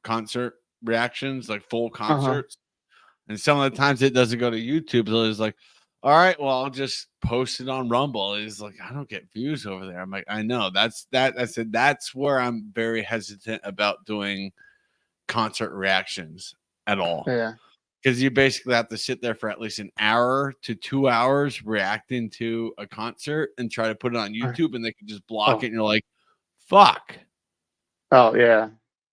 concert reactions, like full concerts. And some of the times it doesn't go to YouTube. So it's like, all right, well, I'll just post it on Rumble. It's like, I don't get views over there. I'm like, I know that's that. I said, that's where I'm very hesitant about doing concert reactions at all. Yeah. Because you basically have to sit there for at least an hour to 2 hours reacting to a concert and try to put it on YouTube and they can just block it. And you're like, fuck. Oh, yeah.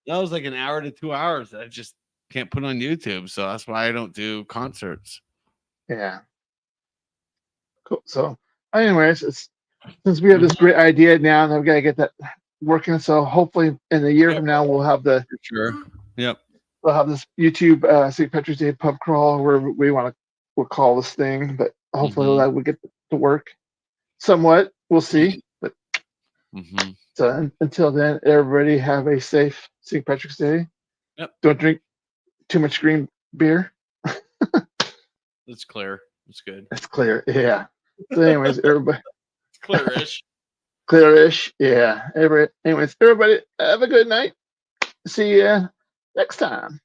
That was like an hour to 2 hours that I just can't put on YouTube. So that's why I don't do concerts. Yeah. Cool. So, anyways, since we have this great idea now, and I've got to get that working. So hopefully, in a year from now, we'll have Yep. We'll have this YouTube St. Patrick's Day pub crawl where we'll call this thing, but hopefully that will get to work somewhat. We'll see. But so until then, everybody have a safe St. Patrick's Day. Yep. Don't drink too much green beer. That's clear. That's good. That's clear. Yeah. So anyways, everybody. It's clearish. Clearish. Yeah. Anyways, everybody have a good night. See ya next time.